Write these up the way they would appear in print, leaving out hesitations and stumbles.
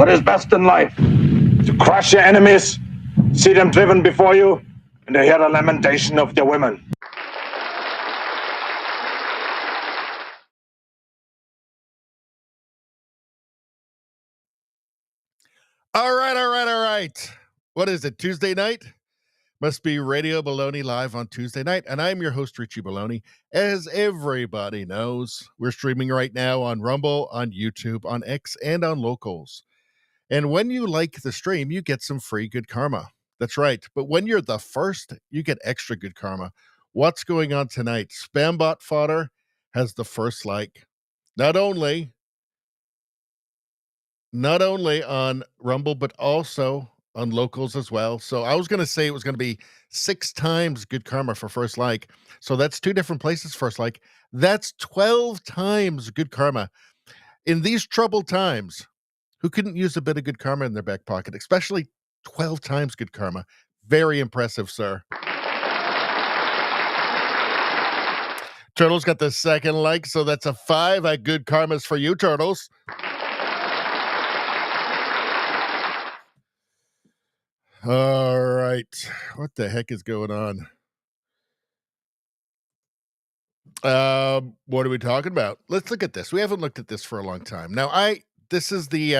what is best in life? To crush your enemies, see them driven before you, and to hear the lamentation of their women. All right. What is it, Tuesday night? Must be Radio Baloney live on Tuesday night, and I'm your host, Richie Baloney. As everybody knows, we're streaming right now on Rumble, on YouTube, on X, and on Locals. And when you like the stream, you get some free good karma. That's right. But when you're the first, you get extra good karma. What's going on tonight? Spambot Fodder has the first like. Not only on Rumble, but also on Locals as well. So I was going to say it was going to be 6 times good karma for first like. So that's 2 different places first like. That's 12 times good karma. In these troubled times, who couldn't use a bit of good karma in their back pocket, especially 12 times good karma? Very impressive, sir. Turtles got the second like, so that's a 5 at good karmas for you, Turtles. All right. What the heck is going on? What are we talking about? Let's look at this. We haven't looked at this for a long time. Now, this is the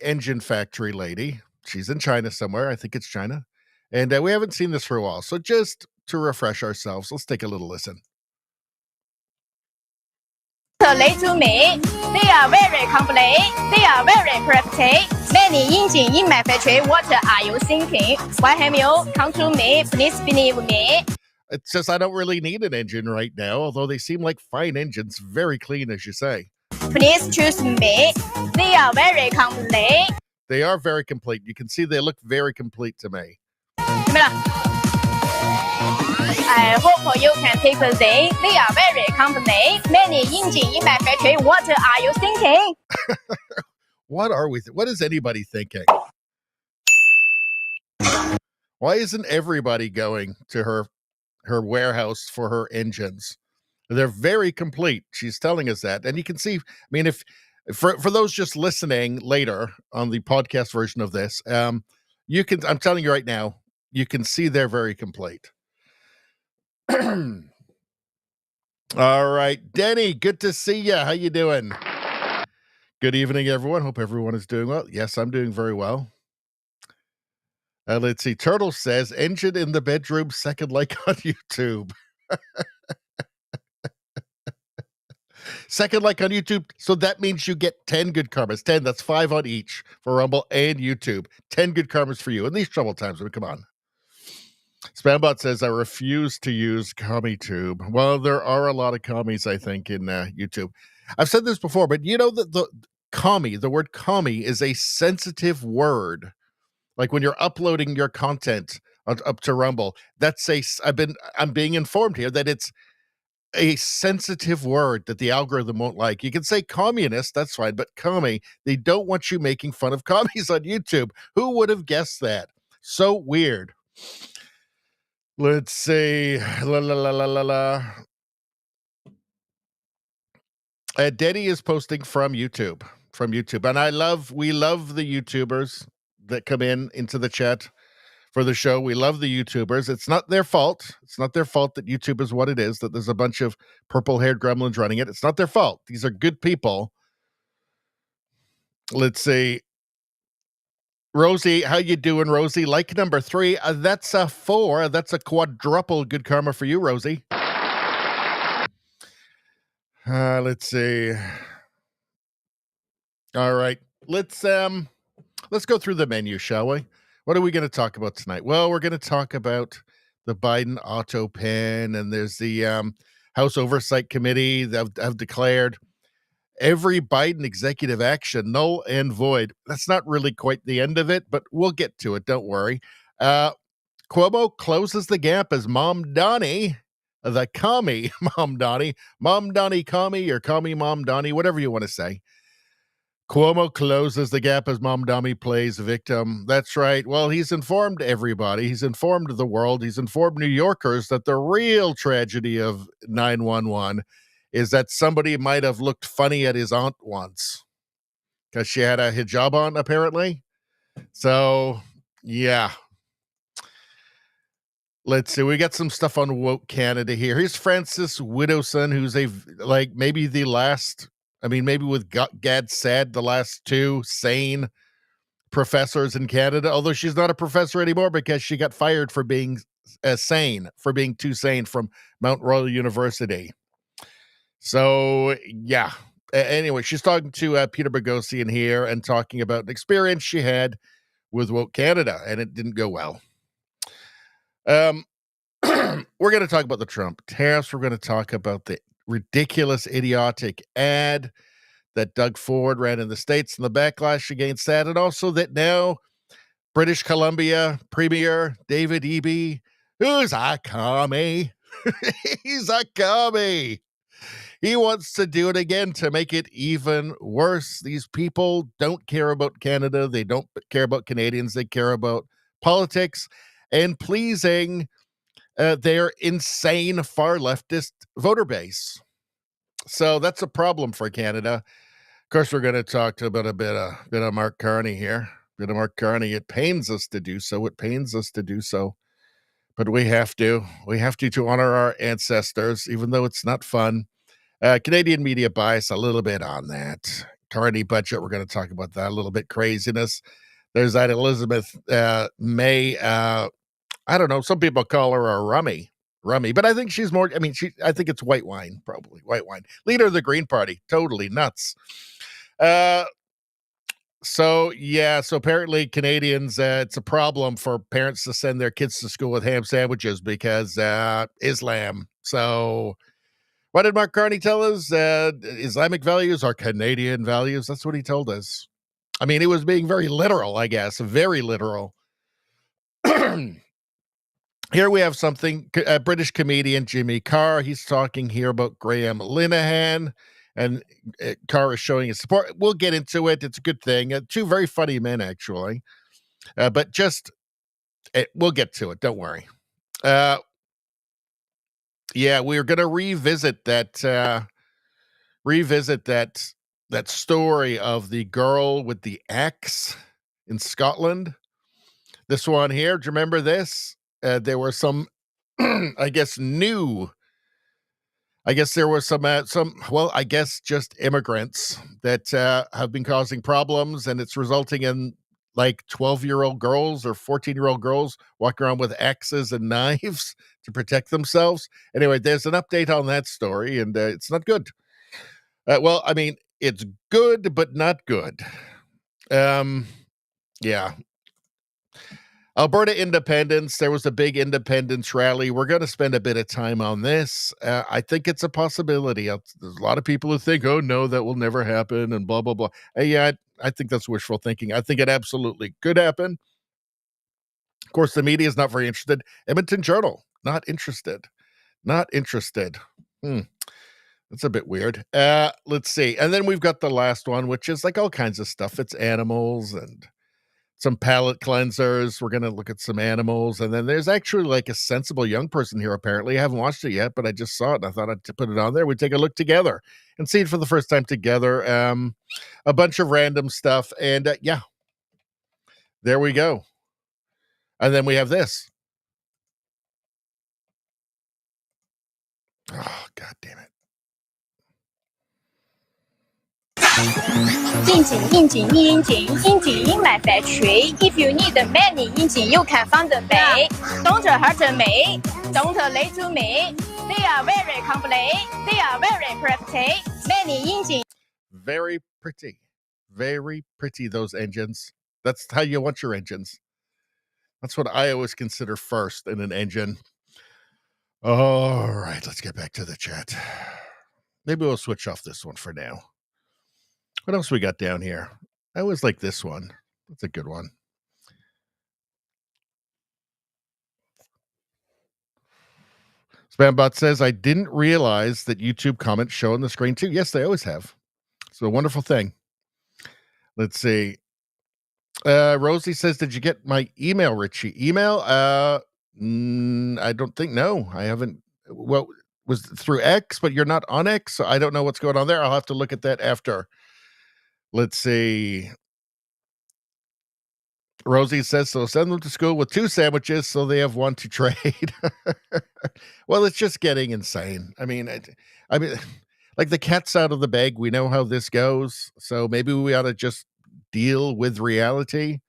engine factory lady. She's in China somewhere. I think it's China. And we haven't seen this for a while. So just to refresh ourselves, let's take a little listen. They to me. They are very complete. They are very pretty. Many engine in my factory. What are you thinking? Why have you come to me? Please believe me. It's just I don't really need an engine right now, although they seem like fine engines, very clean, as you say. Please choose me. They are very complete. They are very complete. You can see they look very complete to me. I hope you can take them. They are very complete. Many engine in my factory. What are you thinking? What is anybody thinking? Why isn't everybody going to her warehouse for her engines? They're very complete. She's telling us that. And you can see, I mean, if for those just listening later on the podcast version of this, I'm telling you right now, you can see they're very complete. All right, Denny, good to see you. How you doing? Good evening, everyone. Hope everyone is doing well. Yes, I'm doing very well. Let's see. Turtle says, engine in the bedroom, second like on YouTube. Second like on YouTube. So that means you get 10 good karmas. 10, that's 5 on each for Rumble and YouTube. 10 good karmas for you in these troubled times. I mean, come on. Spambot says, I refuse to use CommieTube. Well, there are a lot of commies, I think, in YouTube. I've said this before, but you know that the word commie is a sensitive word. Like when you're uploading your content up to Rumble, I'm being informed here that it's a sensitive word that the algorithm won't like. You can say communist, that's fine, but commie, they don't want you making fun of commies on YouTube. Who would have guessed that? So weird. Let's see. Denny is posting from YouTube. And we love the YouTubers that come into the chat for the show. We love the YouTubers. It's not their fault. It's not their fault that YouTube is what it is, that there's a bunch of purple-haired gremlins running it. It's not their fault. These are good people. Let's see. Rosie, how you doing, Rosie? Like number 3. That's a 4. That's a quadruple good karma for you, Rosie. Let's see. All right. Let's go through the menu, shall we? What are we going to talk about tonight? Well, we're going to talk about the Biden Autopen, and there's the House Oversight Committee that have declared every Biden executive action null and void. That's not really quite the end of it, but we'll get to it. Don't worry. Cuomo closes the gap as Mom Donnie, the commie Mom Donnie commie, or commie Mom Donnie, whatever you want to say. Cuomo closes the gap as Mom Donnie plays victim. That's right. Well, he's informed everybody. He's informed the world. He's informed New Yorkers that the real tragedy of 9/11 is that somebody might have looked funny at his aunt once. because she had a hijab on, apparently. So, yeah. Let's see. We got some stuff on Woke Canada here. Here's Francis Widowson, who's maybe the last, maybe with Gad Saad, the last two sane professors in Canada, although she's not a professor anymore because she got fired for being too sane from Mount Royal University. So, yeah. Anyway, she's talking to Peter Boghossian here and talking about an experience she had with Woke Canada, and it didn't go well. We're going to talk about the Trump tariffs. We're going to talk about the ridiculous, idiotic ad that Doug Ford ran in the States and the backlash against that, and also that now British Columbia Premier David Eby, who's a commie, he's a commie. He wants to do it again to make it even worse. These people don't care about Canada. They don't care about Canadians. They care about politics and pleasing their insane far leftist voter base. So that's a problem for Canada. Of course, we're going to talk about a bit of Mark Carney here. A bit of Mark Carney. It pains us to do so. But we have to honor our ancestors, even though it's not fun. Canadian media bias, a little bit on that. Carney budget, we're going to talk about that a little bit. Craziness. There's that Elizabeth May. I don't know. Some people call her a rummy, but I think she's more. I think it's white wine, probably white wine. Leader of the Green Party, totally nuts. So apparently Canadians, it's a problem for parents to send their kids to school with ham sandwiches because Islam. So what did Mark Carney tell us? Islamic values are Canadian values. That's what he told us. He was being very literal, I guess, very literal. Here we have something, a British comedian, Jimmy Carr. He's talking here about Graham Linehan, and Carr is showing his support. We'll get into it. It's a good thing. Two very funny men, actually. But we'll get to it. Don't worry. We're going to revisit that story of the girl with the axe in Scotland. This one here, do you remember this? There were some, I guess there were just immigrants that have been causing problems, and it's resulting in 12-year-old girls or 14-year-old girls walking around with axes and knives to protect themselves. Anyway, there's an update on that story, and it's not good. It's good, but not good. Alberta independence. There was a big independence rally. We're going to spend a bit of time on this. I think it's a possibility. There's a lot of people who think, oh, no, that will never happen and blah, blah, blah. I think that's wishful thinking. I think it absolutely could happen. Of course, the media is not very interested. Edmonton Journal, not interested. That's a bit weird. Let's see. And then we've got the last one, which is all kinds of stuff. It's animals and some palate cleansers. We're going to look at some animals. And then there's actually a sensible young person here, apparently. I haven't watched it yet, but I just saw it and I thought I'd put it on there. We'd take a look together and see it for the first time together. A bunch of random stuff. And there we go. And then we have this. Oh, God damn it. 应景应景一应景应景应买翡翠 If you need many 应景 you can find them Don't hurt me Don't lie to me They are very complete They are very pretty Many 应景 Very pretty, those engines. That's how you want your engines. That's what I always consider first in an engine. All right, let's get back to the chat. Maybe we'll switch off this one for now. What else we got down here? I always like this one. That's a good one. Spambot says, I didn't realize that YouTube comments show on the screen too. Yes, they always have. It's a wonderful thing. Let's see. Rosie says, did you get my email, Richie? Email? I don't think, no. I haven't. Well, was it through X, but you're not on X, so I don't know what's going on there. I'll have to look at that after Let's see. Rosie says, so send them to school with 2 sandwiches so they have 1 to trade. Well, it's just getting insane. I mean, like the cat's out of the bag. We know how this goes. So maybe we ought to just deal with reality.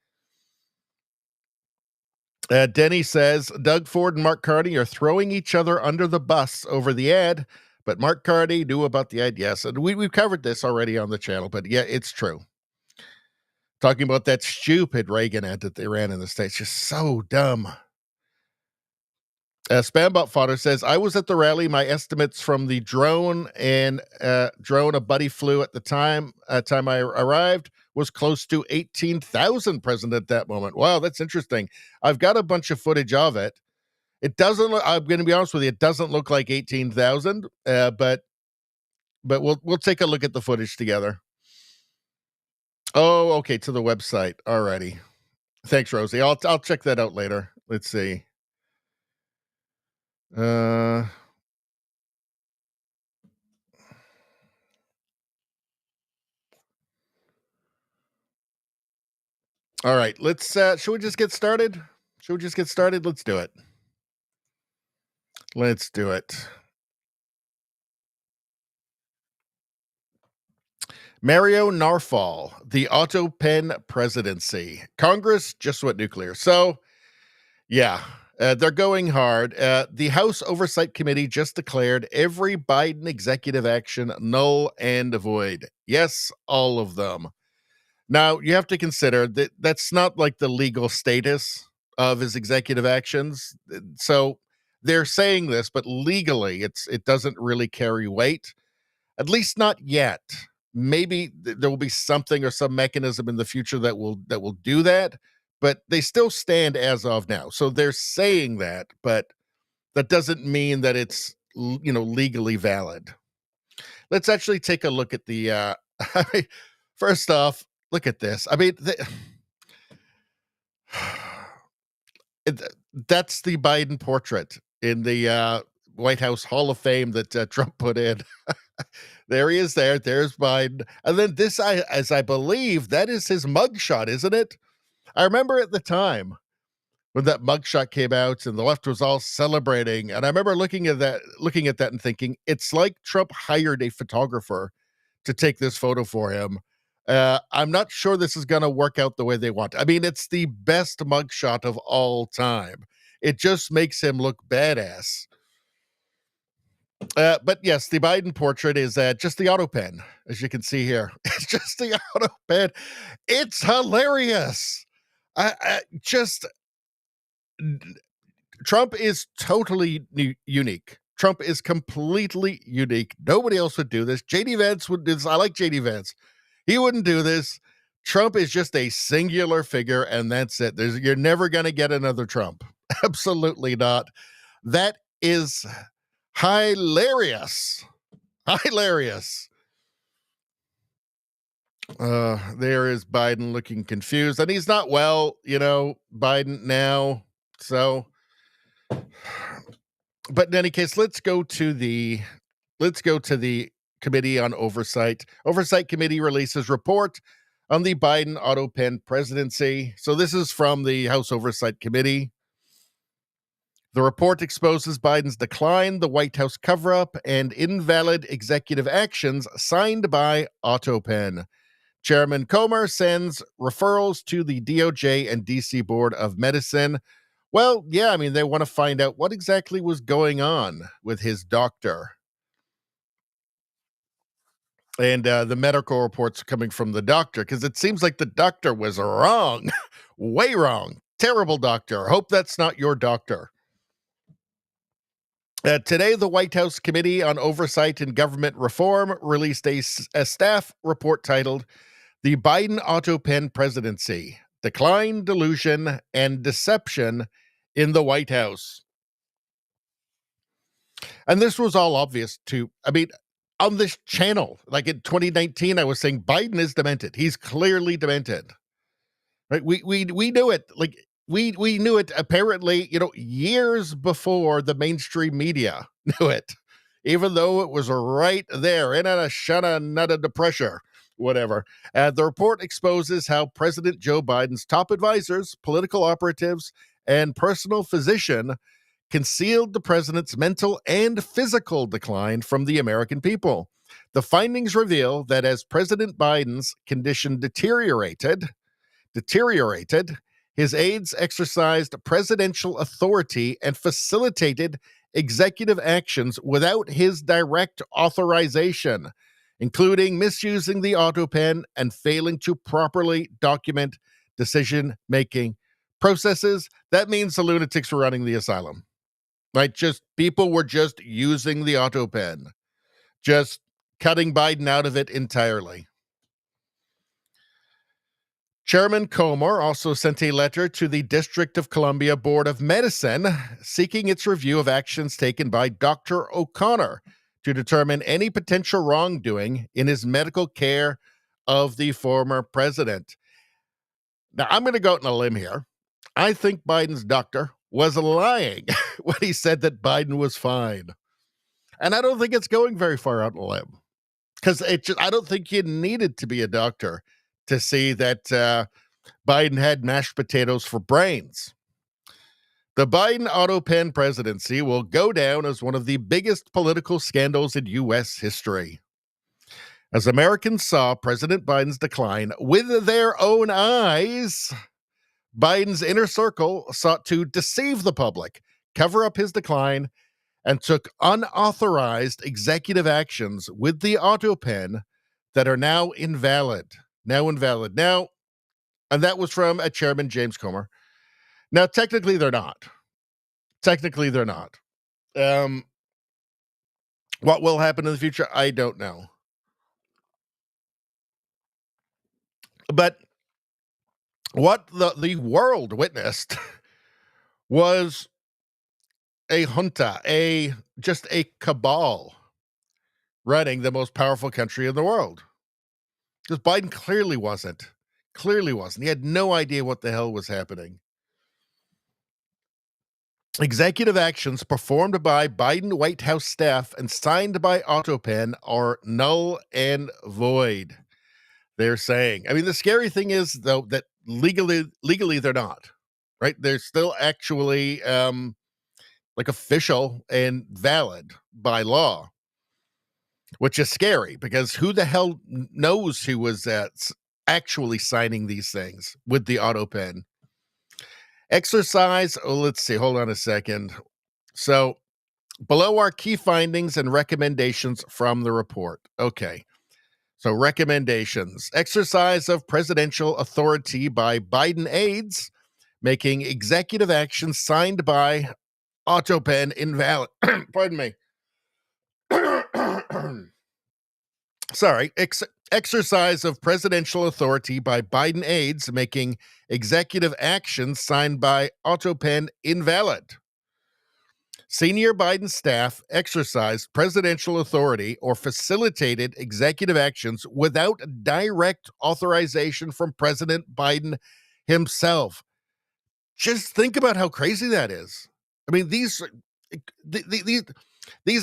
Denny says, Doug Ford and Mark Carney are throwing each other under the bus over the ad, but Mark Carney knew about the ad. Yes, and we've covered this already on the channel, but yeah, it's true. Talking about that stupid Reagan ad that they ran in the States. Just so dumb. Spambot Fodder says, I was at the rally. My estimates from the drone a buddy flew at the time I arrived was close to 18,000 present at that moment. Wow, that's interesting. I've got a bunch of footage of it. It doesn't look, I'm going to be honest with you, it doesn't look like 18,000, but we'll take a look at the footage together. Oh, okay, to the website. Alrighty. Thanks, Rosie. I'll check that out later. Let's see. All right, let's should we just get started? Let's do it. Mario Narfall, the Autopen presidency. Congress just went nuclear. So, yeah, they're going hard. The House Oversight Committee just declared every Biden executive action null and void. Yes, all of them. Now, you have to consider that that's not like the legal status of his executive actions. So they're saying this, but legally it doesn't really carry weight, at least not yet. Maybe there will be something or some mechanism in the future that will do that, but they still stand as of now. So they're saying that, but that doesn't mean that it's legally valid. Let's actually take a look at the first off, look at this. I mean, that's the Biden portrait in the White House Hall of Fame that Trump put in. There he is there. There's Biden. And then this, as I believe, that is his mugshot, isn't it? I remember at the time when that mugshot came out and the left was all celebrating. And I remember looking at that and thinking, it's like Trump hired a photographer to take this photo for him. I'm not sure this is going to work out the way they want. I mean, it's the best mugshot of all time. It just makes him look badass. But yes, the Biden portrait is just the Autopen, as you can see here. It's just the Autopen. It's hilarious. Trump is totally unique. Trump is completely unique. Nobody else would do this. JD Vance would do this. I like JD Vance. He wouldn't do this. Trump is just a singular figure, and that's it. You're never going to get another Trump. Absolutely not. That is hilarious. Hilarious. There is Biden looking confused, and he's not well, Biden now. So, but in any case, let's go to the Committee on Oversight. Oversight Committee releases report on the Biden Autopen presidency. So this is from the House Oversight Committee. The report exposes Biden's decline, the White House cover-up, and invalid executive actions signed by Autopen. Chairman Comer sends referrals to the DOJ and DC Board of Medicine. Well, yeah, I mean, they want to find out what exactly was going on with his doctor. And the medical reports are coming from the doctor, because it seems like the doctor was wrong. Way wrong. Terrible doctor. Hope that's not your doctor. Today, the White House Committee on Oversight and Government Reform released a staff report titled The Biden Autopen Presidency, Decline, Delusion, and Deception in the White House. And this was all obvious on this channel, like in 2019, I was saying Biden is demented. He's clearly demented. Right? We knew it. Like we knew it apparently, years before the mainstream media knew it, even though it was right there in a shana nada de pressure. whatever. The report exposes how President Joe Biden's top advisors, political operatives, and personal physician concealed the president's mental and physical decline from the American people. The findings reveal that as President Biden's condition deteriorated, his aides exercised presidential authority and facilitated executive actions without his direct authorization, including misusing the Autopen and failing to properly document decision-making processes. That means the lunatics were running the asylum. Right? Just people were just using the Autopen, just cutting Biden out of it entirely. Chairman Comer also sent a letter to the District of Columbia Board of Medicine seeking its review of actions taken by Dr. O'Connor to determine any potential wrongdoing in his medical care of the former president. Now, I'm going to go out on a limb here. I think Biden's doctor was lying when he said that Biden was fine. And I don't think it's going very far out on a limb. Because I don't think you needed to be a doctor to see that Biden had mashed potatoes for brains. The Biden Autopen presidency will go down as one of the biggest political scandals in U.S. history. As Americans saw President Biden's decline with their own eyes, Biden's inner circle sought to deceive the public, cover up his decline, and took unauthorized executive actions with the Autopen that are now invalid. Now, and that was from Chairman James Comer. Now, technically, they're not. What will happen in the future, I don't know. But what the world witnessed was a junta, just a cabal running the most powerful country in the world. Because Biden clearly wasn't. He had no idea what the hell was happening. Executive actions performed by Biden White House staff and signed by Autopen are null and void, they're saying. I mean, the scary thing is, though, that legally they're not, right? They're still actually like official and valid by law, which is scary because who the hell knows who was actually signing these things with the Autopen? Exercise, let's see, hold on a second. So below are key findings and recommendations from the report. Okay. So recommendations. Exercise of presidential authority by Biden aides, making executive actions signed by Autopen invalid. Pardon me. Sorry. Exercise of presidential authority by Biden aides, making executive actions signed by Autopen invalid. Senior Biden staff exercised presidential authority or facilitated executive actions without direct authorization from President Biden himself. Just think about how crazy that is. I mean, these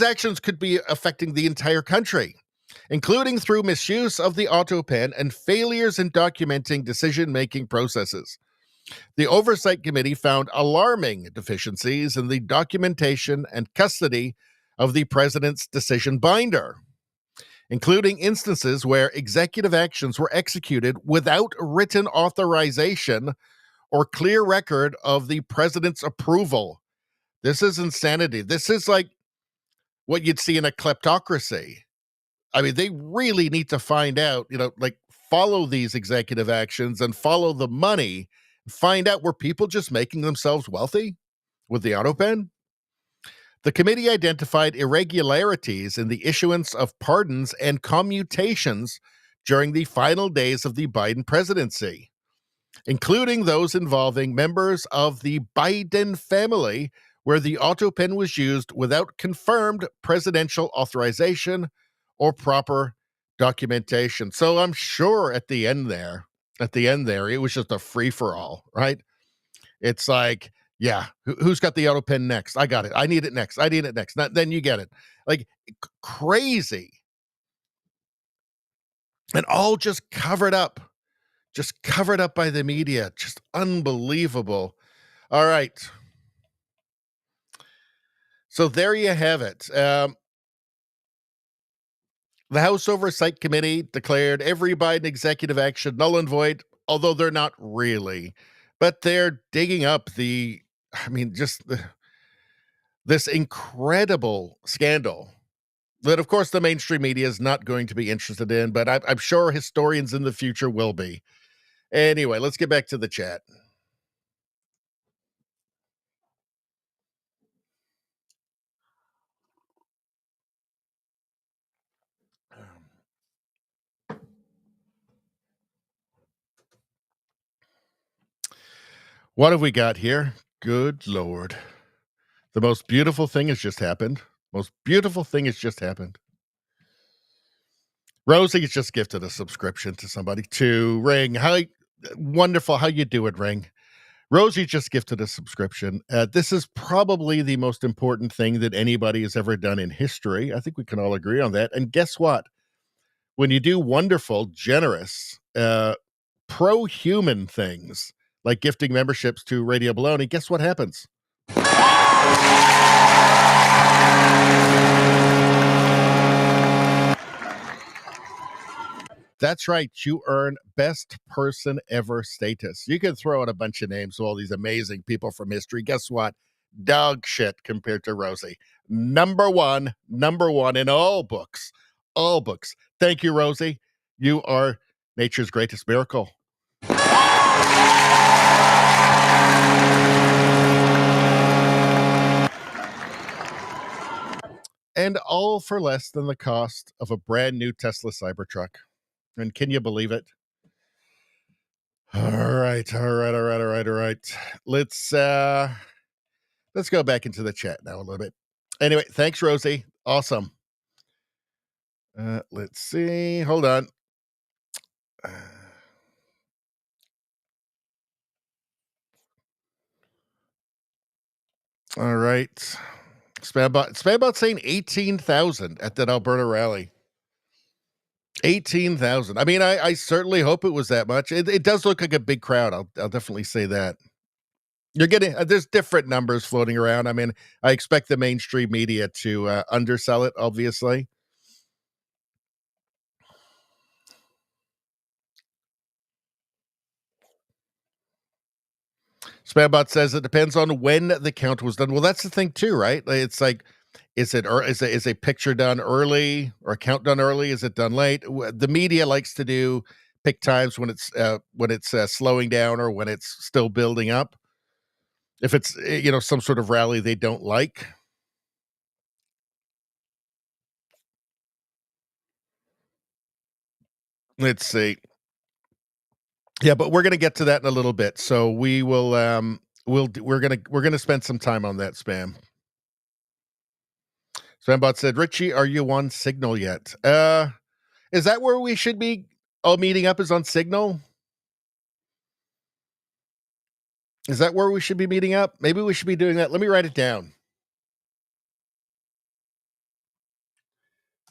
actions could be affecting the entire country, including through misuse of the Autopen and failures in documenting decision-making processes. The Oversight Committee found alarming deficiencies in the documentation and custody of the president's decision binder, including instances where executive actions were executed without written authorization or clear record of the president's approval. This is insanity. This is like what you'd see in a kleptocracy. I mean, they really need to find out, follow these executive actions and follow the money. Find out, were people just making themselves wealthy with the Autopen? The committee identified irregularities in the issuance of pardons and commutations during the final days of the Biden presidency, including those involving members of the Biden family, where the Autopen was used without confirmed presidential authorization or proper documentation. So I'm sure at the end there, it was just a free-for-all, right? It's like, yeah, who's got the Autopen next? I got it. I need it next. Then you get it. Like, crazy. And all just covered up by the media. Just unbelievable. All right. So there you have it. The House Oversight Committee declared every Biden executive action null and void, although they're not really. But they're digging up this incredible scandal that, of course, the mainstream media is not going to be interested in, but I'm sure historians in the future will be. Anyway, let's get back to the chat. What have we got here? Good Lord. The most beautiful thing has just happened. Rosie has just gifted a subscription to somebody, to Ring. Wonderful. How you doing, Ring? Rosie just gifted a subscription. This is probably the most important thing that anybody has ever done in history. I think we can all agree on that. And guess what? When you do wonderful, generous, pro-human things, like gifting memberships to Radio Baloney, guess what happens? That's right. You earn best person ever status. You can throw out a bunch of names of all these amazing people from history. Guess what? Dog shit compared to Rosie. Number one in all books. Thank you, Rosie. You are nature's greatest miracle. And all for less than the cost of a brand new Tesla Cybertruck. And can you believe it? All right. Let's go back into the chat now a little bit. Anyway, thanks, Rosie. Awesome. Let's see. Hold on. All right. Spambot saying 18,000 at that Alberta rally. 18,000. I mean, I certainly hope it was that much. It does look like a big crowd. I'll definitely say that. You're getting there's different numbers floating around. I mean, I expect the mainstream media to undersell it, obviously. Spambot says it depends on when the count was done. Well, that's the thing too, right? It's like, is a picture done early or a count done early? Is it done late? The media likes to pick times when it's slowing down or when it's still building up. If it's some sort of rally they don't like. Let's see. Yeah, but we're going to get to that in a little bit. So we will we're going to spend some time on that, Spam. Spambot said, "Richie, are you on Signal yet?" Is that where we should be all meeting up, is on Signal? Is that where we should be meeting up? Maybe we should be doing that. Let me write it down.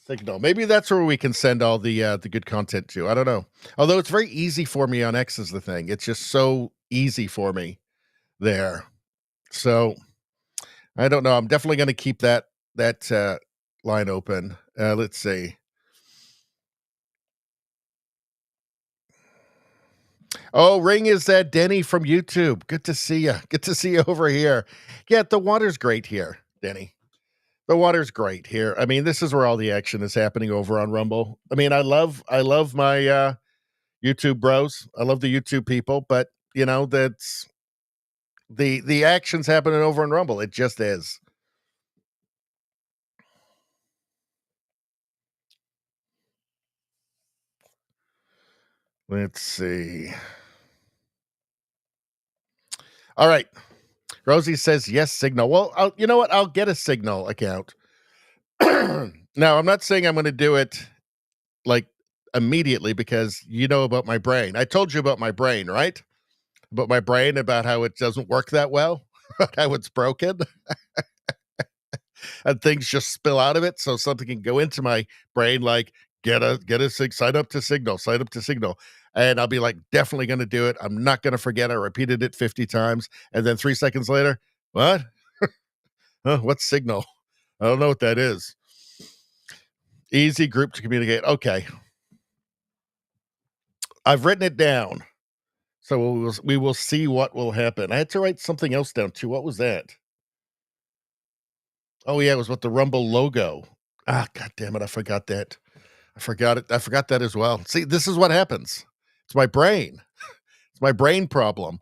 Signal. Maybe that's where we can send all the good content to. I don't know. Although it's very easy for me on X is the thing. It's just so easy for me there. So I don't know. I'm definitely going to keep that line open. Let's see. Oh, Ring is that Denny from YouTube. Good to see you. Good to see you over here. Yeah, the water's great here, Denny. The water's great here. I mean, this is where all the action is happening over on Rumble. I mean, I love my YouTube bros. I love the YouTube people, but that's the action's happening over on Rumble. It just is. Let's see. All right. Rosie says yes, Signal. Well, you know what? I'll get a Signal account. Now, I'm not saying I'm going to do it like immediately because you know about my brain. I told you about my brain, right? About my brain, about how it doesn't work that well, how it's broken. And things just spill out of it. So something can go into my brain like sign up to Signal. And I'll be like, definitely going to do it. I'm not going to forget. I repeated it 50 times. And then 3 seconds later, what? What's Signal? I don't know what that is. Easy group to communicate. Okay. I've written it down. So we will see what will happen. I had to write something else down too. What was that? Oh, yeah, it was with the Rumble logo. Ah, God damn it. I forgot that. I forgot it. I forgot that as well. See, this is what happens. It's my brain. It's my brain problem.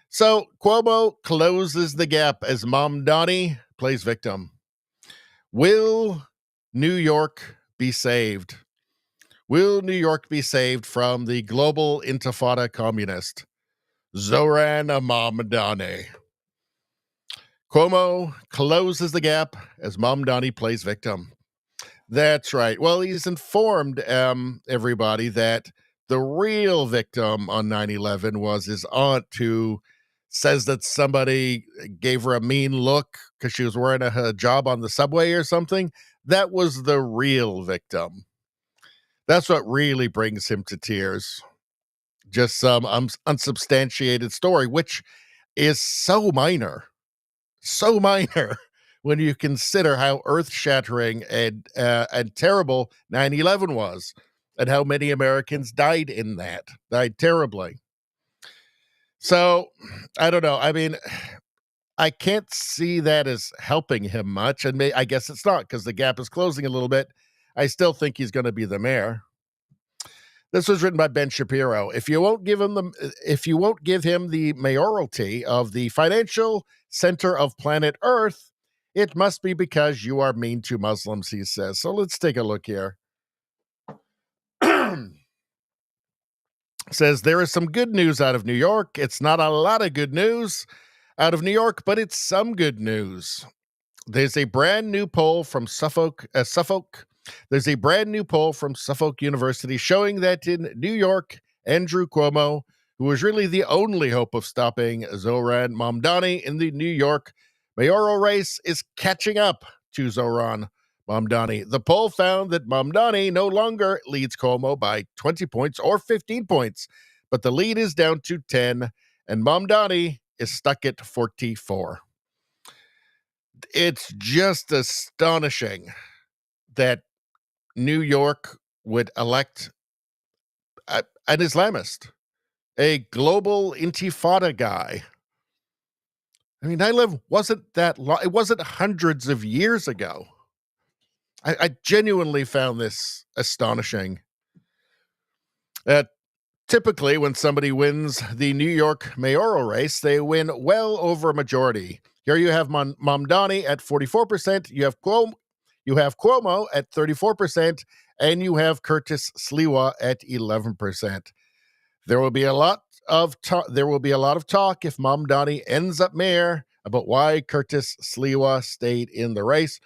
So Cuomo closes the gap as Mamdani plays victim. Will New York be saved? Will New York be saved from the global intifada communist? Zoran Mamdani. Cuomo closes the gap as Mamdani plays victim. That's right. Well, he's informed everybody that the real victim on 9/11 was his aunt, who says that somebody gave her a mean look because she was wearing a hijab on the subway or something. That was the real victim. That's what really brings him to tears. Just some unsubstantiated story, which is so minor when you consider how earth-shattering and terrible 9/11 was, and how many Americans died terribly. So, I don't know. I mean, I can't see that as helping him much, and I guess it's not, because the gap is closing a little bit. I still think he's going to be the mayor. This was written by Ben Shapiro. If you won't give him the mayoralty of the financial center of planet Earth, it must be because you are mean to Muslims, he says. So let's take a look here. Says there is some good news out of New York. It's not a lot of good news out of New York, but it's some good news. There's a brand new poll from Suffolk. There's a brand new poll from Suffolk University showing that in New York, Andrew Cuomo, who is really the only hope of stopping Zoran Mamdani in the New York mayoral race, is catching up to Zoran Mamdani. The poll found that Mamdani no longer leads Cuomo by 20 points or 15 points, but the lead is down to 10, and Mamdani is stuck at 44. It's just astonishing that New York would elect an Islamist, a global intifada guy. I mean, 9/11 wasn't that long. It wasn't hundreds of years ago. I genuinely found this astonishing. Typically, when somebody wins the New York mayoral race, they win well over a majority. Here you have Mamdani at 44%. You have Cuomo at 34%, and you have Curtis Sliwa at 11%. There will be a lot of talk if Mamdani ends up mayor about why Curtis Sliwa stayed in the race.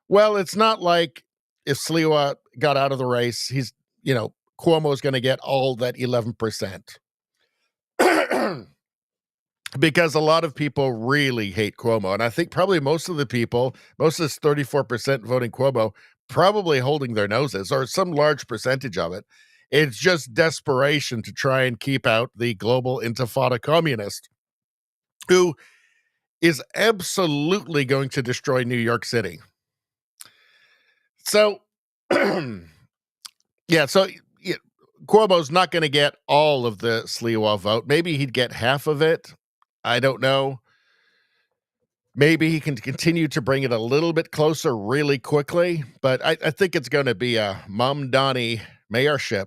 Well, it's not like if Sliwa got out of the race, Cuomo is going to get all that 11%. Because a lot of people really hate Cuomo. And I think probably most of this 34% voting Cuomo, probably holding their noses, or some large percentage of it. It's just desperation to try and keep out the global intifada communist, who is absolutely going to destroy New York City. So, Cuomo's not going to get all of the Sliwa vote. Maybe he'd get half of it. I don't know. Maybe he can continue to bring it a little bit closer really quickly, but I think it's going to be a Mamdani mayorship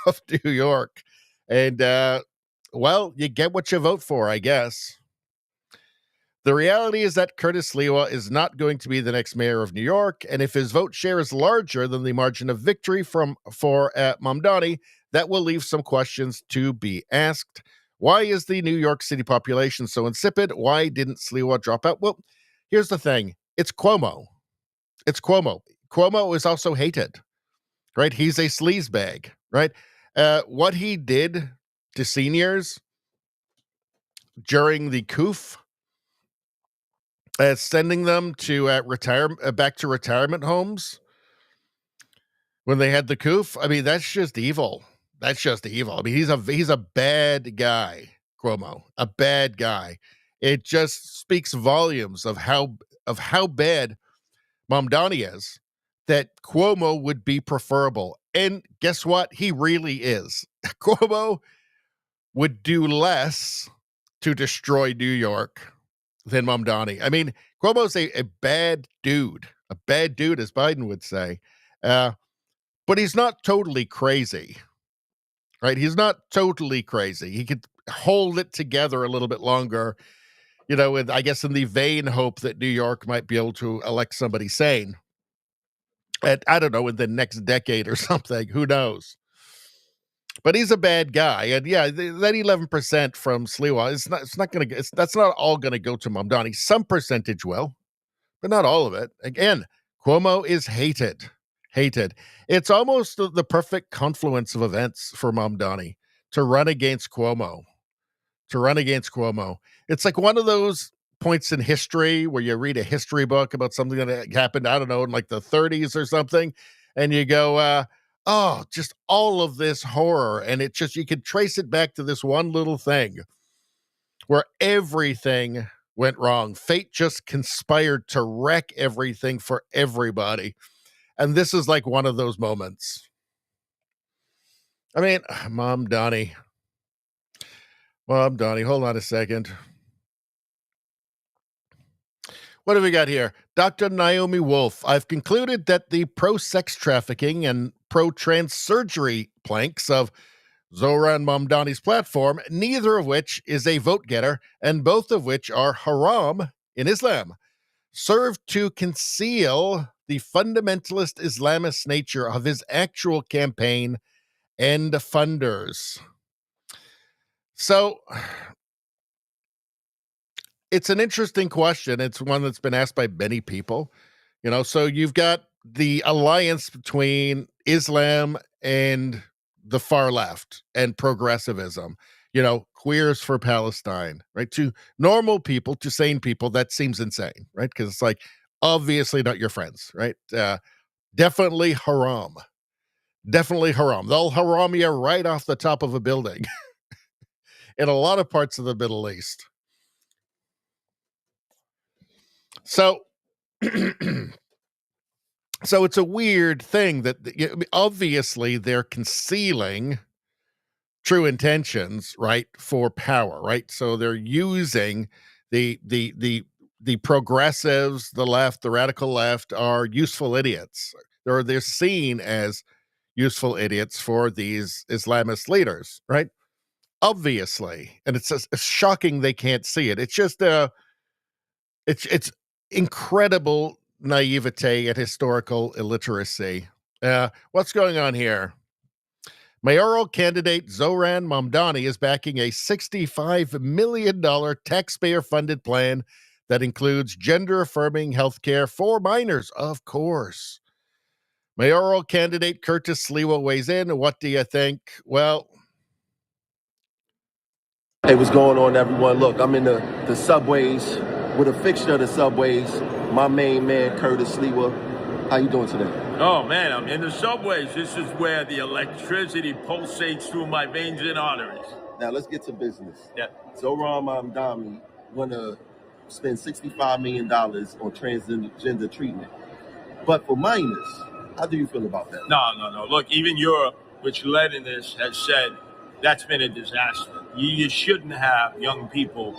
of New York. And, you get what you vote for, I guess. The reality is that Curtis Sliwa is not going to be the next mayor of New York, and if his vote share is larger than the margin of victory for Mamdani, that will leave some questions to be asked. Why is the New York City population so insipid? Why didn't Sliwa drop out? Well, here's the thing. It's Cuomo. Cuomo is also hated, right? He's a sleazebag, right? What he did to seniors during the coup, sending them to back to retirement homes. when they had the coup. I mean, that's just evil. That's just evil. I mean, he's a bad guy, Cuomo, a bad guy. It just speaks volumes of how bad Mamdani is, that Cuomo would be preferable. And guess what? He really is. Cuomo would do less to destroy New York than Mamdani. I mean, Cuomo's a bad dude, as Biden would say. But he's not totally crazy, right? He's not totally crazy. He could hold it together a little bit longer, with, I guess, in the vain hope that New York might be able to elect somebody sane. I don't know, in the next decade or something. Who knows? But he's a bad guy. And yeah, that 11% from Sliwa, that's not all going to go to Mamdani. Some percentage will, but not all of it. Again, Cuomo is hated. It's almost the perfect confluence of events for Mamdani to run against Cuomo. It's like one of those points in history where you read a history book about something that happened, I don't know, in like the 30s or something, and you go, oh, just all of this horror. And you can trace it back to this one little thing where everything went wrong. Fate just conspired to wreck everything for everybody. And this is like one of those moments. I mean, Mamdani, hold on a second. What have we got here? Dr. Naomi Wolf, I've concluded that the pro-sex trafficking and pro-trans surgery planks of Zohran Mamdani's platform, neither of which is a vote-getter, and both of which are haram in Islam, serve to conceal the fundamentalist Islamist nature of his actual campaign and funders. So, it's an interesting question. It's one that's been asked by many people. So you've got the alliance between Islam and the far left and progressivism, queers for Palestine, right? To normal people, to sane people, that seems insane, right? Because it's like, obviously not your friends, right? Definitely haram. They'll haram you right off the top of a building in a lot of parts of the Middle East. So, so it's a weird thing that obviously they're concealing true intentions, right, for power, right? So they're using the progressives, the left, the radical left are useful idiots. They're seen as useful idiots for these Islamist leaders, right? Obviously, and it's shocking they can't see it. It's just it's incredible naivete and historical illiteracy. What's going on here? Mayoral candidate Zohran Mamdani is backing a $65 million taxpayer-funded plan that includes gender-affirming health care for minors, of course. Mayoral candidate Curtis Sliwa weighs in. What do you think? Well, hey, what's going on, everyone? Look, I'm in the subways with a fixture of the subways. My main man, Curtis Sliwa. How you doing today? Oh, man, I'm in the subways. This is where the electricity pulsates through my veins and arteries. Now, let's get to business. Yeah. Zohran Mamdani want to spend $65 million on transgender treatment. But for minors, how do you feel about that? No. Look, even Europe, which led in this, has said that's been a disaster. You shouldn't have young people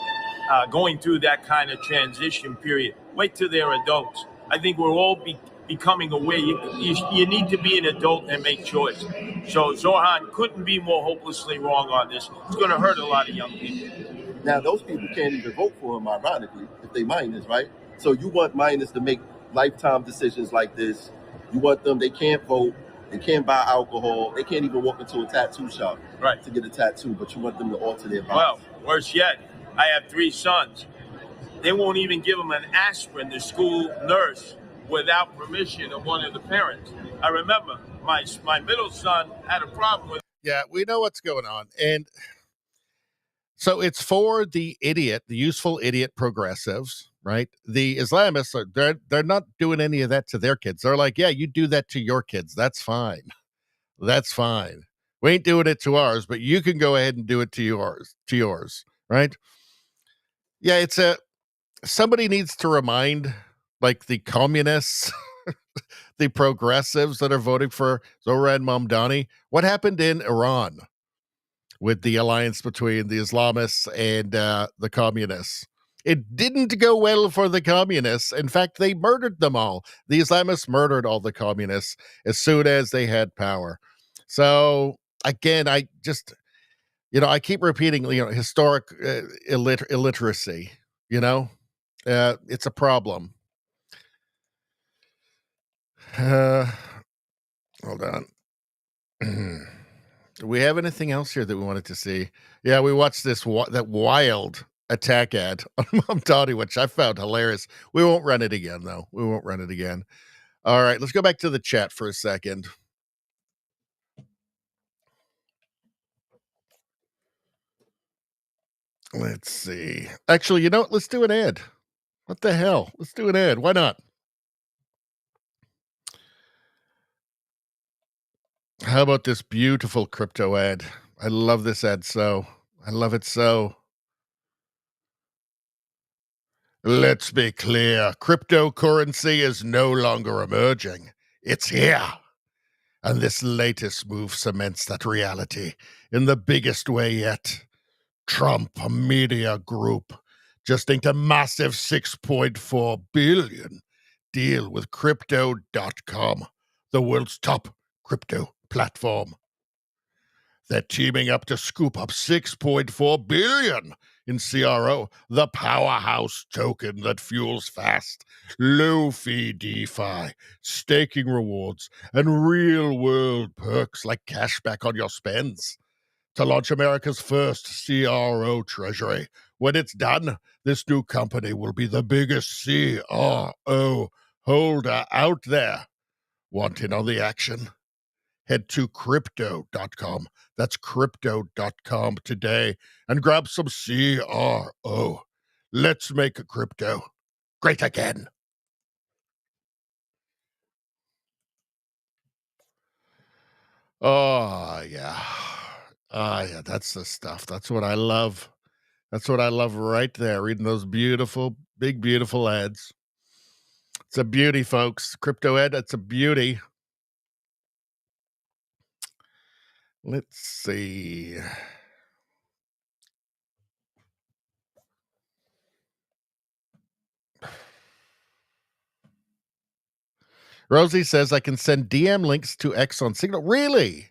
going through that kind of transition period. Wait till they're adults. I think we're all becoming aware you need to be an adult and make choices. So Zohran couldn't be more hopelessly wrong on this. It's going to hurt a lot of young people. Now, those people can't even vote for him, ironically, if they minors, right? So you want minors to make lifetime decisions like this. You want them, they can't vote, they can't buy alcohol, they can't even walk into a tattoo shop to get a tattoo, but you want them to alter their bodies. Well, worse yet, I have 3 sons. They won't even give them an aspirin, the school nurse, without permission of one of the parents. I remember my middle son had a problem with. Yeah, we know what's going on. And So it's for the useful idiot progressives, right? The Islamists they're not doing any of that to their kids. They're like, yeah, you do that to your kids. That's fine. That's fine. We ain't doing it to ours, but you can go ahead and do it to yours, right? Yeah, somebody needs to remind like the communists, the progressives that are voting for Zohran Mamdani, what happened in Iran with the alliance between the Islamists and the communists. It didn't go well for the communists. In fact, they murdered them all. The Islamists murdered all the communists as soon as they had power. So again, I keep repeating, historic illiteracy, it's a problem. Hold on. Do we have anything else here that we wanted to see? Yeah, we watched that wild attack ad on Mamdani, which I found hilarious. We won't run it again, though. We won't run it again. All right, let's go back to the chat for a second. Let's see. Actually, you know what? Let's do an ad. What the hell? Let's do an ad. Why not? How about this beautiful crypto ad? I love this ad so. I love it so. Let's be clear. Cryptocurrency is no longer emerging. It's here. And this latest move cements that reality in the biggest way yet. Trump Media Group just inked a massive $6.4 billion deal with Crypto.com, the world's top crypto platform. They're teaming up to scoop up $6.4 billion in CRO, the powerhouse token that fuels fast, low-fee DeFi, staking rewards, and real-world perks like cashback on your spends. To launch America's first CRO treasury. When it's done, this new company will be the biggest CRO holder out there. Want in on the action? Head to Crypto.com. That's Crypto.com today and grab some CRO. Let's make crypto great again. Oh, yeah. Yeah, that's the stuff. That's what I love. That's what I love right there, reading those beautiful, big, beautiful ads. It's a beauty, folks. Crypto ad, that's a beauty. Let's see. Rosie says I can send DM links to X on Signal. Really?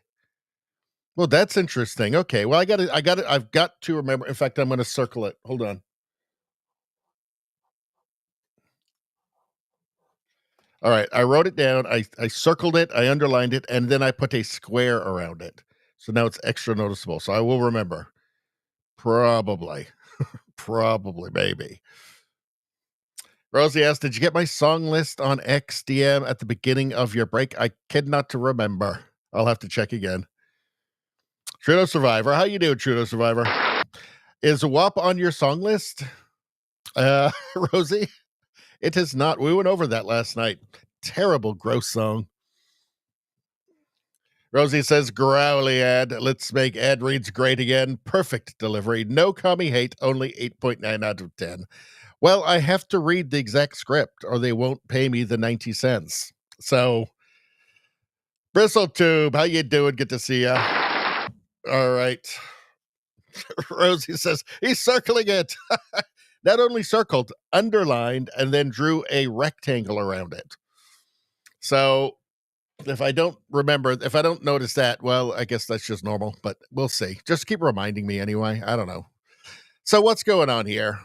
Well, that's interesting. Okay. Well, I've got to remember. In fact, I'm going to circle it. Hold on. All right. I wrote it down. I circled it. I underlined it. And then I put a square around it. So now it's extra noticeable. So I will remember. Probably. Probably. Maybe. Rosie asked, did you get my song list on XDM at the beginning of your break? I cannot to remember. I'll have to check again. Trudeau Survivor. How you doing, Trudeau Survivor? Is WAP on your song list? Rosie? It is not. We went over that last night. Terrible, gross song. Rosie says, growly ad. Let's make ad reads great again. Perfect delivery. No commie hate. Only 8.9 out of 10. Well, I have to read the exact script or they won't pay me the 90 cents. So, Bristletube, how you doing? Good to see you. All right. Rosie says, he's circling it. Not only circled, underlined, and then drew a rectangle around it. So, if I don't notice that, well, I guess that's just normal, but we'll see. Just keep reminding me anyway. I don't know. So, what's going on here?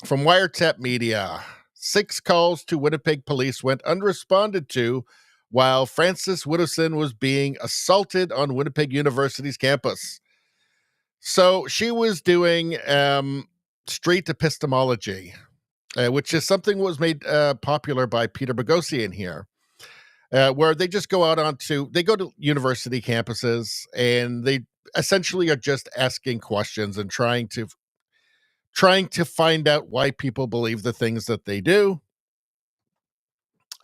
From Wiretap Media, 6 calls to Winnipeg police went unresponded to while Frances Widdowson was being assaulted on Winnipeg University's campus. So she was doing street epistemology, which is something that was made popular by Peter Boghossian here, where they just go out they go to university campuses and they essentially are just asking questions and trying to find out why people believe the things that they do,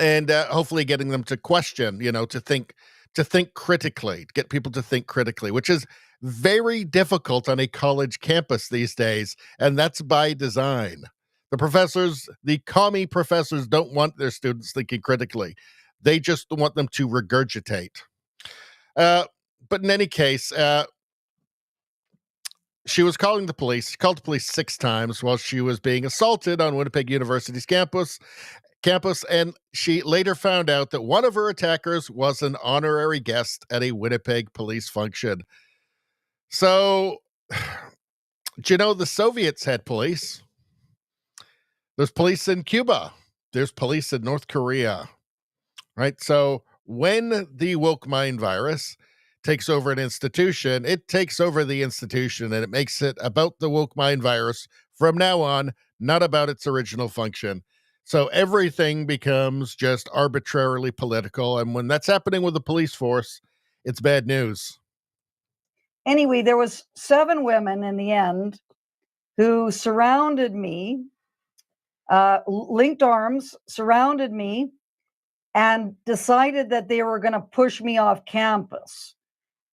and hopefully getting them to question, to think critically, get people to think critically, which is very difficult on a college campus these days, and that's by design. The commie professors don't want their students thinking critically. They just want them to regurgitate. But in any case, she was calling the police. She called the police 6 times while she was being assaulted on Winnipeg University's campus, and she later found out that one of her attackers was an honorary guest at a Winnipeg police function. So, do you know the Soviets had police? There's police in Cuba. There's police in North Korea, right? So when the woke mind virus takes over an institution, it takes over the institution, and it makes it about the woke mind virus from now on, not about its original function. So everything becomes just arbitrarily political, and when that's happening with the police force, it's bad news. Anyway, there was 7 women in the end who surrounded me, linked arms, surrounded me, and decided that they were going to push me off campus.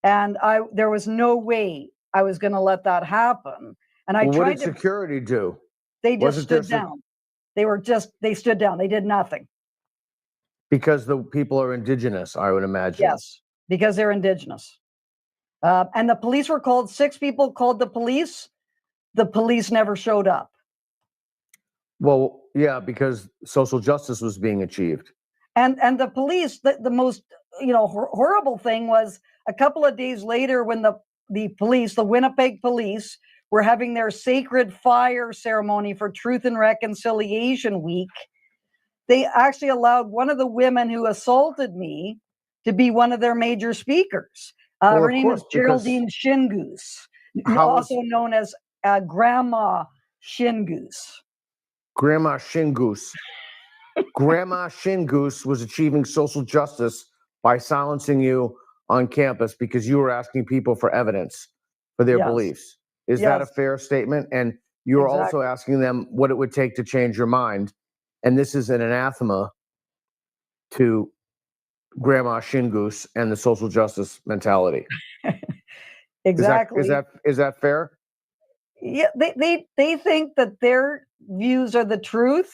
And there was no way I was going to let that happen. And I tried what did security do? They just stood down. They stood down. They did nothing. Because the people are indigenous, I would imagine. Yes, because they're indigenous. And the police were called. 6 people called the police. The police never showed up. Well, yeah, because social justice was being achieved. And the police, the most horrible thing was a couple of days later when the police, the Winnipeg police, were having their sacred fire ceremony for Truth and Reconciliation Week. They actually allowed one of the women who assaulted me to be one of their major speakers. Her name is Geraldine Shingoose, also known as Grandma Shingoose. Grandma Shingoose. Grandma Shingoose was achieving social justice by silencing you on campus because you were asking people for evidence for their beliefs. Is that a fair statement? And you were also asking them what it would take to change your mind. And this is an anathema to Grandma Shingoose and the social justice mentality. Exactly. Is that fair? Yeah, they think that their views are the truth,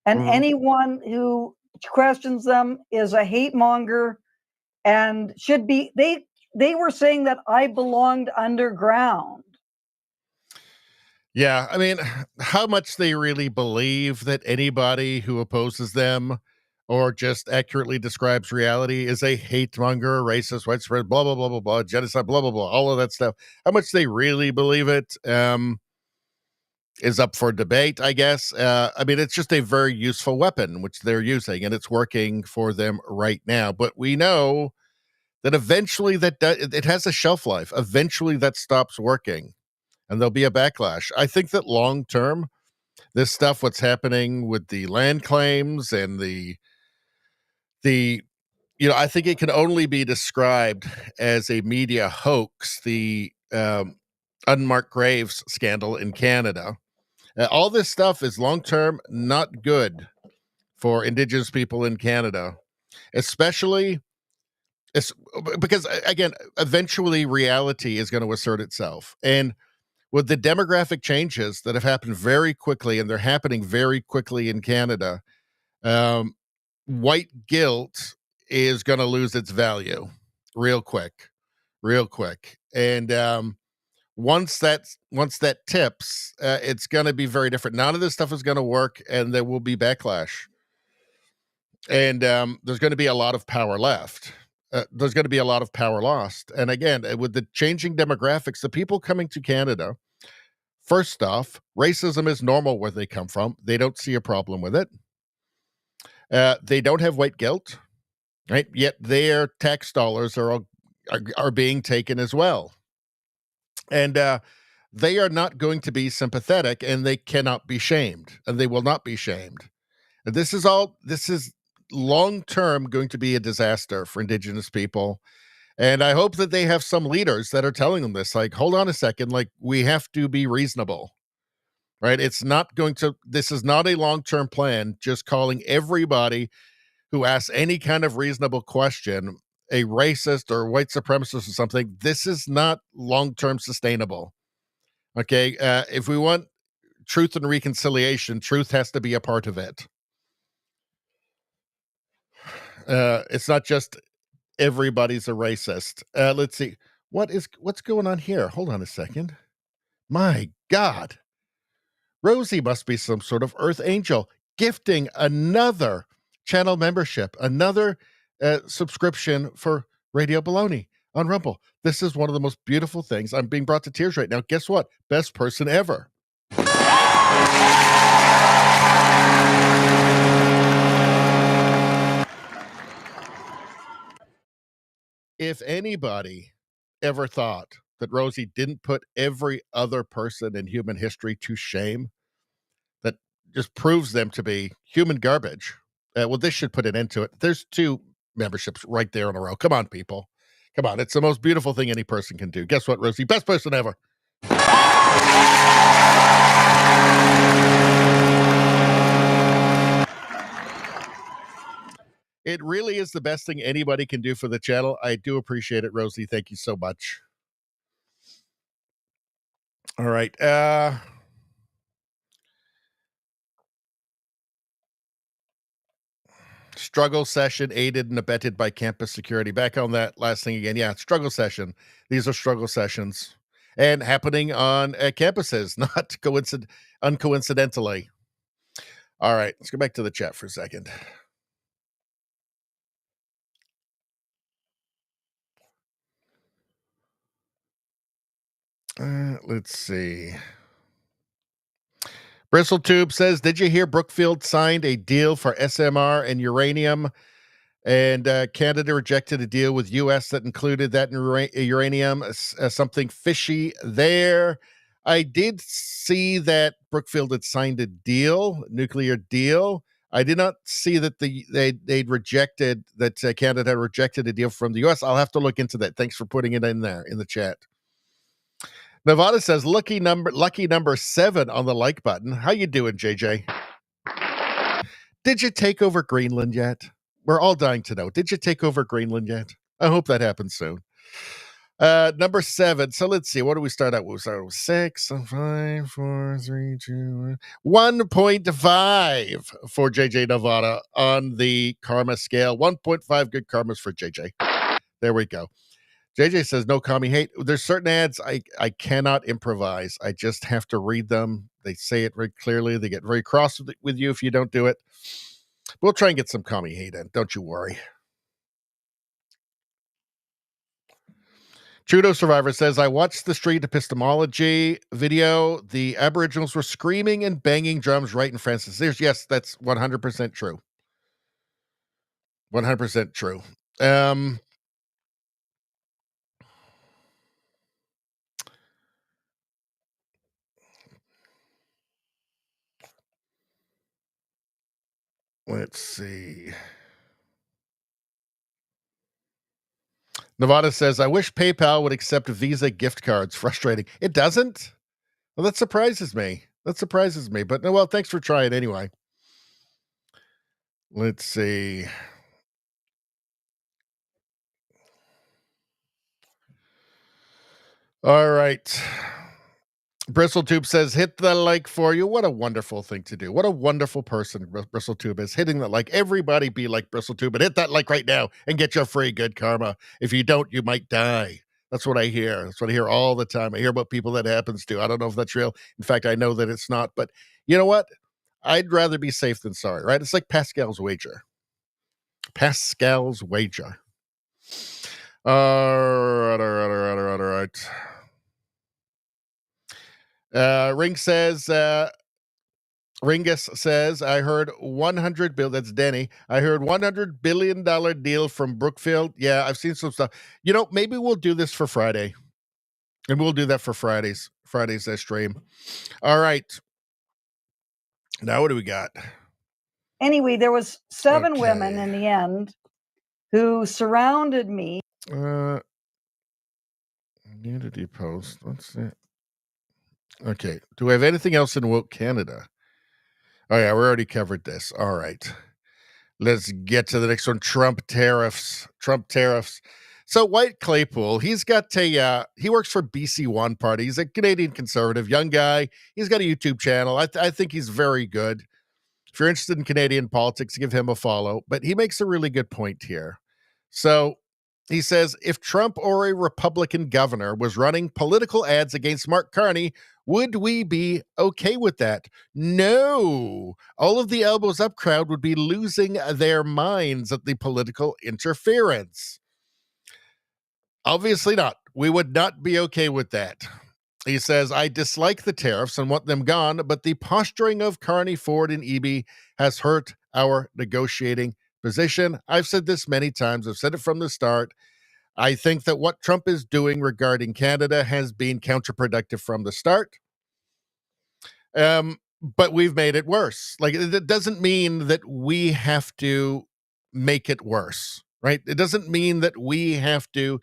and anyone who questions them is a hate monger and should be. They were saying that I belonged underground. Yeah, I mean, how much they really believe that anybody who opposes them or just accurately describes reality is a hate monger, racist, white supremacist, blah, blah, blah, blah, blah, genocide, blah, blah, blah, all of that stuff. How much they really believe it is up for debate, I guess. I mean, it's just a very useful weapon, which they're using, and it's working for them right now. But we know that eventually it has a shelf life. Eventually that stops working, and there'll be a backlash. I think that long term, this stuff, what's happening with the land claims and I think it can only be described as a media hoax. The unmarked graves scandal in Canada. All this stuff is long-term not good for Indigenous people in Canada, especially because, again, eventually reality is going to assert itself. And with the demographic changes that have happened very quickly, and they're happening very quickly in Canada, white guilt is going to lose its value real quick. And once that tips, it's going to be very different. None of this stuff is going to work, and there will be backlash. And there's going to be a lot of power left. There's going to be a lot of power lost. And again, with the changing demographics, the people coming to Canada, first off, racism is normal where they come from. They don't see a problem with it. They don't have white guilt, right? Yet their tax dollars are being taken as well. And they are not going to be sympathetic, and they cannot be shamed, and they will not be shamed. And this is long-term going to be a disaster for Indigenous people. And I hope that they have some leaders that are telling them this, like, hold on a second, like, we have to be reasonable, right? This is not a long-term plan, just calling everybody who asks any kind of reasonable question a racist or white supremacist or something. This is not long-term sustainable. Okay. If we want truth and reconciliation, truth has to be a part of it. It's not just everybody's a racist. Let's see. What's going on here? Hold on a second. My God. Rosie must be some sort of earth angel gifting another channel membership, another subscription for Radio Baloney on Rumble. This is one of the most beautiful things. I'm being brought to tears right now. Guess what? Best person ever. If anybody ever thought that Rosie didn't put every other person in human history to shame, that just proves them to be human garbage. Well, this should put an end to it. There's 2 memberships right there in a row. Come on, people. Come on. It's the most beautiful thing any person can do. Guess what, Rosie? Best person ever. It really is the best thing anybody can do for the channel. I do appreciate it, Rosie. Thank you so much. All right. Struggle session aided and abetted by campus security. Back on that last thing again. Yeah, struggle session. These are struggle sessions and happening on campuses, not uncoincidentally. All right, let's go back to the chat for a second. Let's see. Bristletube says, did you hear Brookfield signed a deal for SMR and uranium? And Canada rejected a deal with U.S. that included that uranium. Something fishy there. I did see that Brookfield had signed a nuclear deal. I did not see that they'd rejected, that Canada rejected a deal from the U.S. I'll have to look into that. Thanks for putting it in there in the chat. Nevada says, lucky number 7 on the like button. How you doing, JJ? Did you take over Greenland yet? We're all dying to know. Did you take over Greenland yet? I hope that happens soon. Number 7. So let's see. What do we start out with? We start with 6, 5, 4, 3, 2, 1.5 for JJ Nevada on the karma scale. 1.5 good karmas for JJ. There we go. JJ says, no commie hate. There's certain ads I cannot improvise. I just have to read them. They say it very clearly. They get very cross with you if you don't do it. We'll try and get some commie hate in. Don't you worry. Trudeau Survivor says, I watched the street epistemology video. The Aboriginals were screaming and banging drums right in Francis. Yes, that's 100% true. 100% true. Let's see. Nevada says, I wish PayPal would accept Visa gift cards. Frustrating. It doesn't? Well, that surprises me. But no, well, thanks for trying anyway. Let's see. All right. Bristletube says, hit the like for you. What a wonderful thing to do. What a wonderful person Bristletube is. Hitting the like. Everybody be like Bristletube and hit that like right now and get your free good karma. If you don't, you might die. That's what I hear. That's what I hear all the time. I hear about people that happens to. I don't know if that's real. In fact, I know that it's not. But you know what? I'd rather be safe than sorry, right? It's like Pascal's wager. All right. Ringus says, I heard 100 billion. That's Denny. I heard $100 billion deal from Brookfield. Yeah, I've seen some stuff. You know, maybe we'll do this for Friday. And we'll do that for Friday's stream. All right. Now what do we got? Anyway, there was 7 women in the end who surrounded me. Community post. What's that? Okay. Do we have anything else in woke Canada? Oh, yeah, we already covered this. All right. Let's get to the next one. Trump tariffs. So White Claypool, he's got he works for BC One Party. He's a Canadian conservative, young guy. He's got a YouTube channel. I think he's very good. If you're interested in Canadian politics, give him a follow. But he makes a really good point here. So he says, if Trump or a Republican governor was running political ads against Mark Carney, would we be okay with that? No. All of the elbows up crowd would be losing their minds at the political interference. Obviously not. We would not be okay with that. He says, I dislike the tariffs and want them gone, but the posturing of Carney, Ford, and Eby has hurt our negotiating position. I've said this many times. I've said it from the start. I think that what Trump is doing regarding Canada has been counterproductive from the start. But we've made it worse. Like, it doesn't mean that we have to make it worse, right? It doesn't mean that we have to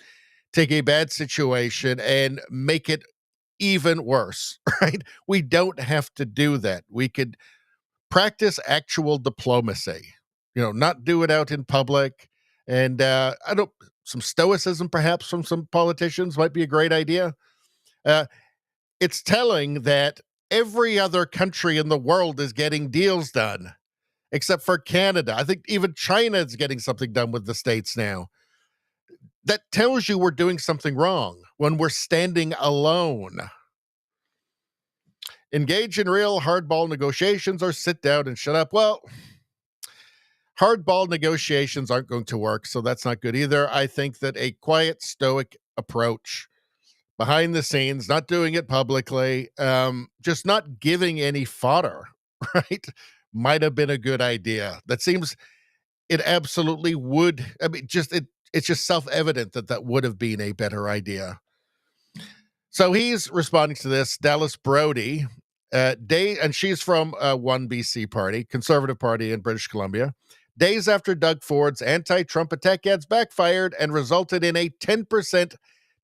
take a bad situation and make it even worse, right? We don't have to do that. We could practice actual diplomacy, not do it out in public. And some stoicism perhaps from some politicians might be a great idea. It's telling that every other country in the world is getting deals done, except for Canada. I think even China is getting something done with the States now. That tells you we're doing something wrong when we're standing alone. Engage in real hardball negotiations or sit down and shut up. Well, hardball negotiations aren't going to work, so that's not good either. I think that a quiet, stoic approach behind the scenes, not doing it publicly, just not giving any fodder, right, might have been a good idea. It absolutely would. I mean, it's just self-evident that would have been a better idea. So he's responding to this. Dallas Brody, and she's from One BC Party, Conservative Party in British Columbia. Days after Doug Ford's anti-Trump attack ads backfired and resulted in a 10%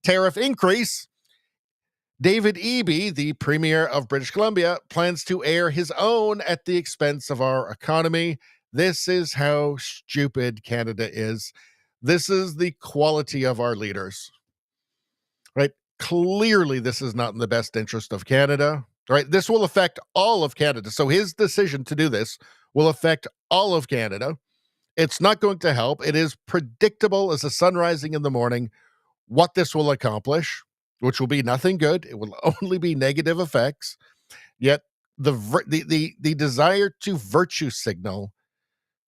tariff increase, David Eby, the Premier of British Columbia, plans to air his own at the expense of our economy. This is how stupid Canada is. This is the quality of our leaders, right? Clearly, this is not in the best interest of Canada, right? This will affect all of Canada. So his decision to do this will affect all of Canada. It's not going to help. It is predictable as the sun rising in the morning what this will accomplish, which will be nothing good. It will only be negative effects. Yet the desire to virtue signal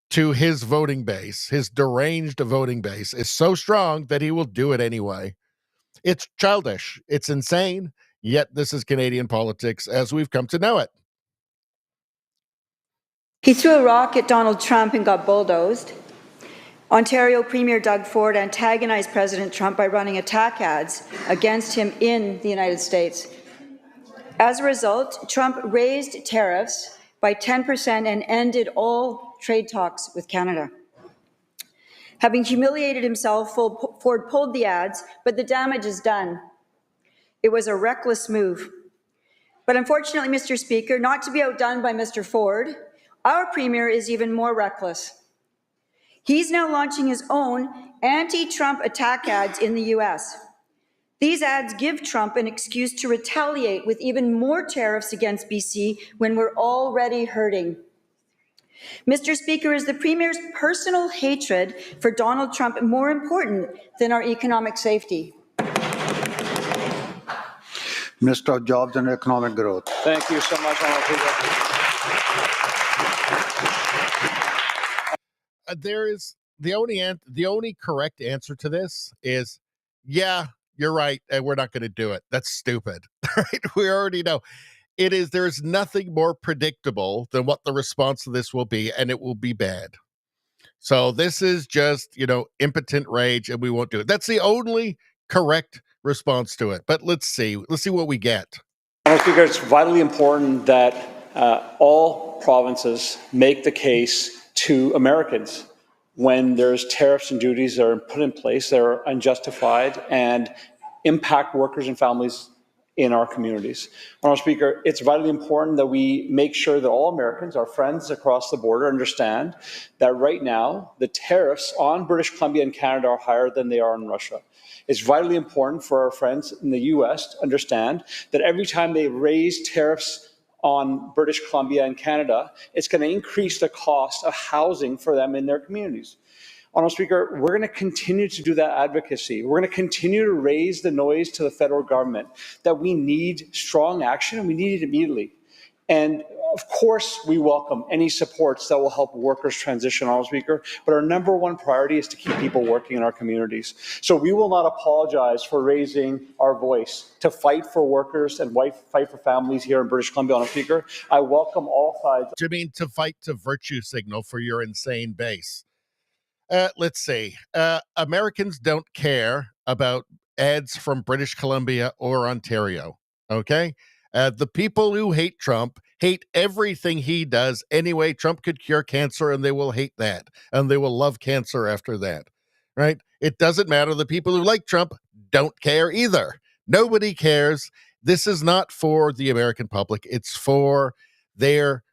to his voting base, his deranged voting base, is so strong that he will do it anyway. It's childish. It's insane. Yet this is Canadian politics as we've come to know it. He threw a rock at Donald Trump and got bulldozed. Ontario Premier Doug Ford antagonized President Trump by running attack ads against him in the United States. As a result, Trump raised tariffs by 10% and ended all trade talks with Canada. Having humiliated himself, Ford pulled the ads, but the damage is done. It was a reckless move. But unfortunately, Mr. Speaker, not to be outdone by Mr. Ford, our Premier is even more reckless. He's now launching his own anti-Trump attack ads in the US. These ads give Trump an excuse to retaliate with even more tariffs against BC when we're already hurting. Mr. Speaker, is the Premier's personal hatred for Donald Trump more important than our economic safety? Minister of Jobs and Economic Growth. Thank you so much, Honourable Speaker. There is the only correct answer to this is, yeah, you're right, and we're not going to do it. That's stupid. Right? We already know. There's nothing more predictable than what the response to this will be, and it will be bad. So this is just, impotent rage, and we won't do it. That's the only correct response to it. But let's see what we get. Mr. Speaker, it's vitally important that all provinces make the case to Americans when there's tariffs and duties that are put in place that are unjustified and impact workers and families in our communities. Honourable Speaker, it's vitally important that we make sure that all Americans, our friends across the border, understand that right now the tariffs on British Columbia and Canada are higher than they are in Russia. It's vitally important for our friends in the U.S. to understand that every time they raise tariffs on British Columbia and Canada, it's going to increase the cost of housing for them in their communities. Honourable Speaker, we're going to continue to do that advocacy. We're going to continue to raise the noise to the federal government that we need strong action and we need it immediately. And of course, we welcome any supports that will help workers transition, Honourable Speaker, but our number one priority is to keep people working in our communities. So we will not apologize for raising our voice to fight for workers and fight for families here in British Columbia, Honourable Speaker. I welcome all sides. Do you mean to fight to virtue signal for your insane base? Let's see. Americans don't care about ads from British Columbia or Ontario, okay? The people who hate Trump hate everything he does anyway. Trump could cure cancer, and they will hate that, and they will love cancer after that, right? It doesn't matter. The people who like Trump don't care either. Nobody cares. This is not for the American public. It's for their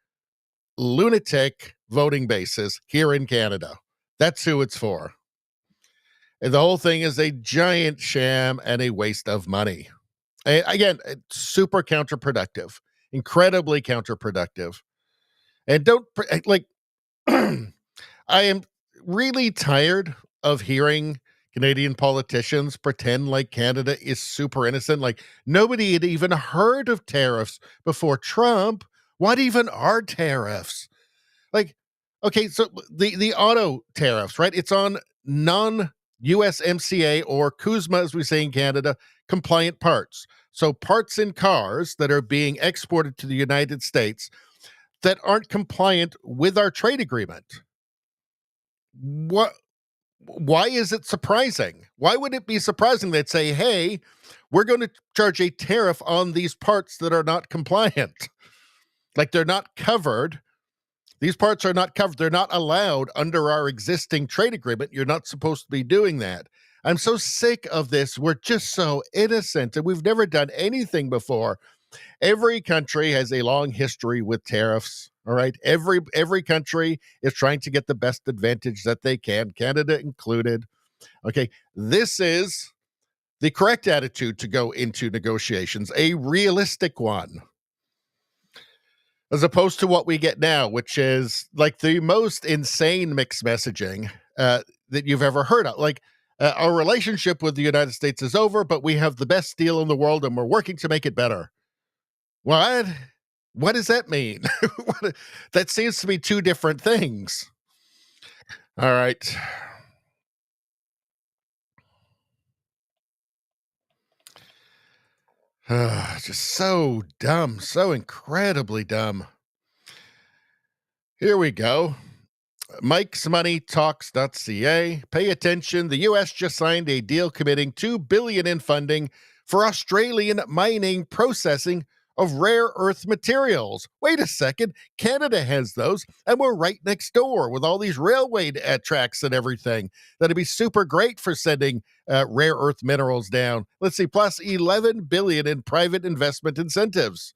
lunatic voting bases here in Canada. That's who it's for. And the whole thing is a giant sham and a waste of money. And again, it's super counterproductive, incredibly counterproductive. And don't, like, I am really tired of hearing Canadian politicians pretend like Canada is super innocent. Like, nobody had even heard of tariffs before Trump. What even are tariffs? Like, okay, so the auto tariffs, right? It's on non-USMCA or CUSMA, as we say in Canada, compliant parts. So parts in cars that are being exported to the United States that aren't compliant with our trade agreement. Why is it surprising? Why would it be surprising they'd say, hey, we're going to charge a tariff on these parts that are not compliant? Like, they're not covered. These parts are not covered. They're not allowed under our existing trade agreement. You're not supposed to be doing that. I'm so sick of this. We're just so innocent, and we've never done anything before. Every country has a long history with tariffs, all right? Every country is trying to get the best advantage that they can, Canada included. Okay, this is the correct attitude to go into negotiations, a realistic one, as opposed to what we get now, which is like the most insane mixed messaging that you've ever heard of. Like, our relationship with the United States is over, but we have the best deal in the world and we're working to make it better. What? What does that mean? That seems to be two different things. All right. Just so dumb, so incredibly dumb. Here we go. Mike'sMoneyTalks.ca. Pay attention. The U.S. just signed a deal committing $2 billion in funding for Australian mining processing of rare earth materials. Wait a second. Canada has those, and we're right next door with all these railway tracks and everything. That'd be super great for sending rare earth minerals down. Let's see, plus $11 billion in private investment incentives.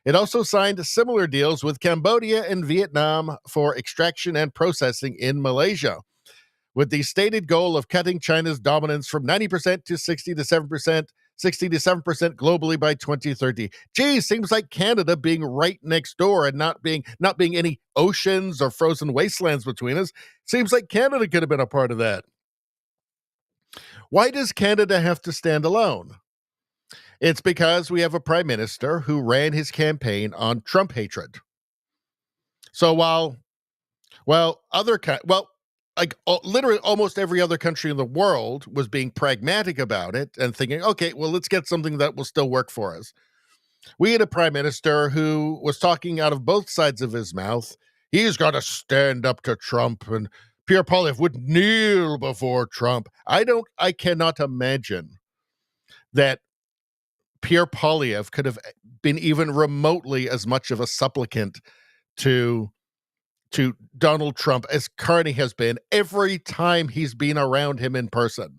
It also signed similar deals with Cambodia and Vietnam for extraction and processing in Malaysia, with the stated goal of cutting China's dominance from 90% to 67% globally by 2030. Gee, seems like Canada being right next door and not being any oceans or frozen wastelands between us. Seems like Canada could have been a part of that. Why does Canada have to stand alone? It's because we have a prime minister who ran his campaign on Trump hatred. So literally almost every other country in the world was being pragmatic about it and thinking, okay, well, let's get something that will still work for us. We had a prime minister who was talking out of both sides of his mouth. He's got to stand up to Trump, and Pierre Poilievre would kneel before Trump. I cannot imagine that Pierre Poilievre could have been even remotely as much of a supplicant to Donald Trump as Carney has been every time he's been around him in person.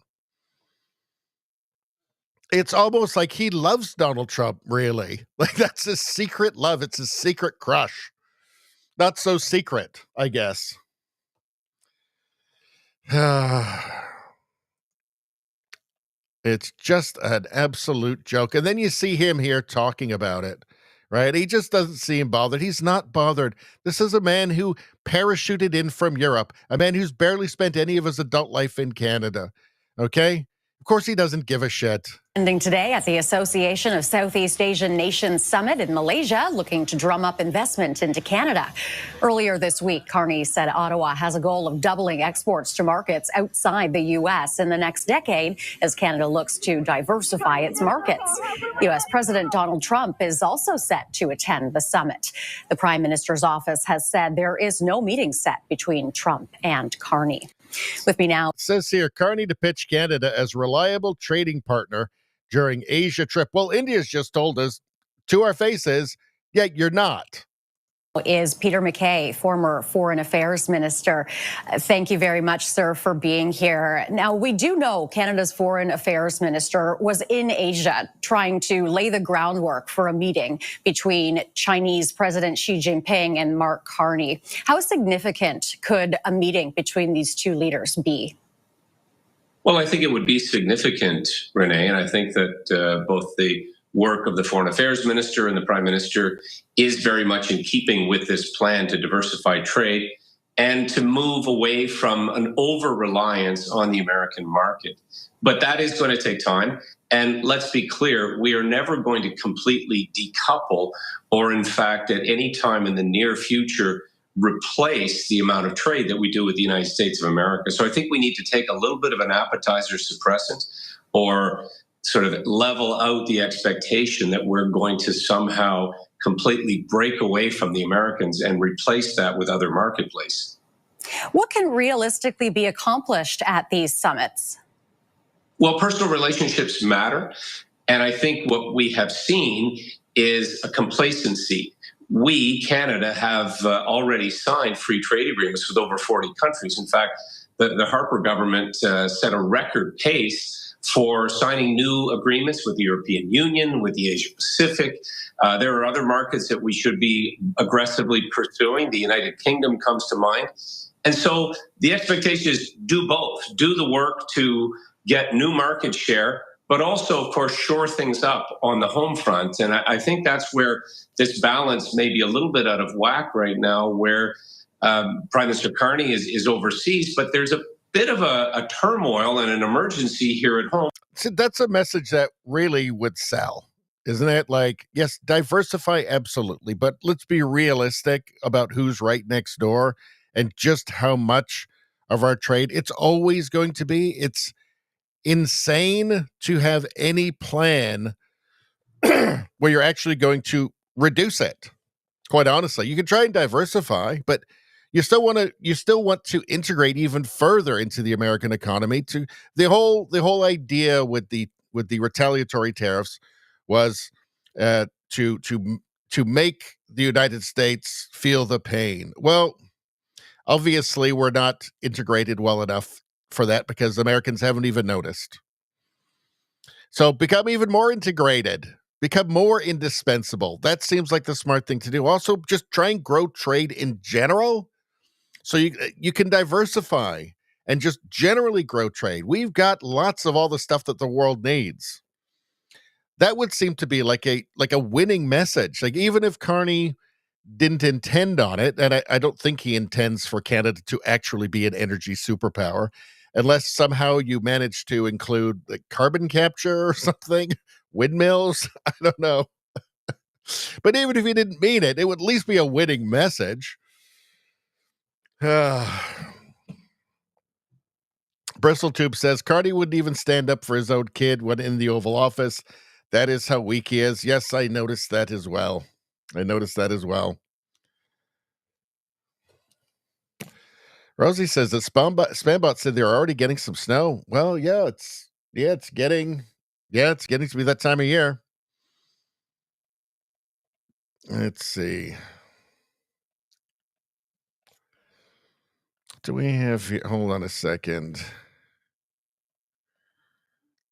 It's almost like he loves Donald Trump, really. Like, that's his secret love. It's his secret crush. Not so secret, I guess. It's just an absolute joke. And then you see him here talking about it, right? He just doesn't seem bothered. He's not bothered. This is a man who parachuted in from Europe, a man who's barely spent any of his adult life in Canada. Okay? Of course, he doesn't give a shit. Ending today at the Association of Southeast Asian Nations Summit in Malaysia, looking to drum up investment into Canada. Earlier this week, Carney said Ottawa has a goal of doubling exports to markets outside the U.S. in the next decade as Canada looks to diversify its markets. U.S. President Donald Trump is also set to attend the summit. The Prime Minister's office has said there is no meeting set between Trump and Carney. With me now. It says here, Carney to pitch Canada as reliable trading partner during Asia trip. Well, India's just told us to our faces, yeah, you're not. Is Peter MacKay, former Foreign Affairs Minister. Thank you very much, sir, for being here. Now, we do know Canada's Foreign Affairs Minister was in Asia trying to lay the groundwork for a meeting between Chinese President Xi Jinping and Mark Carney. How significant could a meeting between these two leaders be? Well, I think it would be significant, Renee, and I think that both the work of the Foreign Affairs Minister and the Prime Minister is very much in keeping with this plan to diversify trade and to move away from an over-reliance on the American market. But that is going to take time. And let's be clear, we are never going to completely decouple or, in fact, at any time in the near future, replace the amount of trade that we do with the United States of America. So I think we need to take a little bit of an appetizer suppressant or sort of level out the expectation that we're going to somehow completely break away from the Americans and replace that with other marketplace. What can realistically be accomplished at these summits? Well, personal relationships matter. And I think what we have seen is a complacency. We, Canada, have already signed free trade agreements with over 40 countries. In fact, the Harper government set a record pace for signing new agreements with the European Union, with the Asia Pacific. There are other markets that we should be aggressively pursuing. The United Kingdom comes to mind. And so the expectation is do both. Do the work to get new market share, but also, of course, shore things up on the home front. And I think that's where this balance may be a little bit out of whack right now, where Prime Minister Carney is overseas, but there's a bit of a turmoil and an emergency here at home. See, that's a message that really would sell, isn't it? Like, yes, diversify, absolutely, but let's be realistic about who's right next door and just how much of our trade it's always going to be. It's insane to have any plan where you're actually going to reduce it. Quite honestly, you can try and diversify, but you still want to integrate even further into the American economy. To the whole idea with the retaliatory tariffs was to make the United States feel the pain. Well, obviously, we're not integrated well enough for that because Americans haven't even noticed. So become even more integrated. Become more indispensable. That seems like the smart thing to do. Also, just try and grow trade in general. So you can diversify and just generally grow trade. We've got lots of all the stuff that the world needs. That would seem to be like a winning message. Like, even if Carney didn't intend on it, and I don't think he intends for Canada to actually be an energy superpower, unless somehow you manage to include like carbon capture or something, windmills. I don't know. But even if he didn't mean it, it would at least be a winning message. Bristletoop says Carney wouldn't even stand up for his own kid when in the Oval Office. That is how weak he is. Yes, I noticed that as well. Rosie says that Spambot said they're already getting some snow. Well, yeah, it's getting to be that time of year. Let's see. Do we have here? Hold on a second.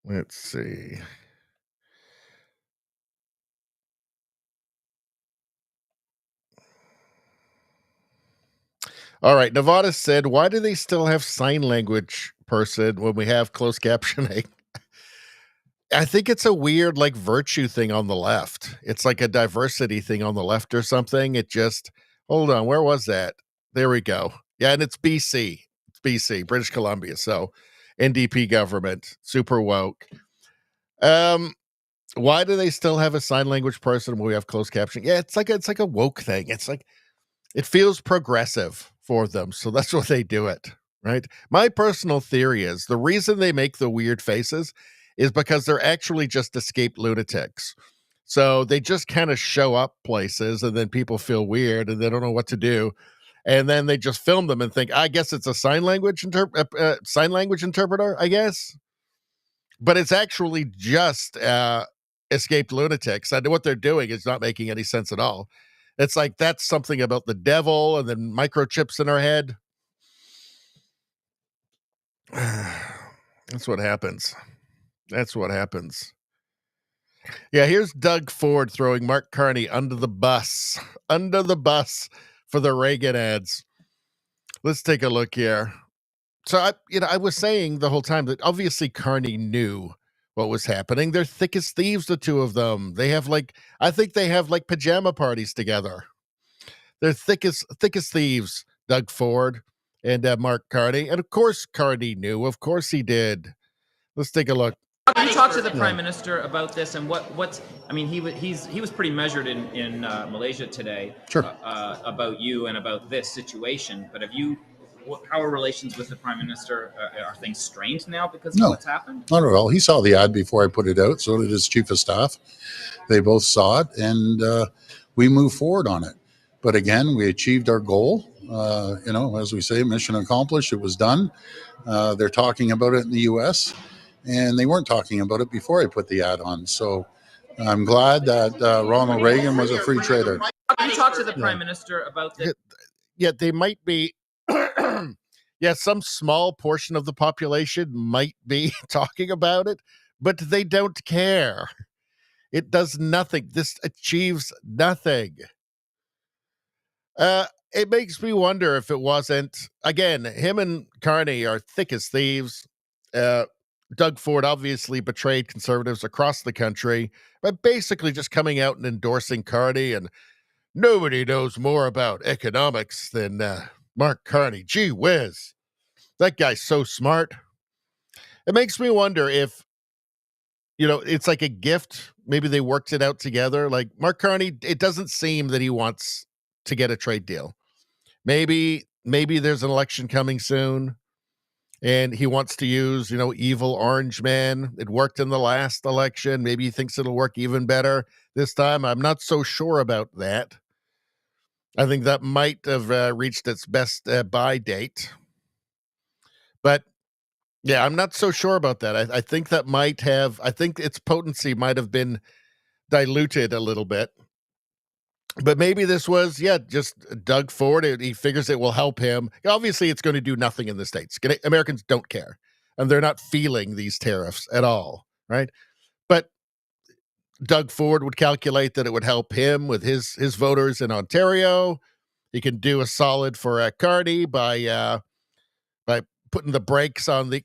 Let's see. All right. Nevada said, why do they still have sign language person when we have closed captioning? I think it's a weird, like, virtue thing on the left. It's like a diversity thing on the left or something. It just, hold on, where was that? There we go. Yeah, and it's BC. It's BC, British Columbia. So NDP government, super woke. Why do they still have a sign language person when we have closed captioning? Yeah, it's like a woke thing. It's like, it feels progressive for them. So that's what they do it, right? My personal theory is the reason they make the weird faces is because they're actually just escaped lunatics. So they just kind of show up places and then people feel weird and they don't know what to do. And then they just film them and think, I guess it's a sign language interpreter, I guess. But it's actually just escaped lunatics. And what they're doing is not making any sense at all. It's like that's something about the devil and then microchips in our head. That's what happens. That's what happens. Yeah, here's Doug Ford throwing Mark Carney under the bus for the Reagan ads. Let's take a look here. So I was saying the whole time that obviously Carney knew what was happening. They're thick as thieves, the two of them. I think they have like pajama parties together. They're thick as thieves, Doug Ford and Mark Carney. And of course Carney knew. Of course he did. Let's take a look. Can you talk to the Prime Minister about this and what's? I mean, he was pretty measured in Malaysia today. Sure. About you and about this situation. But how are relations with the Prime Minister? Are things strained now because of what's happened? Not at all. He saw the ad before I put it out. So did his chief of staff. They both saw it, and we moved forward on it. But again, we achieved our goal. As we say, mission accomplished. It was done. They're talking about it in the U.S., and they weren't talking about it before I put the ad on. So I'm glad that Ronald Reagan was a free trader. Can you talk to the Prime Minister about this? Yeah, they might be. Yeah, some small portion of the population might be talking about it, but they don't care. It does nothing. This achieves nothing. It makes me wonder if it wasn't, again, him and Carney are thick as thieves. Doug Ford obviously betrayed conservatives across the country, but basically just coming out and endorsing Carney, and nobody knows more about economics than Mark Carney. Gee whiz. That guy's so smart. It makes me wonder if, it's like a gift. Maybe they worked it out together. Like Mark Carney, it doesn't seem that he wants to get a trade deal. Maybe there's an election coming soon and he wants to use, evil orange man. It worked in the last election. Maybe he thinks it'll work even better this time. I'm not so sure about that. I think that might have reached its best buy date. But yeah, I'm not so sure about that. I think that I think its potency might have been diluted a little bit. But maybe this was, just Doug Ford. He figures it will help him. Obviously, it's going to do nothing in the States. Americans don't care. And they're not feeling these tariffs at all, right? But Doug Ford would calculate that it would help him with his voters in Ontario. He can do a solid for Carney by putting the brakes on he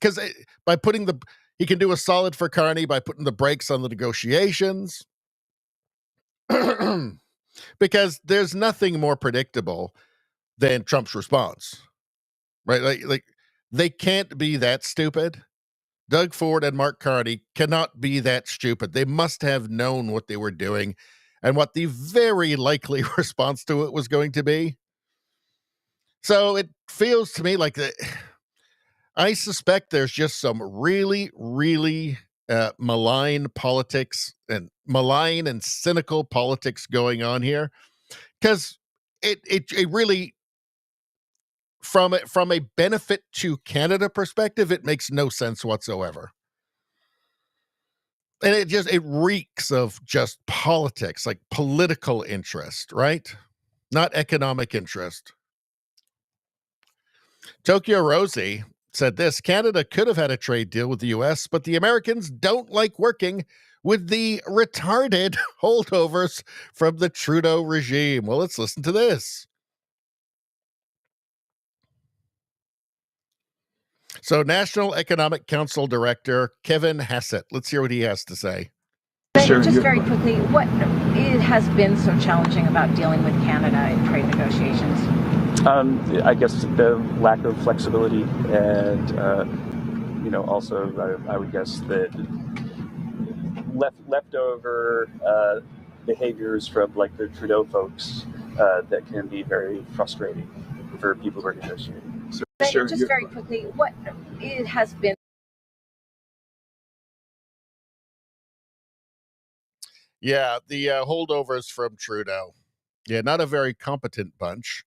can do a solid for Carney by putting the brakes on the negotiations. Because there's nothing more predictable than Trump's response, right? Like they can't be that stupid. Doug Ford and Mark Carney cannot be that stupid. They must have known what they were doing and what the very likely response to it was going to be. So it feels to me like I suspect there's just some really, really malign and cynical politics going on here, because it really, from a benefit to Canada perspective, it makes no sense whatsoever, and it reeks of just politics, like political interest, right? Not economic interest. Tokyo Rosie said this: Canada could have had a trade deal with the U.S., but the Americans don't like working with the retarded holdovers from the Trudeau regime. Well, let's listen to this. So, National Economic Council Director Kevin Hassett. Let's hear what he has to say. Just very quickly, what it has been so challenging about dealing with Canada in trade negotiations? I guess the lack of flexibility, and also I would guess that leftover behaviors from like the Trudeau folks that can be very frustrating for people who are negotiating. So, just very quickly, what it has been. Yeah, the holdovers from Trudeau. Yeah, not a very competent bunch.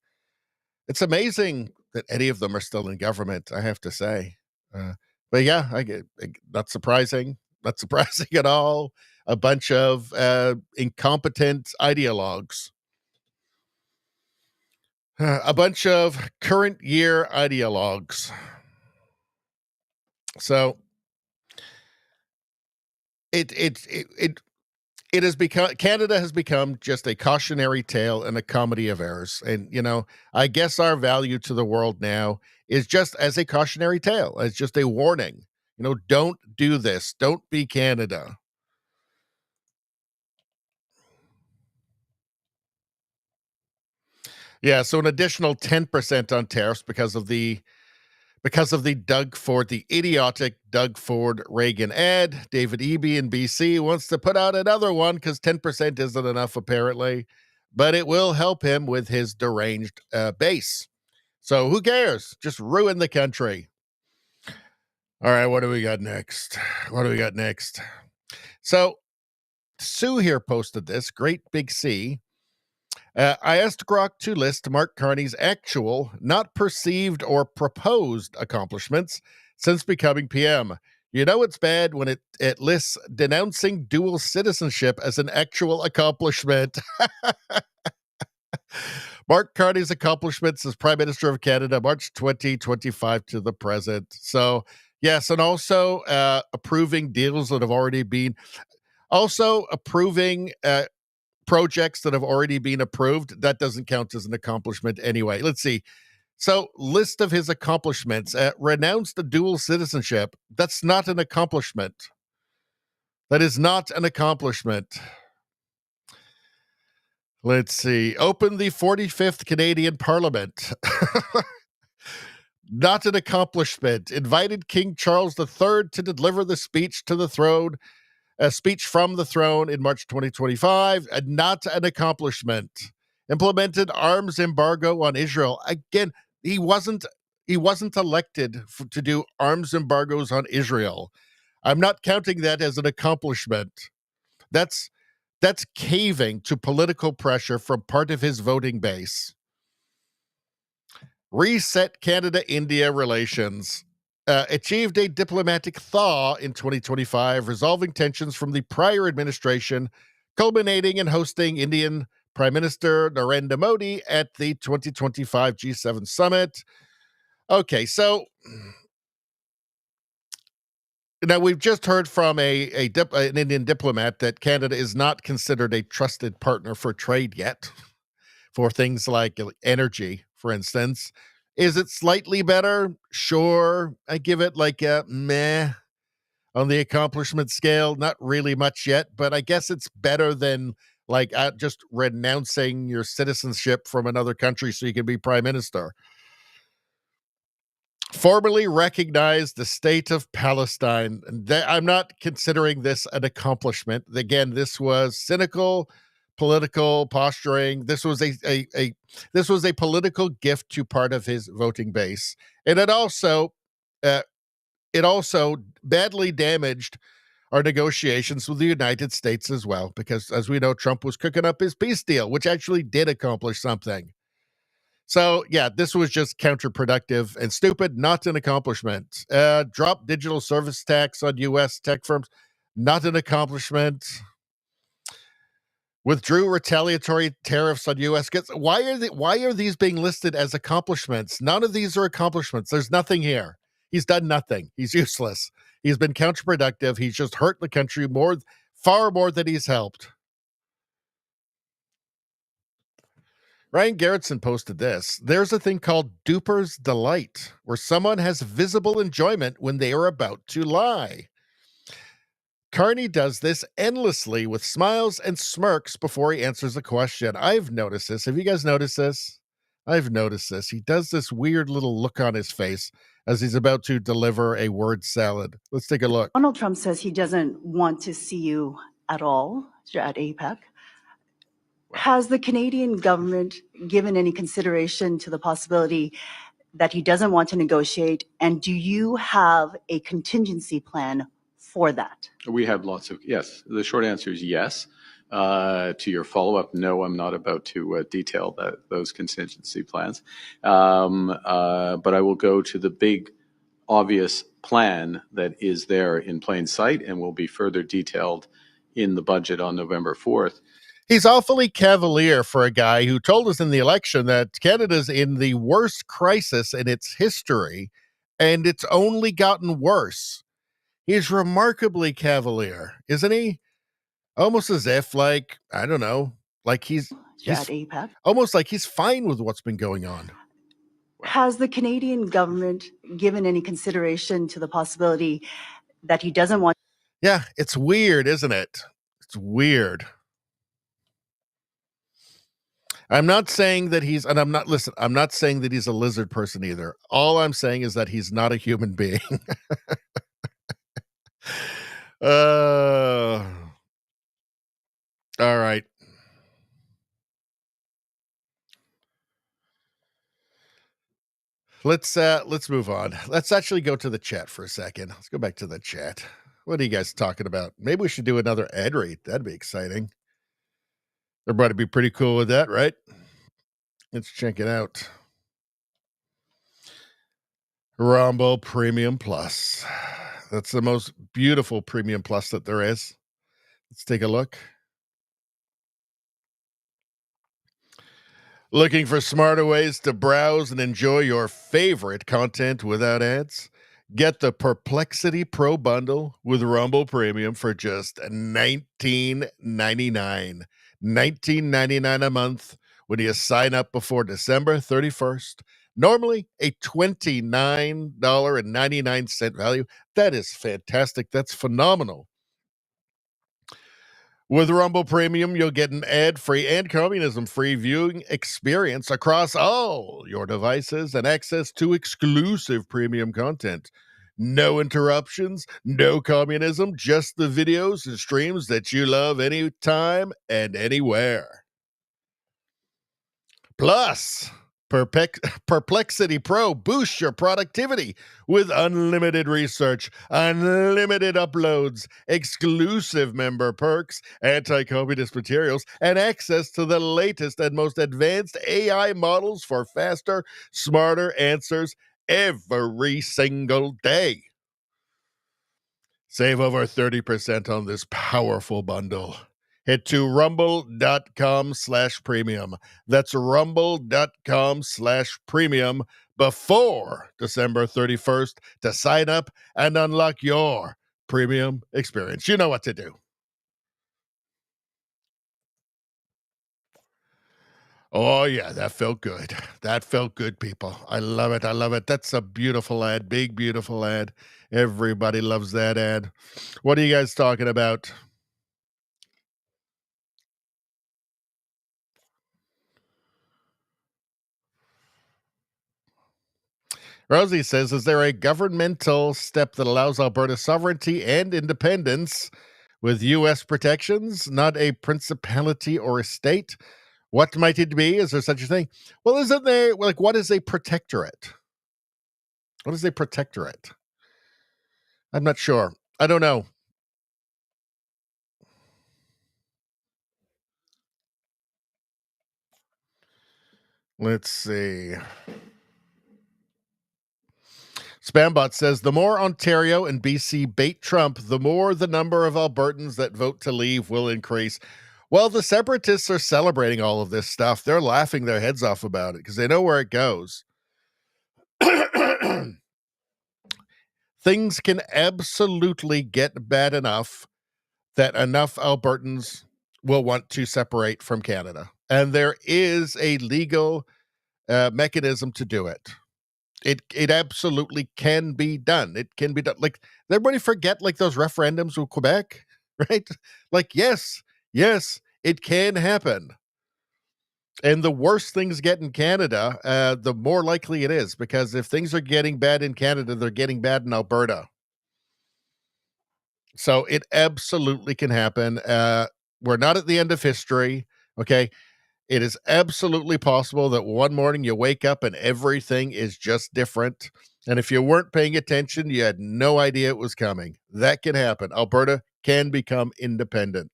It's amazing that any of them are still in government, I have to say. But yeah, not surprising. Not surprising at all. A bunch of incompetent ideologues. A bunch of current year ideologues. So it has become, Canada has become just a cautionary tale and a comedy of errors. And, I guess our value to the world now is just as a cautionary tale, as just a warning. Don't do this. Don't be Canada. Yeah, so an additional 10% on tariffs because of the Doug Ford, the idiotic Doug Ford Reagan ad. David Eby in BC wants to put out another one because 10% isn't enough, apparently, but it will help him with his deranged base. So who cares? Just ruin the country. All right, what do we got next? So Sue here posted this, Great Big C. I asked Grok to list Mark Carney's actual, not perceived or proposed accomplishments since becoming PM. It's bad when it lists denouncing dual citizenship as an actual accomplishment. Mark Carney's accomplishments as Prime Minister of Canada, March 2025 to the present. So, yes, and also approving deals that have already been, also approving projects that have already been approved. That doesn't count as an accomplishment anyway. Let's see. So, list of his accomplishments. Renounced the dual citizenship. That's not an accomplishment. That is not an accomplishment. Let's see. Open the 45th Canadian Parliament. Not an accomplishment. Invited King Charles III to deliver the speech to the throne. A speech from the throne in March 2025. Not an accomplishment. Implemented arms embargo on Israel. Again, he wasn't elected to do arms embargoes on Israel. I'm not counting that as an accomplishment. That's caving to political pressure from part of his voting base. Reset Canada-India relations. Achieved a diplomatic thaw in 2025, resolving tensions from the prior administration, culminating in hosting Indian Prime Minister Narendra Modi at the 2025 G7 summit. Okay, so now we've just heard from an Indian diplomat that Canada is not considered a trusted partner for trade yet, for things like energy, for instance. Is it slightly better? Sure. I give it like a meh on the accomplishment scale. Not really much yet, but I guess it's better than just renouncing your citizenship from another country so you can be prime minister. Formally recognized the state of Palestine. I'm not considering this an accomplishment. Again, this was cynical political posturing. This was a political gift to part of his voting base, and it also badly damaged our negotiations with the United States as well, because as we know, Trump was cooking up his peace deal, which actually did accomplish something. So, yeah, this was just counterproductive and stupid, not an accomplishment. Drop digital service tax on U.S. tech firms, not an accomplishment. Withdrew retaliatory tariffs on U.S. goods. Why are these being listed as accomplishments? None of these are accomplishments. There's nothing here. He's done nothing. He's useless. He's been counterproductive. He's just hurt the country far more than he's helped. Ryan Garrettson posted this. There's a thing called duper's delight, where someone has visible enjoyment when they are about to lie. Carney does this endlessly with smiles and smirks before he answers a question. I've noticed this. Have you guys noticed this? I've noticed this. He does this weird little look on his face as he's about to deliver a word salad. Let's take a look. Donald Trump says he doesn't want to see you at all at APEC. Has the Canadian government given any consideration to the possibility that he doesn't want to negotiate? And do you have a contingency plan for that? We have lots of, yes. The short answer is yes. To your follow-up, no, I'm not about to detail those contingency plans. But I will go to the big, obvious plan that is there in plain sight and will be further detailed in the budget on November 4th. He's awfully cavalier for a guy who told us in the election that Canada's in the worst crisis in its history, and it's only gotten worse. He's remarkably cavalier, isn't he? Almost as if, like, I don't know, like he's at APEC. Almost like he's fine with what's been going on. Has the Canadian government given any consideration to the possibility that he doesn't want? Yeah, it's weird, isn't it? It's weird. I'm not saying that he's, and I'm not saying that he's a lizard person either. All I'm saying is that he's not a human being. All right. Let's move on. Let's actually go to the chat for a second. Let's go back to the chat. What are you guys talking about? Maybe we should do another ad read. That'd be exciting. Everybody be pretty cool with that, right? Let's check it out. Rumble Premium Plus. That's the most beautiful Premium Plus that there is. Let's take a look. Looking for smarter ways to browse and enjoy your favorite content without ads? Get the Perplexity Pro bundle with Rumble Premium for just $19.99. $19.99 a month when you sign up before December 31st. Normally a $29.99 value. That is fantastic. That's phenomenal. With Rumble Premium, you'll get an ad-free and communism-free viewing experience across all your devices and access to exclusive premium content. No interruptions, no communism, just the videos and streams that you love anytime and anywhere. Plus, Perplexity Pro boosts your productivity with unlimited research, unlimited uploads, exclusive member perks, anti-communist materials, and access to the latest and most advanced AI models for faster, smarter answers every single day. Save over 30% on this powerful bundle. Head to rumble.com/premium. That's rumble.com/premium before December 31st to sign up and unlock your premium experience. You know what to do. Oh, yeah, that felt good. That felt good, people. I love it. I love it. That's a beautiful ad. Big, beautiful ad. Everybody loves that ad. What are you guys talking about? Rosie says, is there a governmental step that allows Alberta sovereignty and independence with U.S. protections, not a principality or a state? What might it be? Is there such a thing? Well, isn't there, like, what is a protectorate? What is a protectorate? I'm not sure. I don't know. Let's see. Spambot says, the more Ontario and BC bait Trump, the more the number of Albertans that vote to leave will increase. Well, the separatists are celebrating all of this stuff. They're laughing their heads off about it because they know where it goes. Things can absolutely get bad enough that enough Albertans will want to separate from Canada. and there is a legal mechanism to do it. It absolutely can be done. It can be done. Like, does everybody forget like those referendums with Quebec, right? Like, yes, it can happen. And the worse things get in Canada, the more likely it is, because if things are getting bad in Canada, they're getting bad in Alberta. So it absolutely can happen. We're not at the end of history, okay? It is absolutely possible that one morning you wake up and everything is just different. And if you weren't paying attention, you had no idea it was coming. That can happen. Alberta can become independent.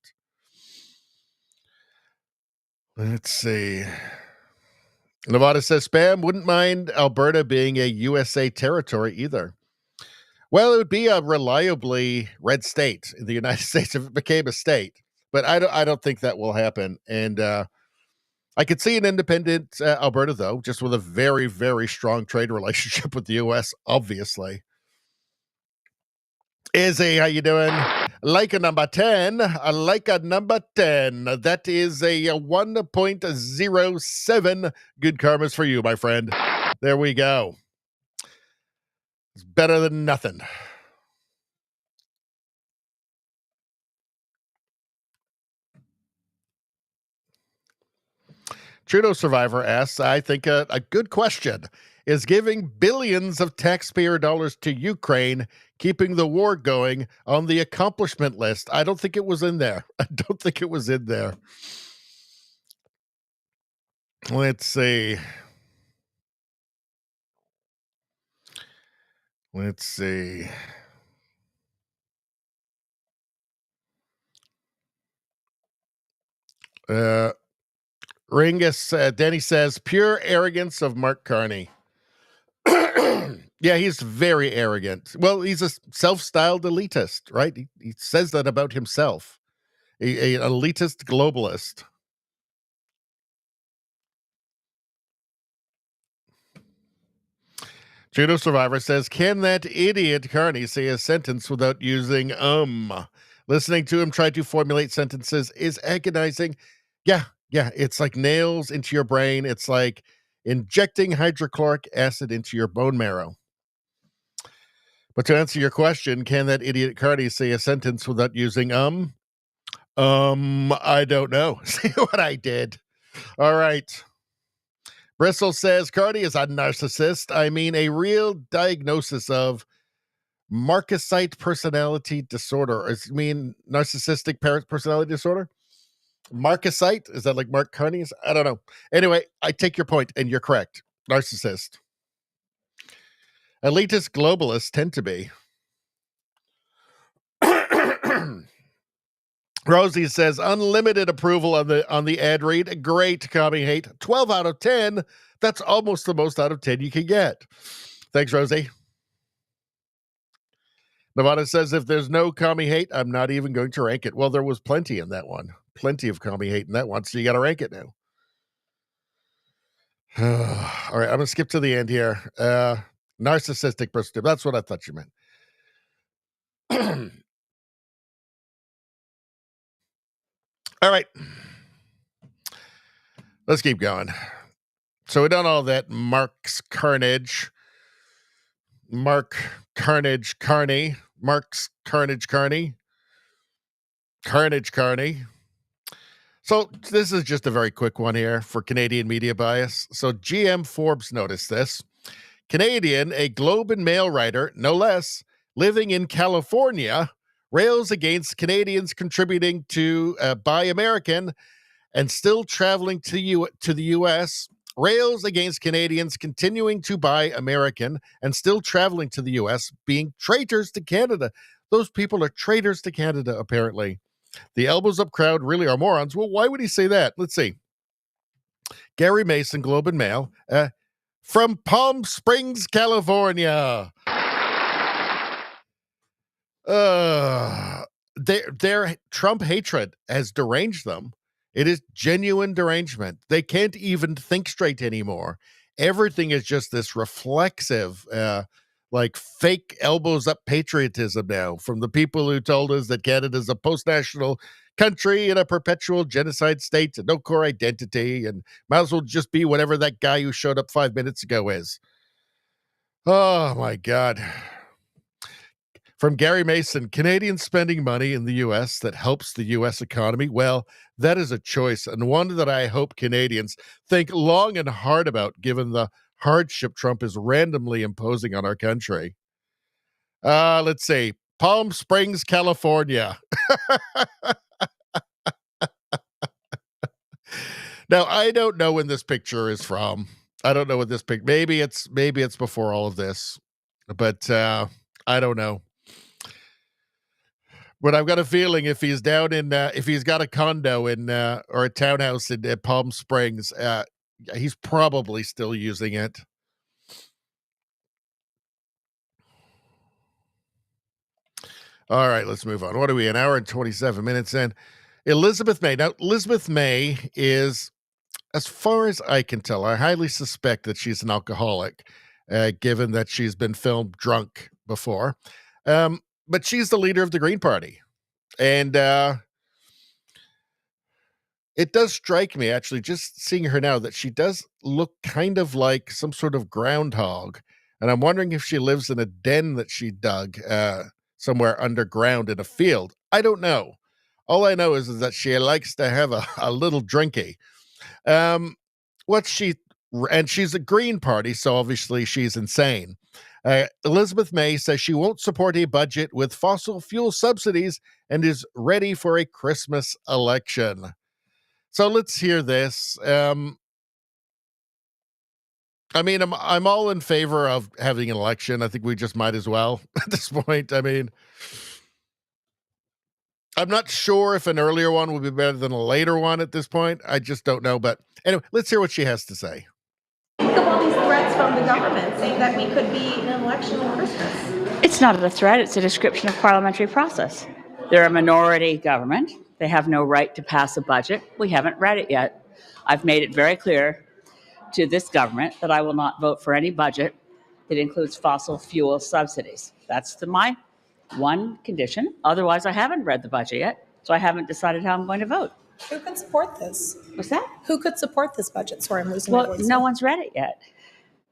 Let's see. Nevada says, Spam, wouldn't mind Alberta being a USA territory either. Well, it would be a reliably red state in the United States if it became a state. But I don't think that will happen. And I could see an independent Alberta, though, just with a very, very strong trade relationship with the U.S., obviously. Izzy, how you doing? Like a number 10. Like a number 10. That is a 1.07 good karmas for you, my friend. There we go. It's better than nothing. Trudeau Survivor asks, I think a good question. Is giving billions of taxpayer dollars to Ukraine keeping the war going on the accomplishment list? I don't think it was in there. Let's see. Ringus, Danny says, pure arrogance of Mark Carney. Yeah, he's very arrogant. Well, he's a self-styled elitist, right? He says that about himself. An elitist globalist. Judo Survivor says, can that idiot Carney say a sentence without using Listening to him try to formulate sentences is agonizing. Yeah, it's like nails into your brain. It's like injecting hydrochloric acid into your bone marrow. But to answer your question, can that idiot Carney say a sentence without using I don't know. See what I did? All right. Bristol says Carney is a narcissist. I mean, a real diagnosis of Marcusite personality disorder. I mean, narcissistic personality disorder? Marcusite? Is that like Mark Carney's? I don't know. Anyway, I take your point, and you're correct. Narcissist. Elitist globalists tend to be. Rosie says unlimited approval on the ad read. Great commie hate. 12 out of 10. That's almost the most out of 10 you can get. Thanks, Rosie. Nevada says if there's no commie hate, I'm not even going to rank it. Well, there was plenty in that one. Plenty of commie hate in that one, so you got to rank it now. All right, I'm going to skip to the end here. Narcissistic person. That's what I thought you meant. All right. Let's keep going. So we've done all that Mark's Carnage. Mark Carnage Carney. Mark's Carnage Carney. Carnage Carney. So this is just a very quick one here for Canadian media bias. So GM Forbes noticed this. Canadian, a Globe and Mail writer, no less, living in California, rails against Canadians contributing to Buy American and still traveling to the U.S., rails against Canadians continuing to buy American and still traveling to the U.S., being traitors to Canada. Those people are traitors to Canada, apparently. The elbows up crowd really are morons. Well, why would he say that? Let's see. Gary Mason, Globe and Mail, from Palm Springs, California. Their Trump hatred has deranged them. It is genuine derangement. They can't even think straight anymore. Everything is just this reflexive, like fake elbows up patriotism now from the people who told us that Canada is a post-national country in a perpetual genocide state, no core identity, and might as well just be whatever that guy who showed up 5 minutes ago is. Oh, my God. From Gary Mason, Canadians spending money in the U.S. that helps the U.S. economy? Well, that is a choice, and one that I hope Canadians think long and hard about, given the hardship Trump is randomly imposing on our country. Let's see. Palm Springs, California. Now, I don't know when this picture is from. I don't know what this picture. Maybe it's before all of this, but I don't know. But I've got a feeling if he's down in, if he's got a condo in, or a townhouse in Palm Springs, he's probably still using it. All right, let's move on. What are we, an hour and 27 minutes in? Elizabeth May. Now, Elizabeth May is, as far as I can tell, I highly suspect that she's an alcoholic, given that she's been filmed drunk before. But she's the leader of the Green Party. And it does strike me, actually, just seeing her now, that she does look kind of like some sort of groundhog. And I'm wondering if she lives in a den that she dug somewhere underground in a field. I don't know. All I know is that she likes to have a little drinky. And she's a Green Party, so obviously she's insane. Elizabeth May says she won't support a budget with fossil fuel subsidies and is ready for a Christmas election. So let's hear this. I mean, I'm all in favor of having an election. I think we just might as well at this point. I mean, I'm not sure if an earlier one would be better than a later one at this point. I just don't know. But anyway, let's hear what she has to say. Think of all these threats from the government saying that we could be in an election on Christmas. It's not a threat. It's a description of parliamentary process. They're a minority government. They have no right to pass a budget. We haven't read it yet. I've made it very clear to this government that I will not vote for any budget that includes fossil fuel subsidies. That's my one condition. Otherwise, I haven't read the budget yet, so I haven't decided how I'm going to vote. Who could support this? What's that? Who could support this budget? Sorry, I'm losing my voice. No one's read it yet.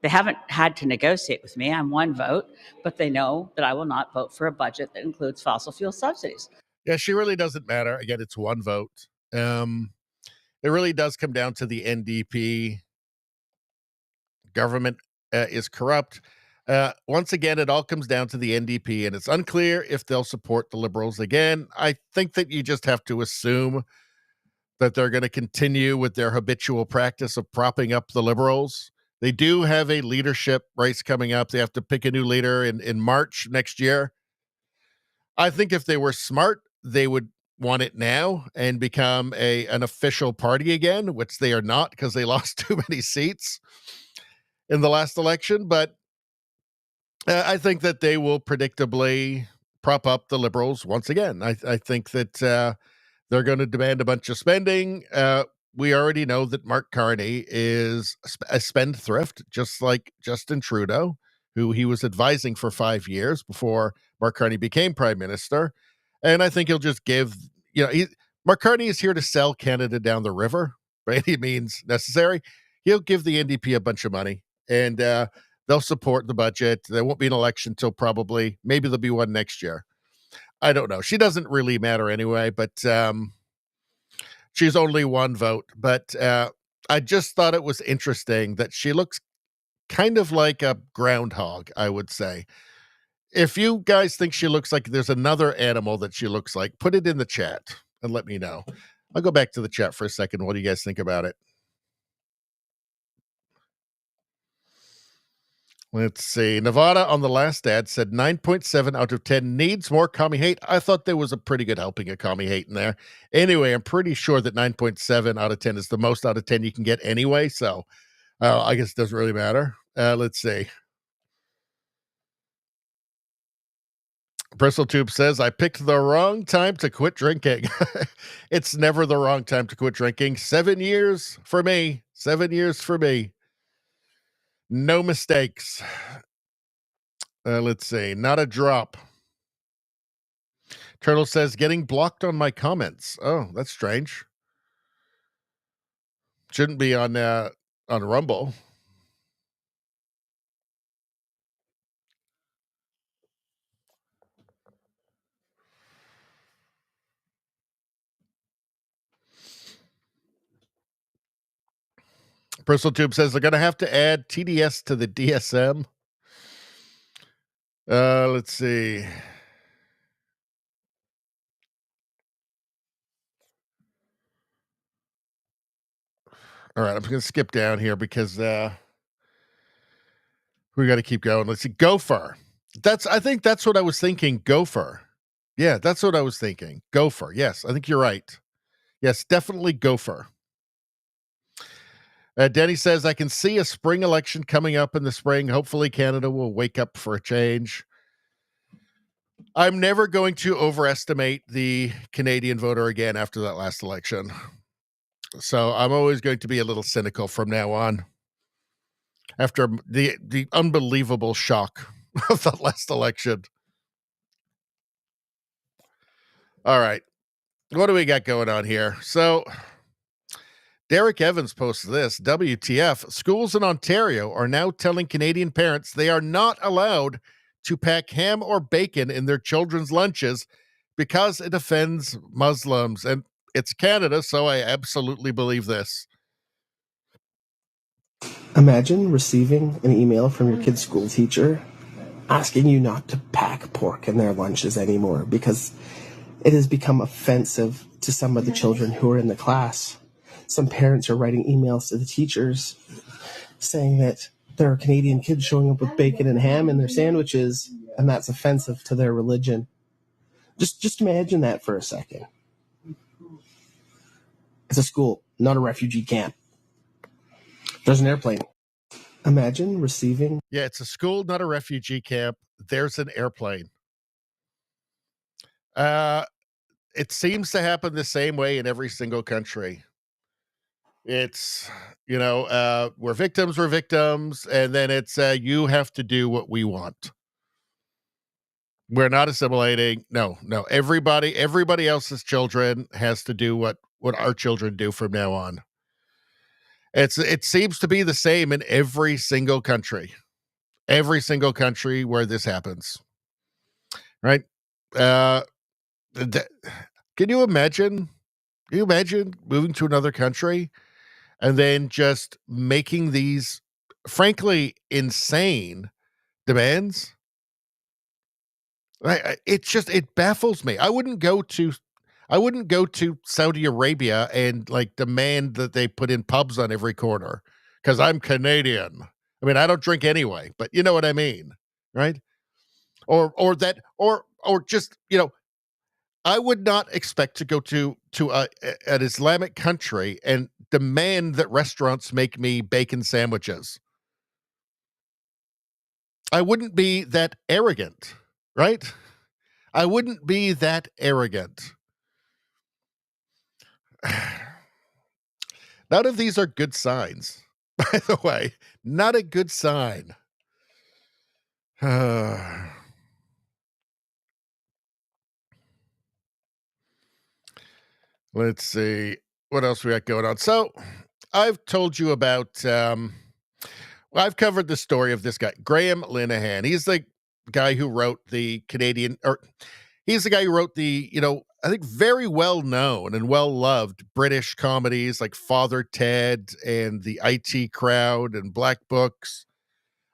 They haven't had to negotiate with me. I'm one vote, but they know that I will not vote for a budget that includes fossil fuel subsidies. Yeah, she really doesn't matter. Again, it's one vote. It really does come down to the NDP. Government is corrupt. Once again, it all comes down to the NDP, and it's unclear if they'll support the Liberals again. I think that you just have to assume that they're going to continue with their habitual practice of propping up the Liberals. They do have a leadership race coming up. They have to pick a new leader in March next year. I think if they were smart, they would want it now and become an official party again, which they are not because they lost too many seats in the last election. But I think that they will predictably prop up the Liberals once again. I think that they're going to demand a bunch of spending. We already know that Mark Carney is a spendthrift, just like Justin Trudeau, who he was advising for 5 years before Mark Carney became prime minister. And I think he'll just give, Mark Carney is here to sell Canada down the river by any means necessary. He'll give the NDP a bunch of money, and they'll support the budget. There won't be an election till maybe there'll be one next year. I don't know. She doesn't really matter anyway, but she's only one vote. But I just thought it was interesting that she looks kind of like a groundhog, I would say. If you guys think she looks like there's another animal that she looks like, put it in the chat and let me know. I'll go back to the chat for a second. What do you guys think about it? Let's see. Nevada on the last ad said 9.7 out of 10 needs more commie hate. I thought there was a pretty good helping of commie hate in there. Anyway, I'm pretty sure that 9.7 out of 10 is the most out of 10 you can get anyway. So I guess it doesn't really matter. Let's see. Bristol Tube says, I picked the wrong time to quit drinking. It's never the wrong time to quit drinking. 7 years for me. 7 years for me. No mistakes. Let's see. Not a drop. Turtle says, getting blocked on my comments. Oh, that's strange. Shouldn't be on Rumble. Bristol Tube says they're going to have to add TDS to the DSM. Let's see. All right, I'm going to skip down here because we got to keep going. Let's see. Gopher. I think that's what I was thinking. Gopher. Yeah, that's what I was thinking. Gopher. Yes, I think you're right. Yes, definitely Gopher. Denny says, I can see a spring election coming up in the spring. Hopefully Canada will wake up for a change. I'm never going to overestimate the Canadian voter again after that last election. So I'm always going to be a little cynical from now on. After the unbelievable shock of the last election. All right. What do we got going on here? So Derek Evans posts this. WTF. Schools in Ontario are now telling Canadian parents they are not allowed to pack ham or bacon in their children's lunches because it offends Muslims. And it's Canada, so I absolutely believe this. Imagine receiving an email from your kid's school teacher asking you not to pack pork in their lunches anymore because it has become offensive to some of the children who are in the class. Some parents are writing emails to the teachers saying that there are Canadian kids showing up with bacon and ham in their sandwiches, and that's offensive to their religion. Just imagine that for a second. It's a school, not a refugee camp. There's an airplane. Imagine receiving... Yeah, it's a school, not a refugee camp. There's an airplane. It seems to happen the same way in every single country. It's, we're victims, and then it's, you have to do what we want. We're not assimilating. No. Everybody else's children has to do what our children do from now on. It seems to be the same in every single country where this happens. Right? Can you imagine moving to another country and then just making these frankly insane demands? It baffles me. I wouldn't go to Saudi Arabia and demand that they put in pubs on every corner because I'm Canadian. I mean, I don't drink anyway, but you know what I mean, right? Or just, I would not expect to go to an Islamic country and demand that restaurants make me bacon sandwiches. I wouldn't be that arrogant, right? I wouldn't be that arrogant. None of these are good signs, by the way. Not a good sign. Let's see. What else we got going on? So, I've told you about... I've covered the story of this guy, Graham Linehan. He's the guy who wrote the he's the guy who wrote the, I think very well-known and well-loved British comedies like Father Ted and The IT Crowd and Black Books.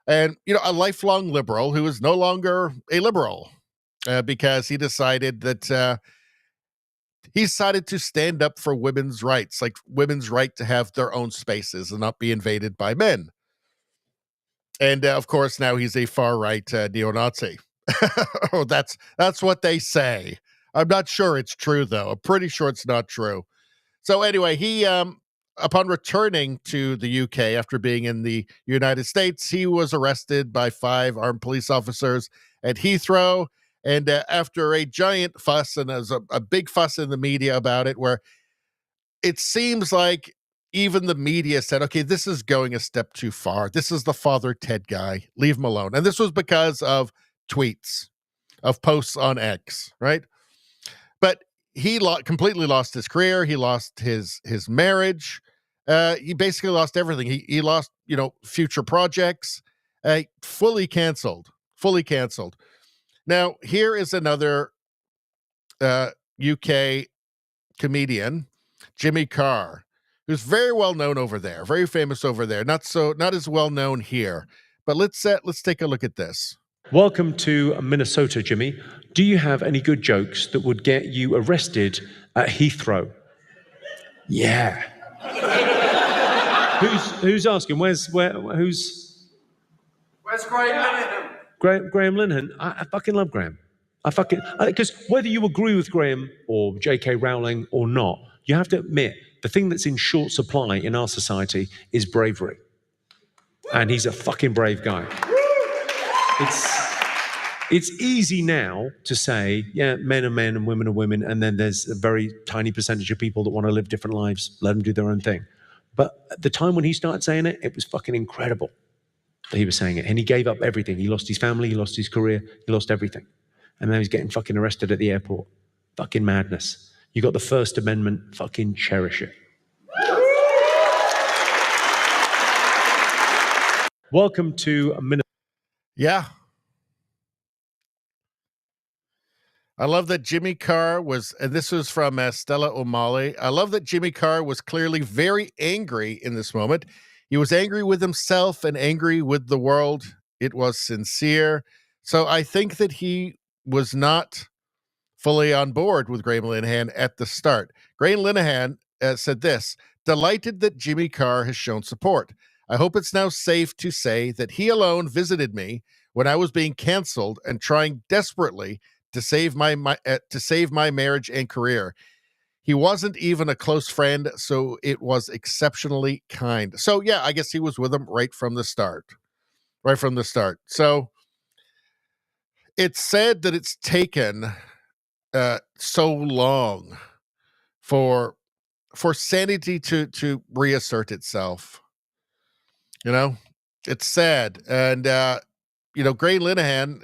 And, a lifelong liberal who is no longer a liberal because he decided that he decided to stand up for women's rights, like women's right to have their own spaces and not be invaded by men. And of course, now he's a far-right neo-Nazi. Oh, that's what they say. I'm not sure it's true, though. I'm pretty sure it's not true. So anyway, he, upon returning to the UK after being in the United States, he was arrested by 5 armed police officers at Heathrow. And after a giant fuss, and there's a big fuss in the media about it, where it seems like even the media said, okay, this is going a step too far. This is the Father Ted guy. Leave him alone. And this was because of tweets, of posts on X, right? he completely lost his career. He lost his marriage. He basically lost everything. He lost, future projects. Fully canceled. Now, here is another UK comedian, Jimmy Carr, who's very well known over there, very famous over there. Not as well known here. But let's take a look at this. Welcome to Minnesota, Jimmy. Do you have any good jokes that would get you arrested at Heathrow? Yeah. Who's asking? Who's Graham Linehan? Graham Linehan? I fucking love Graham. Because whether you agree with Graham or J.K. Rowling or not, you have to admit the thing that's in short supply in our society is bravery. And he's a fucking brave guy. It's easy now to say, yeah, men are men and women are women, and then there's a very tiny percentage of people that want to live different lives, let them do their own thing. But at the time when he started saying it, it was fucking incredible that he was saying it. And he gave up everything. He lost his family, he lost his career, he lost everything. And now he's getting fucking arrested at the airport. Fucking madness. You got the First Amendment, fucking cherish it. Welcome to Minnesota. Yeah. I love that Jimmy Carr was, and this was from Stella O'Malley. I love that Jimmy Carr was clearly very angry in this moment. He was angry with himself and angry with the world. It was sincere. So I think that he was not fully on board with Graham Linehan at the start. Graham Linehan said this: delighted that Jimmy Carr has shown support. I hope it's now safe to say that he alone visited me when I was being canceled and trying desperately to save my marriage and career. He wasn't even a close friend, so it was exceptionally kind. So yeah, I guess he was with him right from the start. So it's said that it's taken so long for sanity to reassert itself. It's sad. And Graham Linehan,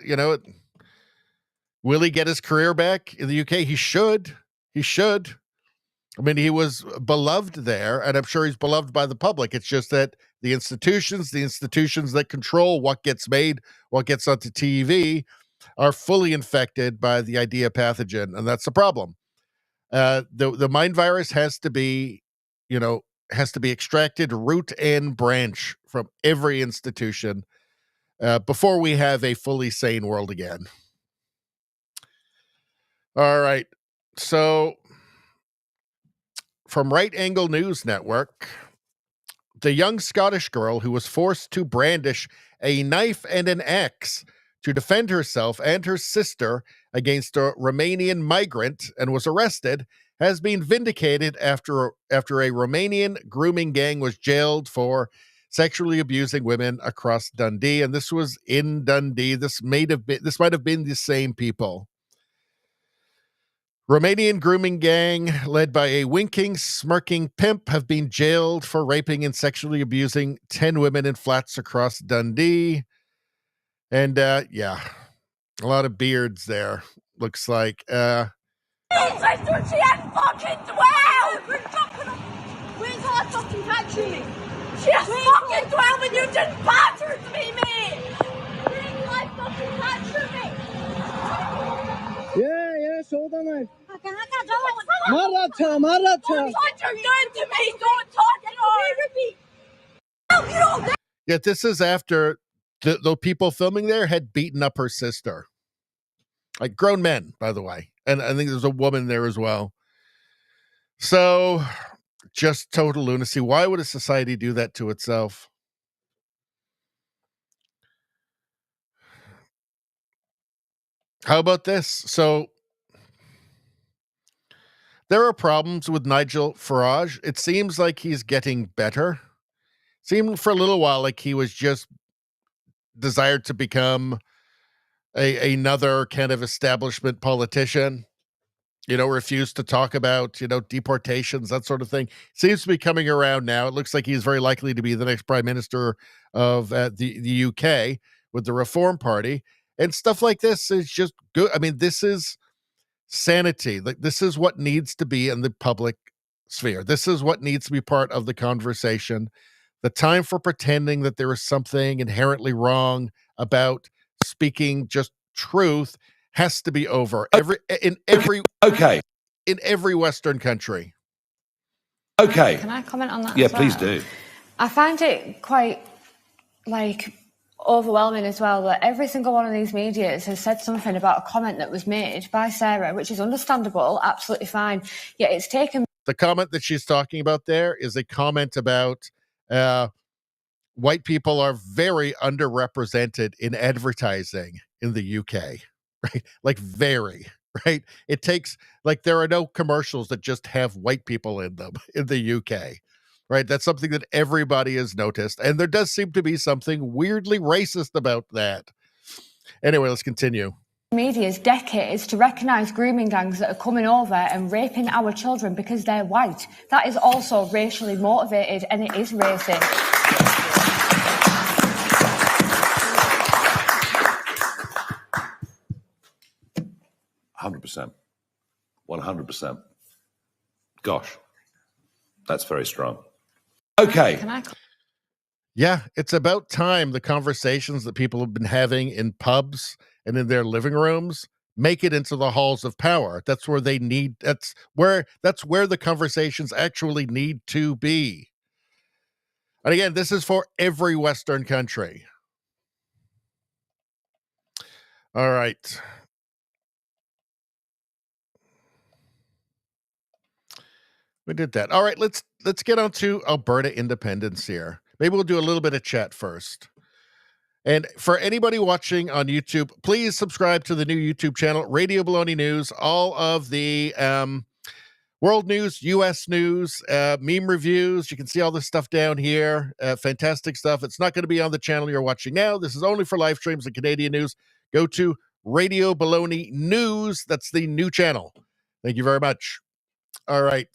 will he get his career back in the UK? He should. I mean, he was beloved there, and I'm sure he's beloved by the public. It's just that the institutions that control what gets made, what gets onto TV, are fully infected by the idea pathogen, and that's the problem. The mind virus has to be extracted root and branch from every institution before we have a fully sane world again. All right. So from Right Angle News Network, the young Scottish girl who was forced to brandish a knife and an axe to defend herself and her sister against a Romanian migrant and was arrested has been vindicated after a Romanian grooming gang was jailed for sexually abusing women across Dundee. And this was in Dundee. This might have been the same people. Romanian grooming gang led by a winking, smirking pimp have been jailed for raping and sexually abusing 10 women in flats across Dundee. And a lot of beards there, looks like. She ain't fucking 12! Where's her fucking catching me? She's fucking 12 and you just battered me, mate! Where's my fucking catching me? Yeah, shoulder knife. Marata! What you're doing to me, don't talk to her! Yeah, this is after the people filming there had beaten up her sister. Like grown men, by the way. And I think there's a woman there as well. So, just total lunacy. Why would a society do that to itself? How about this? So, there are problems with Nigel Farage. It seems like he's getting better. Seemed for a little while like he was just desired to become another kind of establishment politician, refused to talk about, deportations, that sort of thing. Seems to be coming around now. It looks like he's very likely to be the next prime minister of the UK with the Reform Party. And stuff like this is just good. I mean, this is sanity. Like, this is what needs to be in the public sphere. This is what needs to be part of the conversation. The time for pretending that there is something inherently wrong about speaking just truth has to be over. In every Western country. Okay. Can I comment on that? Yeah, as please well? do. I find it quite overwhelming as well that every single one of these medias has said something about a comment that was made by Sarah, which is understandable, absolutely fine. Yet it's taken. The comment that she's talking about there is a comment about white people are very underrepresented in advertising in the UK, right? Like, very, right? It takes, like, there are no commercials that just have white people in them in the UK, right? That's something that everybody has noticed. And there does seem to be something weirdly racist about that. Anyway, let's continue. Media's decades to recognise grooming gangs that are coming over and raping our children because they're white. That is also racially motivated, and it is racist. 100%. 100%. Gosh, that's very strong. Okay. Yeah, it's about time the conversations that people have been having in pubs and in their living rooms make it into the halls of power. That's where they need, that's where the conversations actually need to be. And again, this is for every Western country. All right. We did that. All right, let's get on to Alberta independence here. Maybe we'll do a little bit of chat first. And for anybody watching on YouTube, please subscribe to the new YouTube channel, Radio Baloney News. All of the world news, U.S. news, meme reviews. You can see all this stuff down here. Fantastic stuff. It's not going to be on the channel you're watching now. This is only for live streams and Canadian news. Go to Radio Baloney News. That's the new channel. Thank you very much. All right.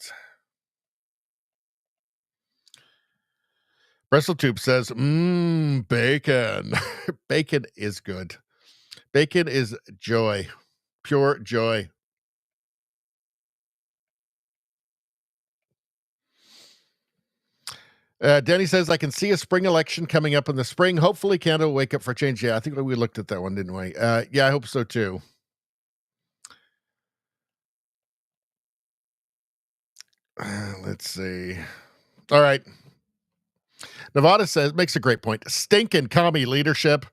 BristleTube says, bacon. Bacon is good. Bacon is joy. Pure joy. Denny says, I can see a spring election coming up in the spring. Hopefully Canada will wake up for change. Yeah, I think we looked at that one, didn't we? Yeah, I hope so too. Let's see. All right. Nevada says, makes a great point. Stinking commie leadership.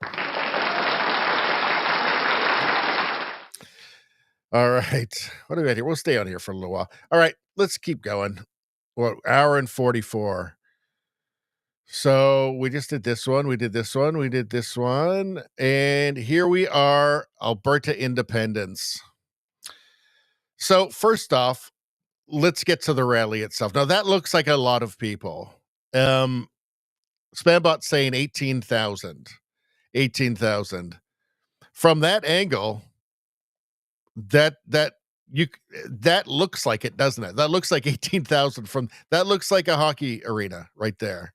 All right. What do we got here? We'll stay on here for a little while. All right. Let's keep going. Well, hour and 44. So we just did this one. We did this one. We did this one. And here we are, Alberta independence. So first off, let's get to the rally itself. Now that looks like a lot of people. Spambot saying 18,000. 18,000. From that angle, that looks like it, doesn't it? That looks like 18,000 from, that looks like a hockey arena right there.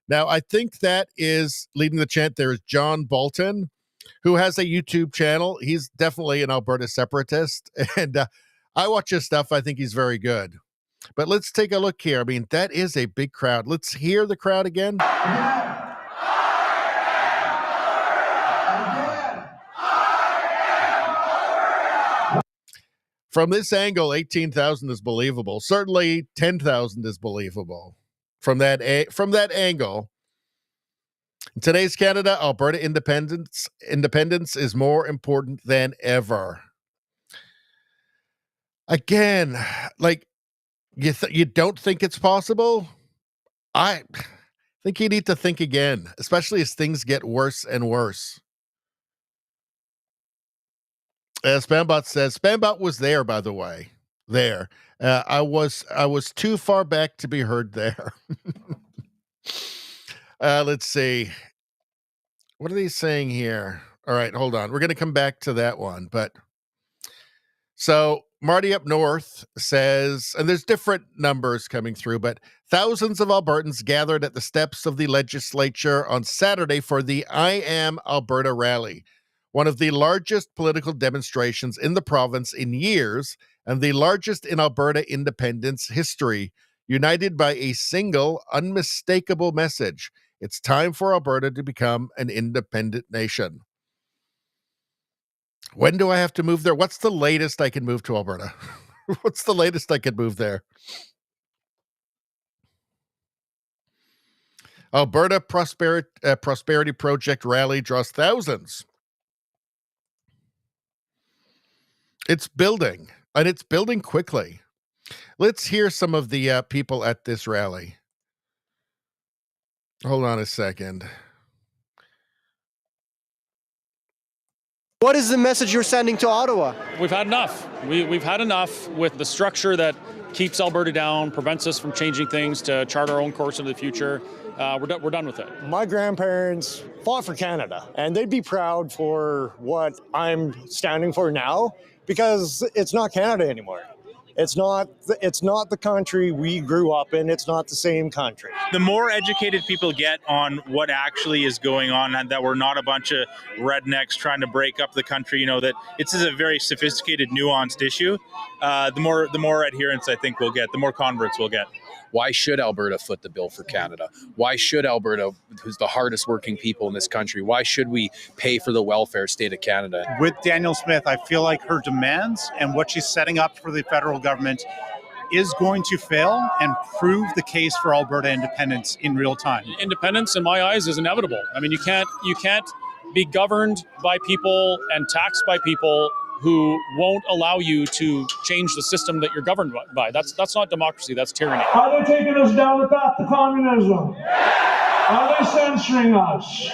Now, I think that is leading the chant. There is John Bolton, who has a YouTube channel. He's definitely an Alberta separatist, and I watch his stuff. I think he's very good. But let's take a look here. I mean, that is a big crowd. Let's hear the crowd again. From this angle, 18,000 is believable. Certainly 10,000 is believable. From that angle. In today's Canada, Alberta independence is more important than ever. Again, like, you don't think it's possible? I think you need to think again, especially as things get worse and worse. Spambot says, Spambot was there, by the way. There. I was too far back to be heard there. Let's see. What are they saying here? All right, hold on. We're going to come back to that one, but So Marty up north says, and there's different numbers coming through, but thousands of Albertans gathered at the steps of the legislature on Saturday for the I Am Alberta rally, one of the largest political demonstrations in the province in years and the largest in Alberta independence history, united by a single, unmistakable message. It's time for Alberta to become an independent nation. When do I have to move there? What's the latest I can move to Alberta? What's the latest I can move there? Alberta Prosperity Project rally draws thousands. It's building, and it's building quickly. Let's hear some of the people at this rally. Hold on a second. What is the message you're sending to Ottawa? We've had enough. We've had enough with the structure that keeps Alberta down, prevents us from changing things to chart our own course into the future. We're done with it. My grandparents fought for Canada, and they'd be proud for what I'm standing for now, because it's not Canada anymore. It's not the country we grew up in. It's not the same country. The more educated people get on what actually is going on, and that we're not a bunch of rednecks trying to break up the country, that this is a very sophisticated, nuanced issue, the more adherence I think we'll get, the more converts we'll get. Why should Alberta foot the bill for Canada? Why should Alberta, who's the hardest working people in this country, why should we pay for the welfare state of Canada? With Danielle Smith, I feel like her demands and what she's setting up for the federal government is going to fail and prove the case for Alberta independence in real time. Independence, in my eyes, is inevitable. I mean, you can't be governed by people and taxed by people who won't allow you to change the system that you're governed by. That's not democracy, that's tyranny. Are they taking us down the path to communism? Are they censoring us?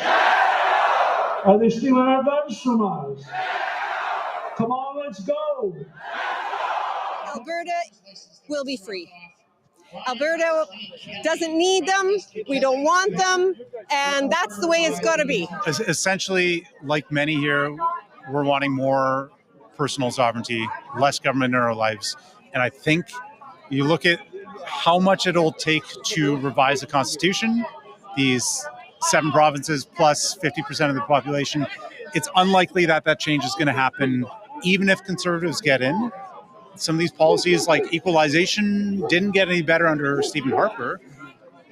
Are they stealing our guns from us? Come on, let's go. Alberta will be free. Alberta doesn't need them, we don't want them, and that's the way it's got to be. Essentially, like many here, we're wanting more personal sovereignty, less government in our lives. And I think you look at how much it'll take to revise the Constitution, these 7 provinces plus 50% of the population, it's unlikely that change is going to happen, even if Conservatives get in. Some of these policies, like equalization, didn't get any better under Stephen Harper.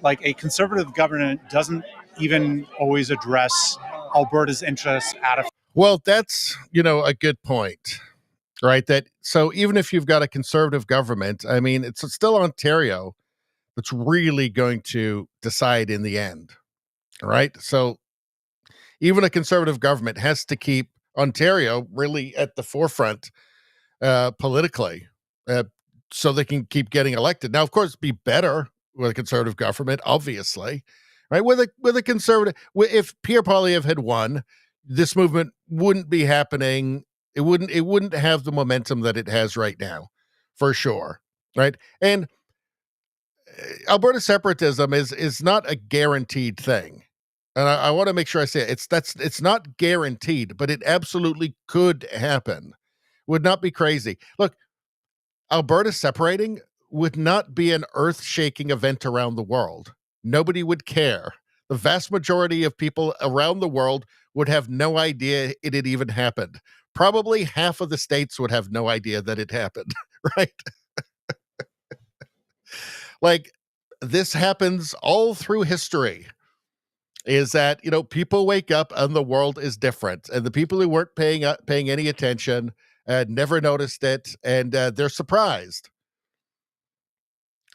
Like, a Conservative government doesn't even always address Alberta's interests at a... Well, that's, a good point, right? So even if you've got a Conservative government, I mean, it's still Ontario that's really going to decide in the end, right? So even a Conservative government has to keep Ontario really at the forefront politically, so they can keep getting elected. Now, of course, it'd be better with a Conservative government, obviously, right? With a Conservative, if Pierre Poilievre had won, this movement wouldn't be happening. It wouldn't have the momentum that it has right now, for sure, right? And Alberta separatism is not a guaranteed thing, and I want to make sure I say it. It's not guaranteed, but it absolutely could happen. Would not be crazy. Look, Alberta separating would not be an earth-shaking event around the world. Nobody would care. The vast majority of people around the world would have no idea it had even happened. Probably half of the states would have no idea that it happened, right? Like, this happens all through history, is that, people wake up and the world is different. And the people who weren't paying any attention never noticed it, and they're surprised.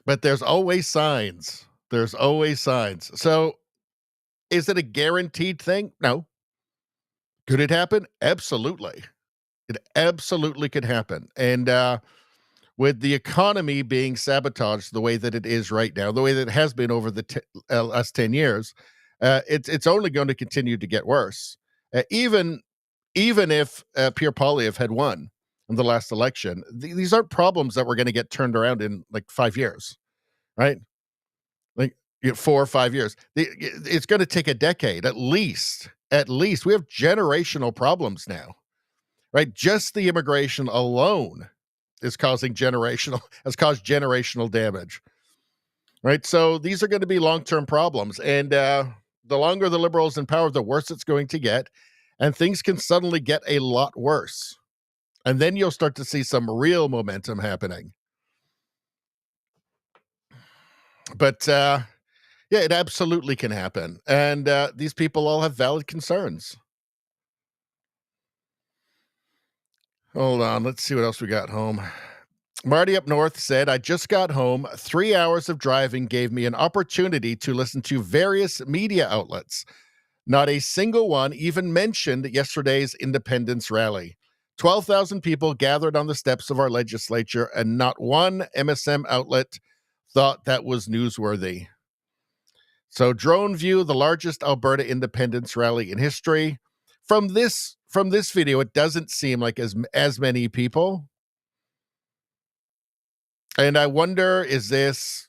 But there's always signs. There's always signs. So is it a guaranteed thing? No. Could it happen? Absolutely. It absolutely could happen. And with the economy being sabotaged the way that it is right now, the way that it has been over the last 10 years, it's only going to continue to get worse. Even if Pierre Poilievre had won in the last election, these aren't problems that we're going to get turned around in like 5 years, right? Like 4 or 5 years. It's going to take a decade at least. We have generational problems now, right? Just the immigration alone has caused generational damage, right? So these are going to be long-term problems. And the longer the Liberals in power, the worse it's going to get. And things can suddenly get a lot worse. And then you'll start to see some real momentum happening. But yeah, it absolutely can happen. And these people all have valid concerns. Hold on. Let's see what else we got home. Marty up north said, I just got home. 3 hours of driving gave me an opportunity to listen to various media outlets. Not a single one even mentioned yesterday's independence rally. 12,000 people gathered on the steps of our legislature, and not one MSM outlet thought that was newsworthy. So Drone View, the largest Alberta independence rally in history. From this video, it doesn't seem like as many people. And I wonder, is this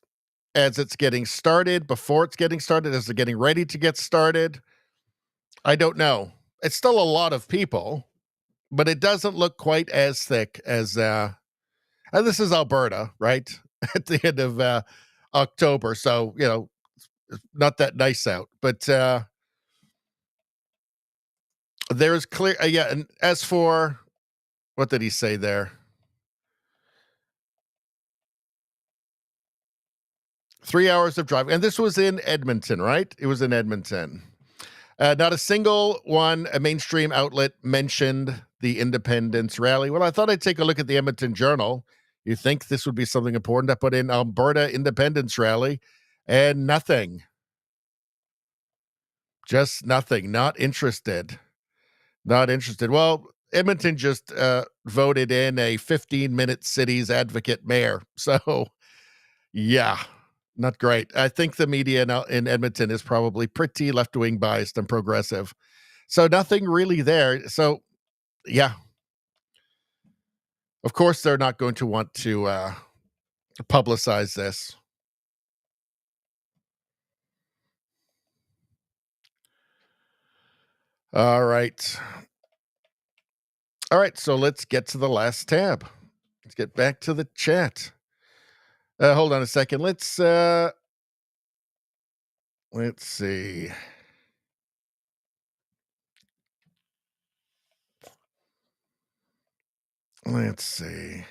as it's getting started, before it's getting started, as they're getting ready to get started? I don't know. It's still a lot of people, but it doesn't look quite as thick as and this is Alberta, right? At the end of October. So, you know, it's not that nice out. But there's clear, yeah. And as for, what did he say there? 3 hours of driving. And this was in Edmonton, right? It was in Edmonton. Not a single one, a mainstream outlet, mentioned the independence rally. Well, I thought I'd take a look at the Edmonton Journal. You think this would be something important to put in Alberta independence rally, and nothing. Just nothing. Not interested. Not interested. Well, Edmonton just voted in a 15-minute cities advocate mayor. So, yeah, not great. I think the media in Edmonton is probably pretty left-wing biased and progressive. So nothing really there. So, yeah. Of course, they're not going to want to publicize this. All right. All right, so let's get to the last tab. Let's get back to the chat. Hold on a second. Let's see. Let's see.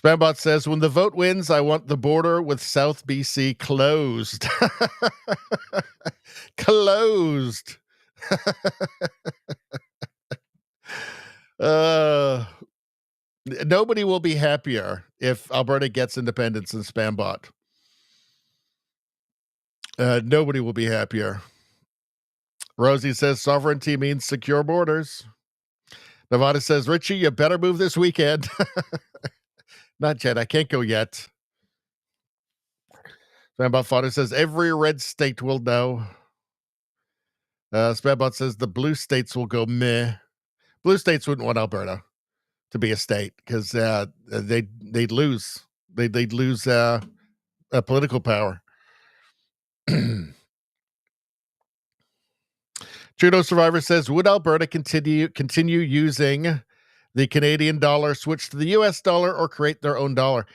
Spambot says, when the vote wins, I want the border with South BC closed. Closed. Nobody will be happier if Alberta gets independence than Spambot. Nobody will be happier. Rosie says, sovereignty means secure borders. Nevada says, Richie, you better move this weekend. Not yet. I can't go yet. Spambot Fodder says, every red state will know. Spambot says, the blue states will go meh. Blue states wouldn't want Alberta to be a state because they'd lose. They'd lose political power. Trudeau Survivor says, would Alberta continue using the Canadian dollar, switch to the US dollar, or create their own dollar?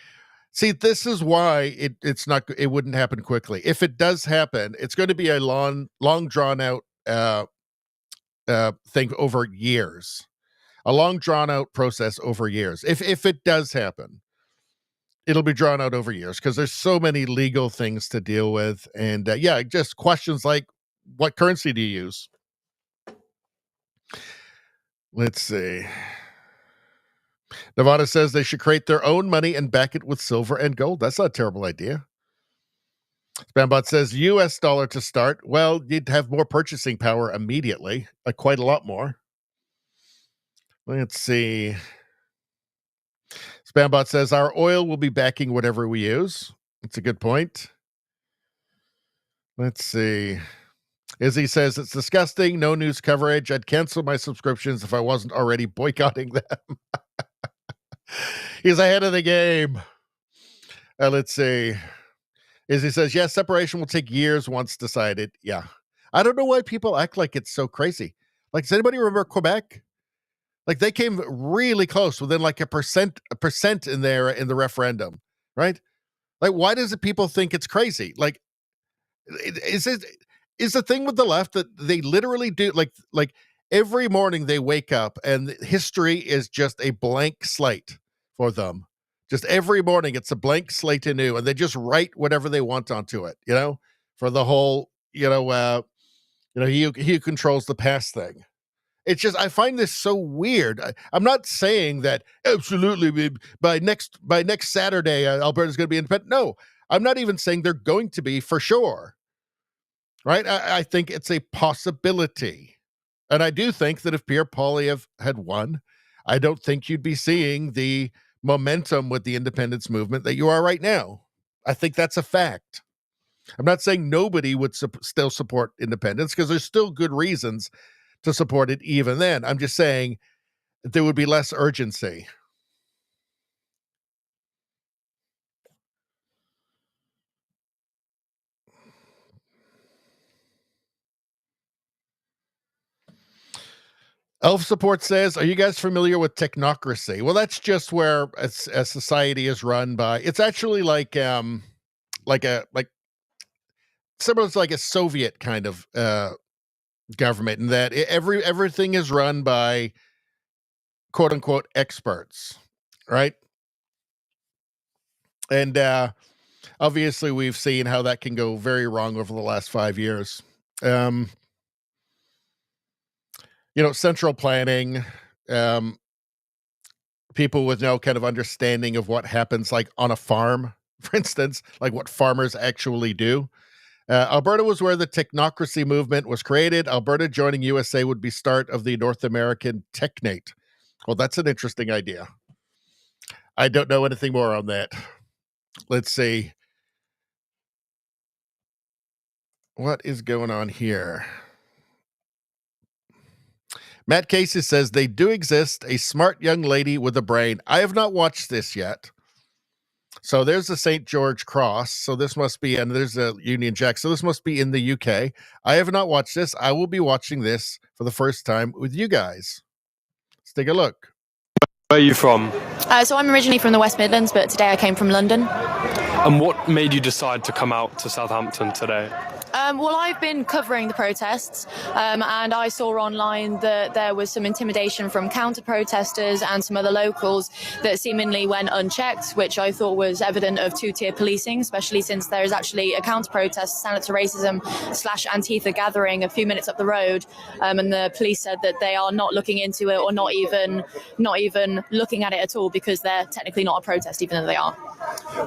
See, this is why it wouldn't happen quickly. If it does happen, it's going to be a long drawn out thing over years. A long drawn out process over years. If it does happen, it'll be drawn out over years because there's so many legal things to deal with. And yeah, just questions like, what currency do you use? Let's see. Nevada says they should create their own money and back it with silver and gold. That's not a terrible idea. Spambot says US dollar to start. Well, you'd have more purchasing power immediately, quite a lot more. Let's see. Spambot says our oil will be backing whatever we use. That's a good point. Let's see. Izzy says it's disgusting. No news coverage. I'd cancel my subscriptions if I wasn't already boycotting them. He's ahead of the game. Let's see. Izzy says, yes, separation will take years once decided. Yeah. I don't know why people act like it's so crazy. Like, does anybody remember Quebec? Like, they came really close, within like a percent in the referendum, right? Like, why does it people think it's crazy? Like, is the thing with the left that they literally do like every morning they wake up and history is just a blank slate for them. Just every morning it's a blank slate anew, and they just write whatever they want onto it, for the whole, he who controls the past thing. It's just, I find this so weird. I'm not saying that absolutely by next Saturday Alberta's going to be independent. No, I'm not even saying they're going to be for sure. Right? I think it's a possibility. And I do think that if Pierre Poilievre had won, I don't think you'd be seeing the momentum with the independence movement that you are right now. I think that's a fact. I'm not saying nobody would still support independence, because there's still good reasons to support it even then. I'm just saying there would be less urgency. Elf Support says, are you guys familiar with technocracy? Well, that's just where a society is run by. It's actually like similar to like a Soviet kind of government, in that everything is run by quote unquote experts, right? And obviously we've seen how that can go very wrong over the last 5 years. Central planning, people with no kind of understanding of what happens, like on a farm, for instance, like what farmers actually do. Alberta was where the technocracy movement was created. Alberta joining USA would be start of the North American technate. Well, that's an interesting idea. I don't know anything more on that. Let's see. What is going on here? Matt Casey says, they do exist, a smart young lady with a brain. I have not watched this yet. So there's the St. George Cross. So this must be, and there's a Union Jack. So this must be in the UK. I have not watched this. I will be watching this for the first time with you guys. Let's take a look. Where are you from? So I'm originally from the West Midlands, but today I came from London. And what made you decide to come out to Southampton today? Well, I've been covering the protests, and I saw online that there was some intimidation from counter-protesters and some other locals that seemingly went unchecked, which I thought was evident of two-tier policing, especially since there is actually a counter-protest, Stand Up to Racism /Antifa gathering a few minutes up the road, and the police said that they are not looking into it, or not even looking at it at all, because they're technically not a protest, even though they are.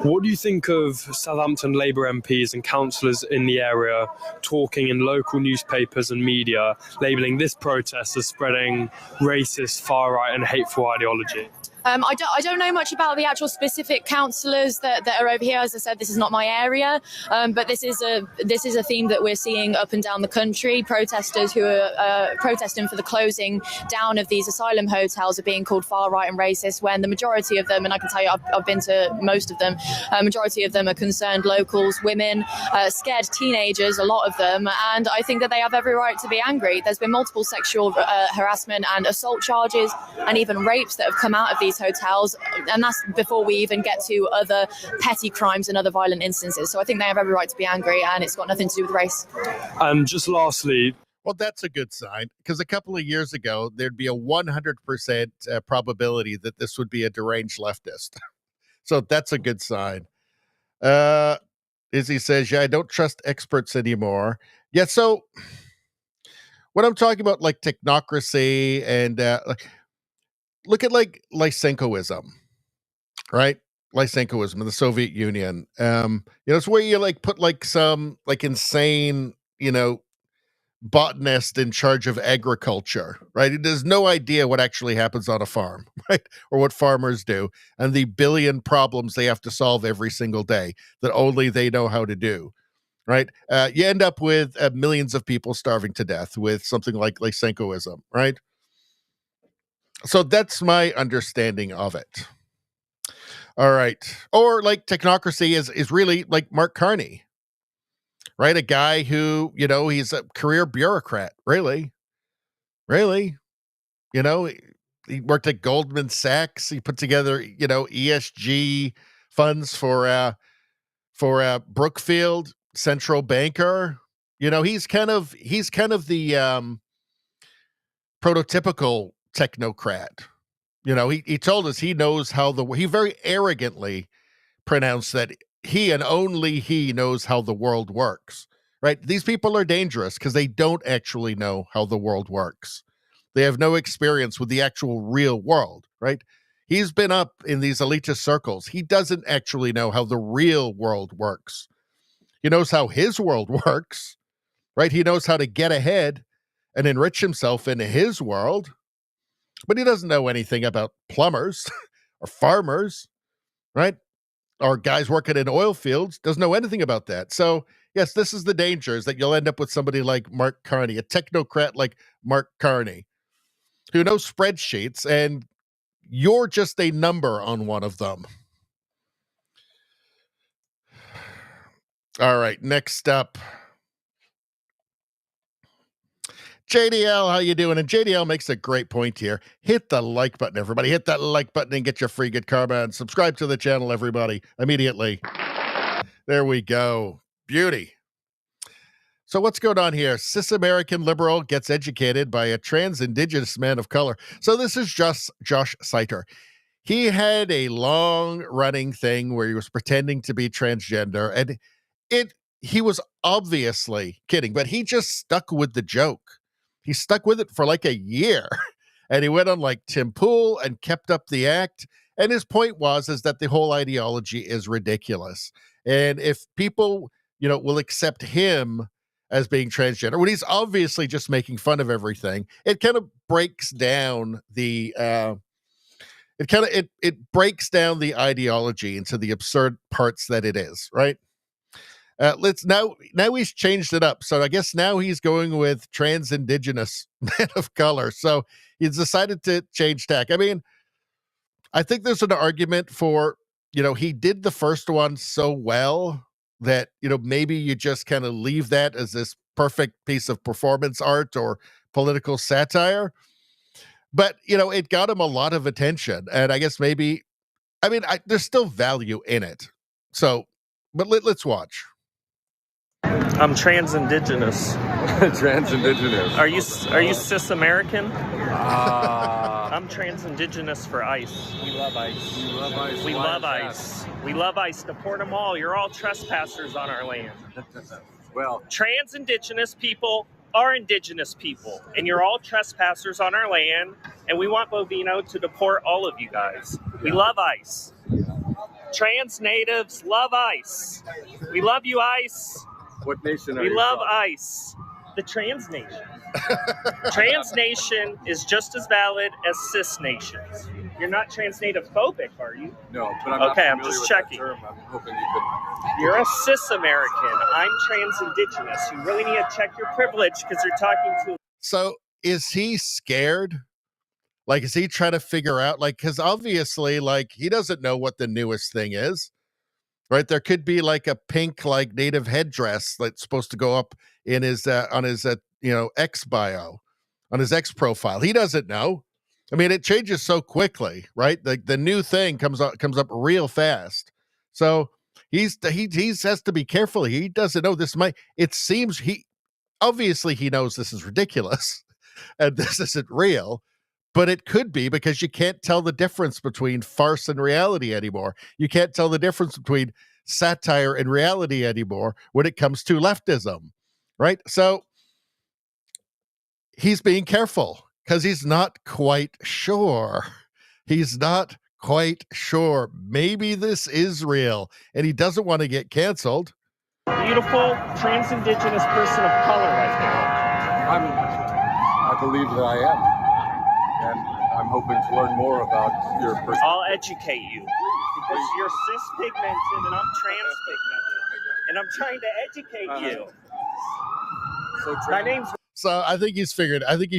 What do you think of Southampton Labour MPs and councillors in the area talking in local newspapers and media, labelling this protest as spreading racist, far-right and hateful ideology? I don't know much about the actual specific councillors that are over here. As I said, this is not my area, but this is a theme that we're seeing up and down the country. Protesters who are protesting for the closing down of these asylum hotels are being called far right and racist, when the majority of them, and I can tell you I've been to most of them, majority of them are concerned locals, women, scared teenagers, a lot of them, and I think that they have every right to be angry. There's been multiple sexual harassment and assault charges and even rapes that have come out of these hotels, and that's before we even get to other petty crimes and other violent instances. So I think they have every right to be angry, and it's got nothing to do with race. And just lastly, well, that's a good sign, because a couple of years ago there'd be a 100% probability that this would be a deranged leftist. So that's a good sign. Izzy says, yeah, I don't trust experts anymore. Yeah, so when I'm talking about like technocracy and look at like Lysenkoism, right? Lysenkoism in the Soviet Union. It's where you like put like some like insane, botanist in charge of agriculture, right? It has no idea what actually happens on a farm, right? Or what farmers do, and the billion problems they have to solve every single day that only they know how to do, right? You end up with millions of people starving to death with something like Lysenkoism, right? So that's my understanding of it. All right. Or like technocracy is really like Mark Carney, right? A guy who, he's a career bureaucrat, really. He worked at Goldman Sachs. He put together, ESG funds for Brookfield, central banker. He's kind of the prototypical technocrat. He told us he knows he very arrogantly pronounced that he and only he knows how the world works, right? These people are dangerous because they don't actually know how the world works. They have no experience with the actual real world, right? He's been up in these elitist circles. He doesn't actually know how the real world works. He knows how his world works, right? He knows how to get ahead and enrich himself in his world, but he doesn't know anything about plumbers or farmers, right? Or guys working in oil fields, doesn't know anything about that. So, yes, this is the danger, is that you'll end up with somebody like Mark Carney, a technocrat like Mark Carney, who knows spreadsheets, and you're just a number on one of them. All right, next up. JDL, how you doing? And JDL makes a great point here. Hit the like button, everybody. Hit that like button and get your free good karma. And subscribe to the channel, everybody, immediately. There we go. Beauty. So what's going on here? Cis American liberal gets educated by a trans indigenous man of color. So this is just Josh Seiter. He had a long-running thing where he was pretending to be transgender, and he was obviously kidding, but he just stuck with the joke. He stuck with it for like a year, and he went on like Tim Pool and kept up the act. And his point is that the whole ideology is ridiculous. And if people, will accept him as being transgender, when he's obviously just making fun of everything, it kind of breaks down the it breaks down the ideology into the absurd parts that it is, right? Now he's changed it up. So I guess now he's going with trans indigenous man of color. So he's decided to change tack. I mean, I think there's an argument for, he did the first one so well that, maybe you just kind of leave that as this perfect piece of performance art or political satire. But, it got him a lot of attention. And I guess maybe, there's still value in it. So, but let's watch. I'm trans-indigenous. Trans-indigenous. Are you cis American? I'm trans-indigenous for ICE. We love ICE. You love ICE. We love ICE. We love ICE. Deport them all. You're all trespassers on our land. Well, trans-indigenous people are indigenous people, and you're all trespassers on our land, and we want Bovino to deport all of you guys. We love ICE. Trans natives love ICE. We love you, ICE. What nation are we you love from? ICE. The trans nation. Trans nation is just as valid as cis nations. You're not trans native phobic, are you? No, but I'm okay. not I'm just with checking. That term. I'm hoping you could. You're a cis American. I'm trans indigenous. You really need to check your privilege because you're talking to. So is he scared? Like, is he trying to figure out, like, because obviously, like, he doesn't know what the newest thing is, right? There could be like a pink, like, native headdress that's supposed to go up in his, on his, X bio, on his X profile. He doesn't know. I mean, it changes so quickly, right? The new thing comes up real fast. So he has to be careful. He doesn't know this might, it seems obviously he knows this is ridiculous and this isn't real. But it could be, because you can't tell the difference between farce and reality anymore. You can't tell the difference between satire and reality anymore when it comes to leftism, right? So he's being careful because he's not quite sure. He's not quite sure. Maybe this is real, and he doesn't want to get canceled. Beautiful trans-indigenous person of color right I believe that I am. And I'm hoping to learn more about your person. I'll educate you. Because you're cis-pigmented and I'm trans-pigmented. And I'm trying to educate you. My name's... So I think he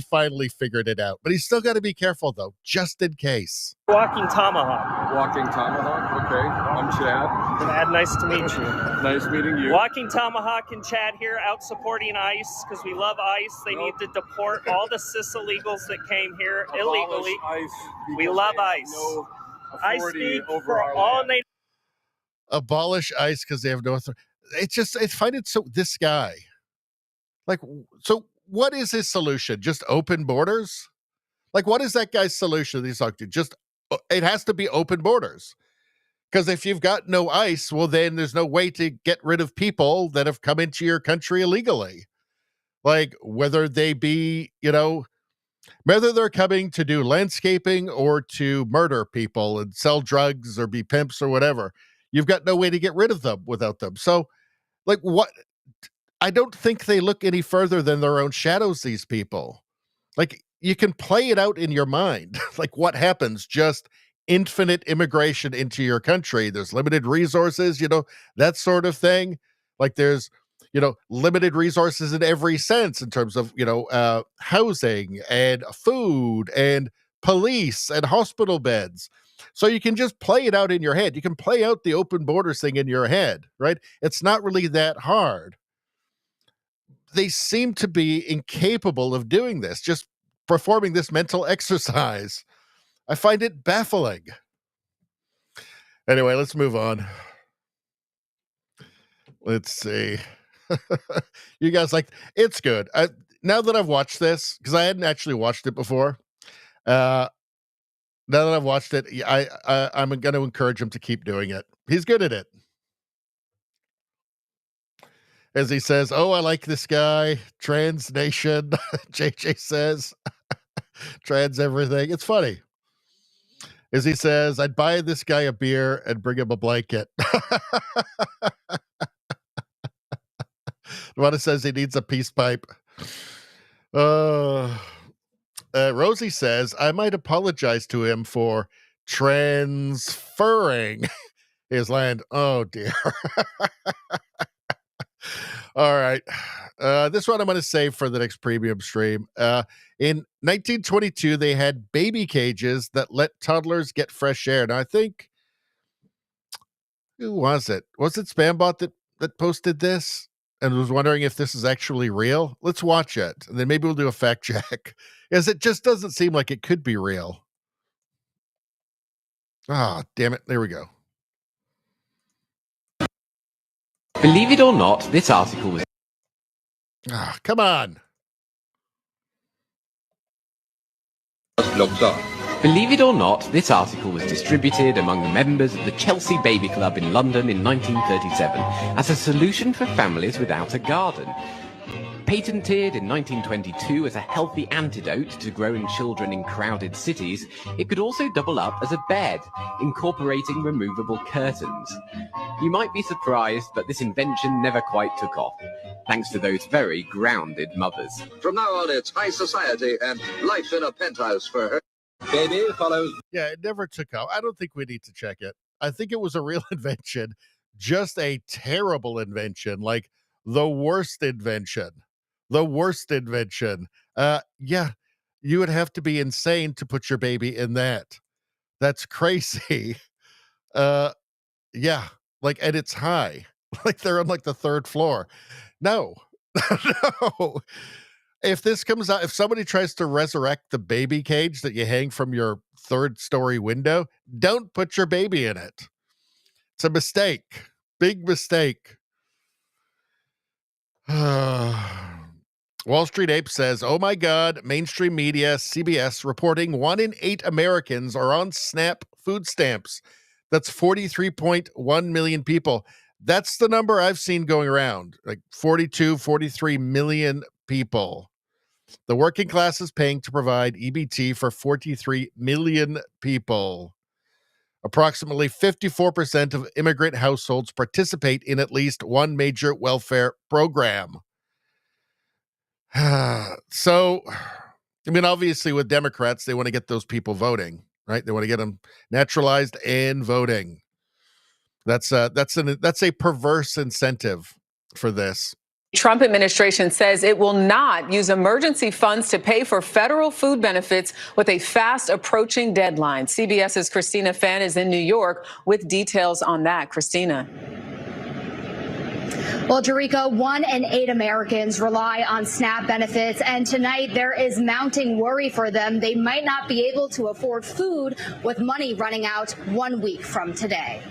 finally figured it out. But he's still got to be careful, though, just in case. Walking Tomahawk. Walking Tomahawk? Okay. I'm Chad. Brad, nice to meet you. Nice meeting you. Walking Tomahawk and Chad here out supporting ICE because we love ICE. They need to deport all the CIS illegals that came here illegally. We love ICE. No I speak for all Native. Abolish ICE because they have no authority. I find it so, this guy, like, so what is his solution? Just open borders? Like, what is that guy's solution? He's like, it has to be open borders. Because if you've got no ICE, well, then there's no way to get rid of people that have come into your country illegally. Like, whether they be, whether they're coming to do landscaping or to murder people and sell drugs or be pimps or whatever, you've got no way to get rid of them without them. So, like, what? I don't think they look any further than their own shadows, these people. Like, you can play it out in your mind. Like, what happens? Just infinite immigration into your country. There's limited resources, that sort of thing. Like, there's, limited resources in every sense in terms of, housing and food and police and hospital beds. So you can just play it out in your head. You can play out the open borders thing in your head, right? It's not really that hard. They seem to be incapable of doing this, just performing this mental exercise. I find it baffling. Anyway, let's move on. Let's see. You guys it's good. Now that I've watched this, because I hadn't actually watched it before, now that I've watched it, I'm going to encourage him to keep doing it. He's good at it. As he says, oh, I like this guy, trans nation, JJ says, trans everything. It's funny. As he says, I'd buy this guy a beer and bring him a blanket. Rana says he needs a peace pipe. Rosie says, I might apologize to him for transferring his land. Oh, dear. All right. This one I'm going to save for the next premium stream. In 1922, they had baby cages that let toddlers get fresh air. Now, I think, who was it? Was it Spambot that posted this and was wondering if this is actually real? Let's watch it, and then maybe we'll do a fact check, because it just doesn't seem like it could be real. Ah, damn it. There we go. Believe it or not, this article was... Ah, come on. Believe it or not, this article was distributed among the members of the Chelsea Baby Club in London in 1937 as a solution for families without a garden. Patented in 1922 as a healthy antidote to growing children in crowded cities, it could also double up as a bed, incorporating removable curtains. You might be surprised, but this invention never quite took off, thanks to those very grounded mothers. From now on, it's high society and life in a penthouse for her. Baby follows. Yeah, it never took off. I don't think we need to check it. I think it was a real invention, just a terrible invention, like the worst invention. The worst invention. Yeah, you would have to be insane to put your baby in that. That's crazy. Yeah, and it's high. Like they're on the third floor. No, no. If this comes out, if somebody tries to resurrect the baby cage that you hang from your third-story window, don't put your baby in it. It's a mistake. Big mistake. Wall Street Ape says, oh my God, mainstream media, CBS, reporting 1 in 8 Americans are on SNAP food stamps. That's 43.1 million people. That's the number I've seen going around, 43 million people. The working class is paying to provide EBT for 43 million people. Approximately 54% of immigrant households participate in at least one major welfare program. So, obviously with Democrats, they want to get those people voting, right? They want to get them naturalized and voting. That's a perverse incentive for this. Trump administration says it will not use emergency funds to pay for federal food benefits with a fast approaching deadline. CBS's Christina Fan is in New York with details on that. Christina. Well, Jericho, 1 in 8 Americans rely on SNAP benefits, and tonight there is mounting worry for them. They might not be able to afford food with money running out 1 week from today.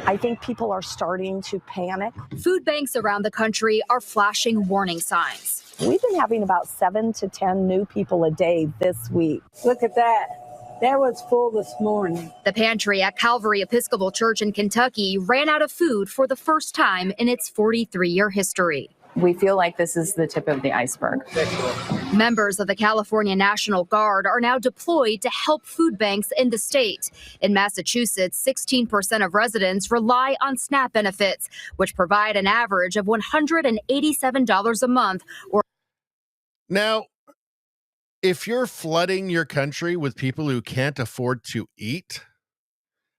I think people are starting to panic. Food banks around the country are flashing warning signs. We've been having about 7 to 10 new people a day this week. Look at that. That was full this morning. The pantry at Calvary Episcopal Church in Kentucky ran out of food for the first time in its 43-year history. We feel like this is the tip of the iceberg. Members of the California National Guard are now deployed to help food banks in the state. In Massachusetts, 16% of residents rely on SNAP benefits, which provide an average of $187 a month. Now, if you're flooding your country with people who can't afford to eat,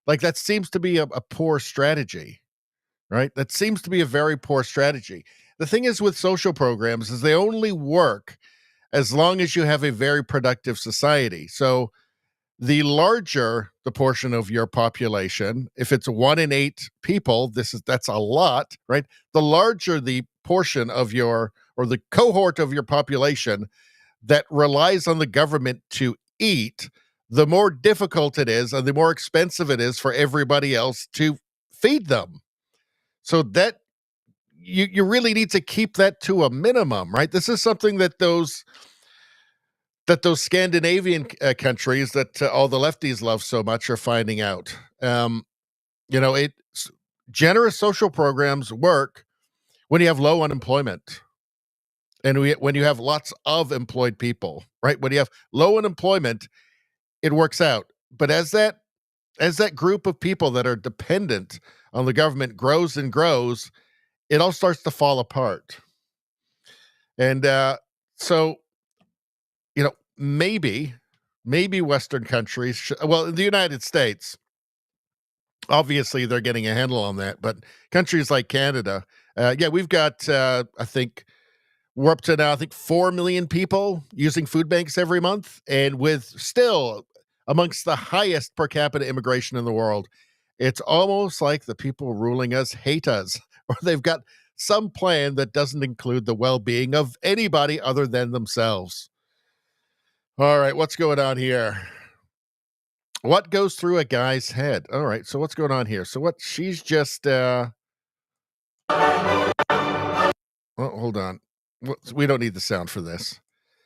like that seems to be a poor strategy, right? That seems to be a very poor strategy. The thing is with social programs is they only work as long as you have a very productive society. So the larger the portion of your population, if it's 1 in 8 people, that's a lot, right? The larger the portion of your, or the cohort of your population that relies on the government to eat, the more difficult it is and the more expensive it is for everybody else to feed them. So that you really need to keep that to a minimum, right? This is something that those Scandinavian countries that all the lefties love so much are finding out. Generous social programs work when you have low unemployment and when you have lots of employed people, right? When you have low unemployment, it works out. But as that group of people that are dependent on the government grows and grows, it all starts to fall apart. And so, maybe Western countries, in the United States, obviously they're getting a handle on that, but countries like Canada, we've got, I think, we're up to now, 4 million people using food banks every month, and with still amongst the highest per capita immigration in the world. It's almost like the people ruling us hate us, or they've got some plan that doesn't include the well-being of anybody other than themselves. All right, what's going on here? What goes through a guy's head? All right, so what's going on here? So what she's just hold on. We don't need the sound for this.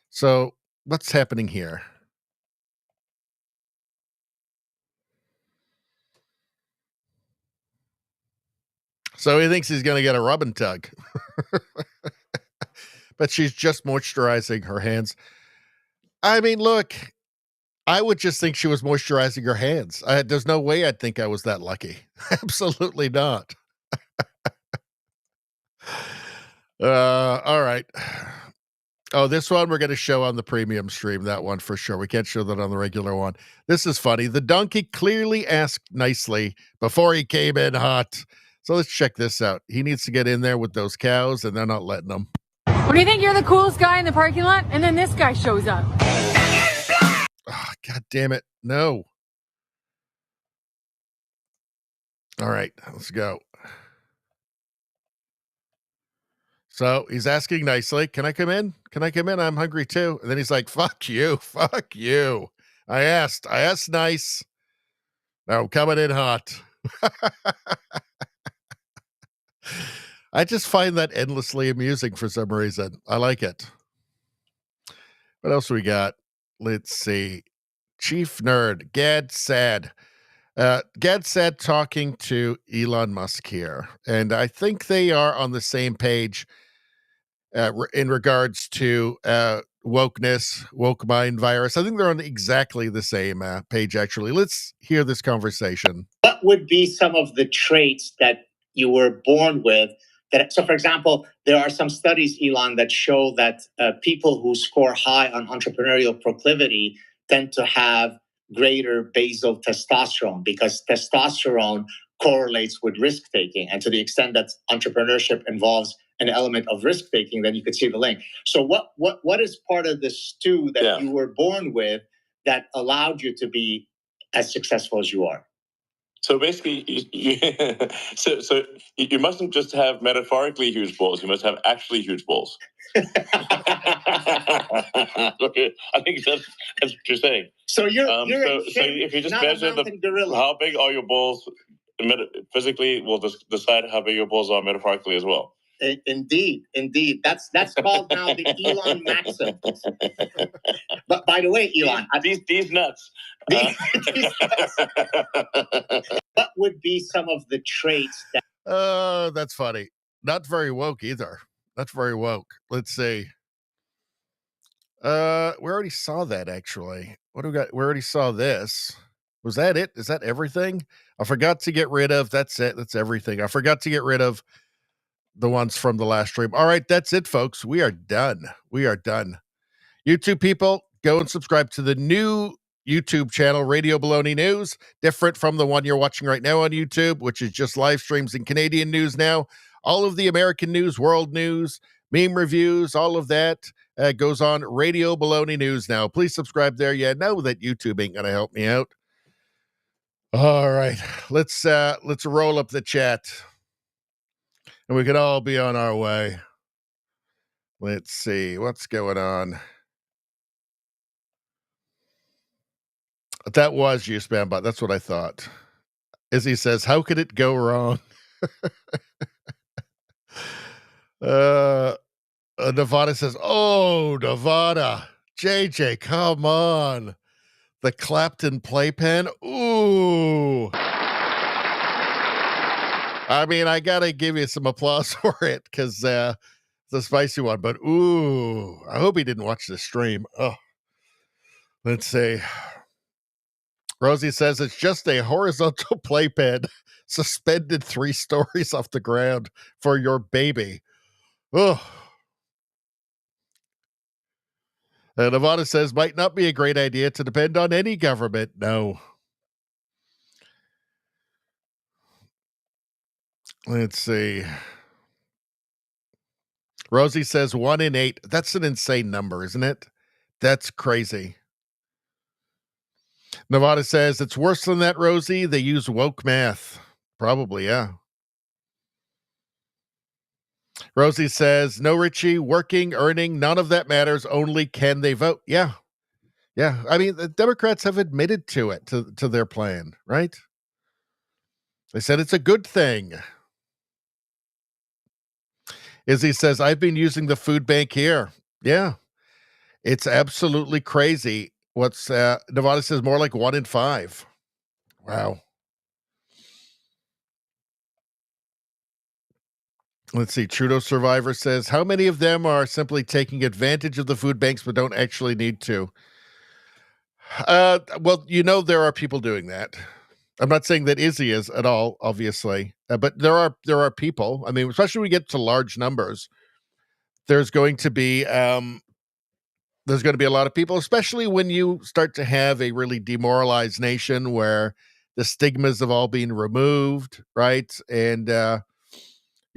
So what's happening here? So he thinks he's going to get a rub and tug. But she's just moisturizing her hands. I mean, look, I would just think she was moisturizing her hands. There's no way I'd think I was that lucky. Absolutely not. All right. Oh, this one we're going to show on the premium stream, that one for sure. We can't show that on the regular one. This is funny. The donkey clearly asked nicely before he came in hot. So let's check this out. He needs to get in there with those cows, and they're not letting him. What do you think? You're the coolest guy in the parking lot? And then this guy shows up. Oh, God damn it. No. All right, let's go. So he's asking nicely, can I come in? Can I come in? I'm hungry too. And then he's like, fuck you. Fuck you. I asked nice. Now I'm coming in hot. I just find that endlessly amusing for some reason. I like it. What else we got? Let's see. Chief Nerd, Gad Sad. Gad Sad talking to Elon Musk here. And I think they are on the same page in regards to wokeness, woke mind virus. I think they're on exactly the same page, actually. Let's hear this conversation. What would be some of the traits that you were born with? So, for example, there are some studies, Elon, that show that people who score high on entrepreneurial proclivity tend to have greater basal testosterone, because testosterone correlates with risk-taking. And to the extent that entrepreneurship involves an element of risk taking, then you could see the link. So what is part of the stew that you were born with that allowed you to be as successful as you are? So basically, so you mustn't just have metaphorically huge balls. You must have actually huge balls. Okay, I think that's what you're saying. So you're so if you just measure how big are your balls physically, we'll just decide how big your balls are metaphorically as well. Indeed. That's called now the Elon maxim. But by the way, Elon, these nuts. What would be some of the traits that? That's funny. Not very woke either. Not very woke. Let's see. We already saw that actually. What do we got? We already saw this. Was that it? Is that everything? I forgot to get rid of. That's it. That's everything. I forgot to get rid of the ones from the last stream. All right, that's it, folks. We are done. We are done. YouTube people, go and subscribe to the new YouTube channel, Radio Baloney News, different from the one you're watching right now on YouTube, which is just live streams and Canadian news now. All of the American news, world news, meme reviews, all of that goes on Radio Baloney News now. Please subscribe there. Yeah, know that YouTube ain't going to help me out. All right, let's roll up the chat. And we can all be on our way. Let's see what's going on. That was you, Spambot. That's what I thought. Izzy says, how could it go wrong? Nevada says, oh, Nevada. JJ, come on. The Clapton playpen. Ooh. I mean, I got to give you some applause for it because it's a spicy one. But, ooh, I hope he didn't watch the stream. Oh, let's see. Rosie says it's just a horizontal playpen suspended 3 stories off the ground for your baby. Oh. Nevada says might not be a great idea to depend on any government. No. Let's see. Rosie says 1 in 8. That's an insane number, isn't it? That's crazy. Nevada says it's worse than that, Rosie. They use woke math. Probably, yeah. Rosie says, no, Richie, working, earning, none of that matters. Only can they vote. Yeah. Yeah. I mean, the Democrats have admitted to it, to their plan, right? They said it's a good thing. Izzy says, I've been using the food bank here. Yeah. It's absolutely crazy. What's Nevada says more like 1 in 5. Wow. Let's see. Trudeau Survivor says, how many of them are simply taking advantage of the food banks but don't actually need to? Well, you know, there are people doing that. I'm not saying that Izzy is at all, obviously, but there are people. I mean, especially when we get to large numbers, there's going to be a lot of people, especially when you start to have a really demoralized nation where the stigmas have all been removed, right? And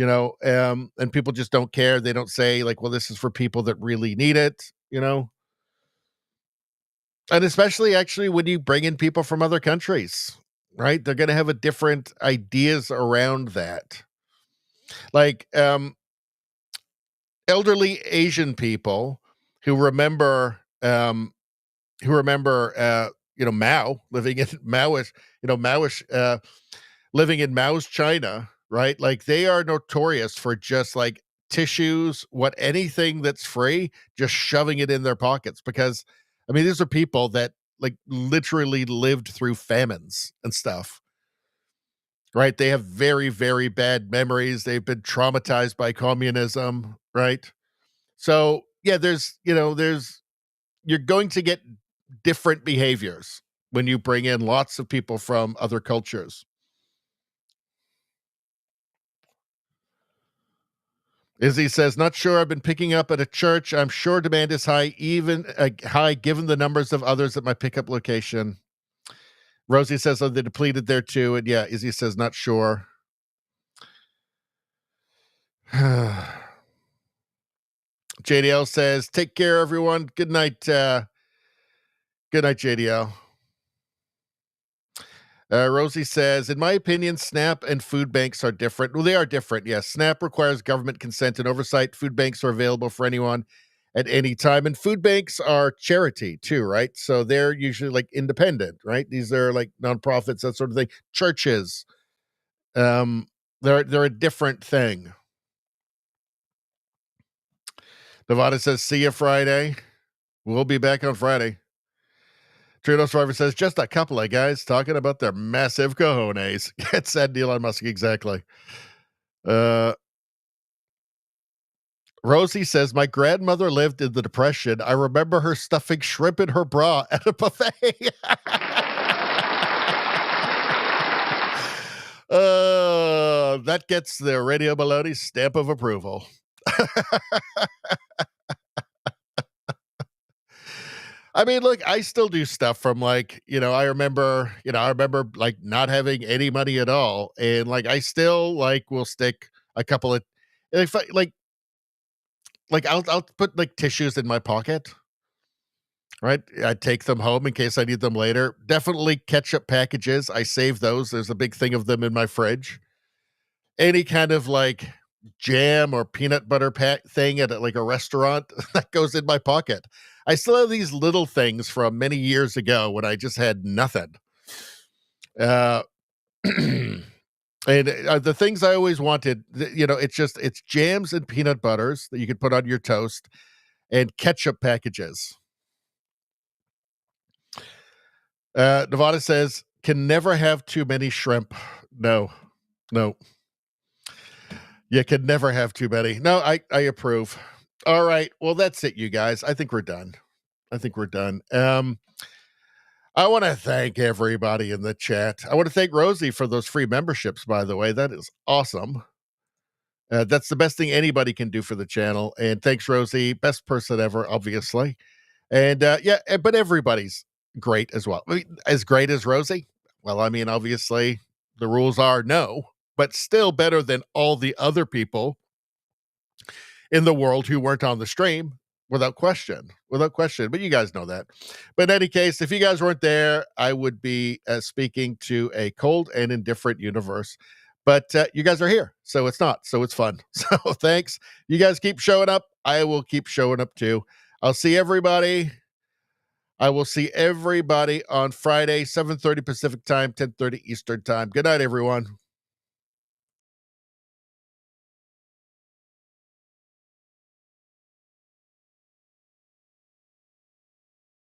and people just don't care. They don't say like, well, this is for people that really need it, And especially actually when you bring in people from other countries, right? They're going to have a different ideas around that. Like elderly Asian people who remember Mao living in Maoish living in Mao's China, right? Like they are notorious for just like tissues, anything that's free, just shoving it in their pockets. Because I mean, these are people that like literally lived through famines and stuff, right? They have very, very bad memories. They've been traumatized by communism, right? So yeah, you're going to get different behaviors when you bring in lots of people from other cultures. Izzy says, not sure. I've been picking up at a church. I'm sure demand is high, even high given the numbers of others at my pickup location. Rosie says, oh, they depleted there too. And yeah, Izzy says, not sure. JDL says, take care, everyone. Good night. Good night, JDL. Rosie says, in my opinion, SNAP and food banks are different. Well, they are different, yes. SNAP requires government consent and oversight. Food banks are available for anyone at any time. And food banks are charity too, right? So they're usually like independent, right? These are like nonprofits, that sort of thing. Churches. They're a different thing. Nevada says, see you Friday. We'll be back on Friday. Trudeau Survivor says, just a couple of guys talking about their massive cojones. It said Elon Musk, exactly. Rosie says, my grandmother lived in the Depression. I remember her stuffing shrimp in her bra at a buffet. That gets the Radio Baloney stamp of approval. I mean, look, I still do stuff from like, I remember like not having any money at all. And like, I still like will stick a couple of, if I, like I'll put like tissues in my pocket, right? I take them home in case I need them later. Definitely ketchup packages. I save those. There's a big thing of them in my fridge. Any kind of like jam or peanut butter thing at like a restaurant that goes in my pocket. I still have these little things from many years ago when I just had nothing. And the things I always wanted, it's jams and peanut butters that you could put on your toast and ketchup packages. Nevada says, can never have too many shrimp. No. You can never have too many. No, I approve. All right. Well, that's it, you guys. I think we're done. I want to thank everybody in the chat. I want to thank Rosie for those free memberships, by the way. That is awesome. That's the best thing anybody can do for the channel. And thanks, Rosie. Best person ever, obviously. And but everybody's great as well. I mean, as great as Rosie? Well, I mean, obviously, the rules are no, but still better than all the other people in the world who weren't on the stream, without question. But you guys know that. But in any case, if you guys weren't there, I would be speaking to a cold and indifferent universe. But you guys are here, so it's not. So it's fun. So thanks. You guys keep showing up. I will keep showing up too. I'll see everybody. I will see everybody on Friday, 7:30 Pacific time, 10:30 Eastern time. Good night, everyone.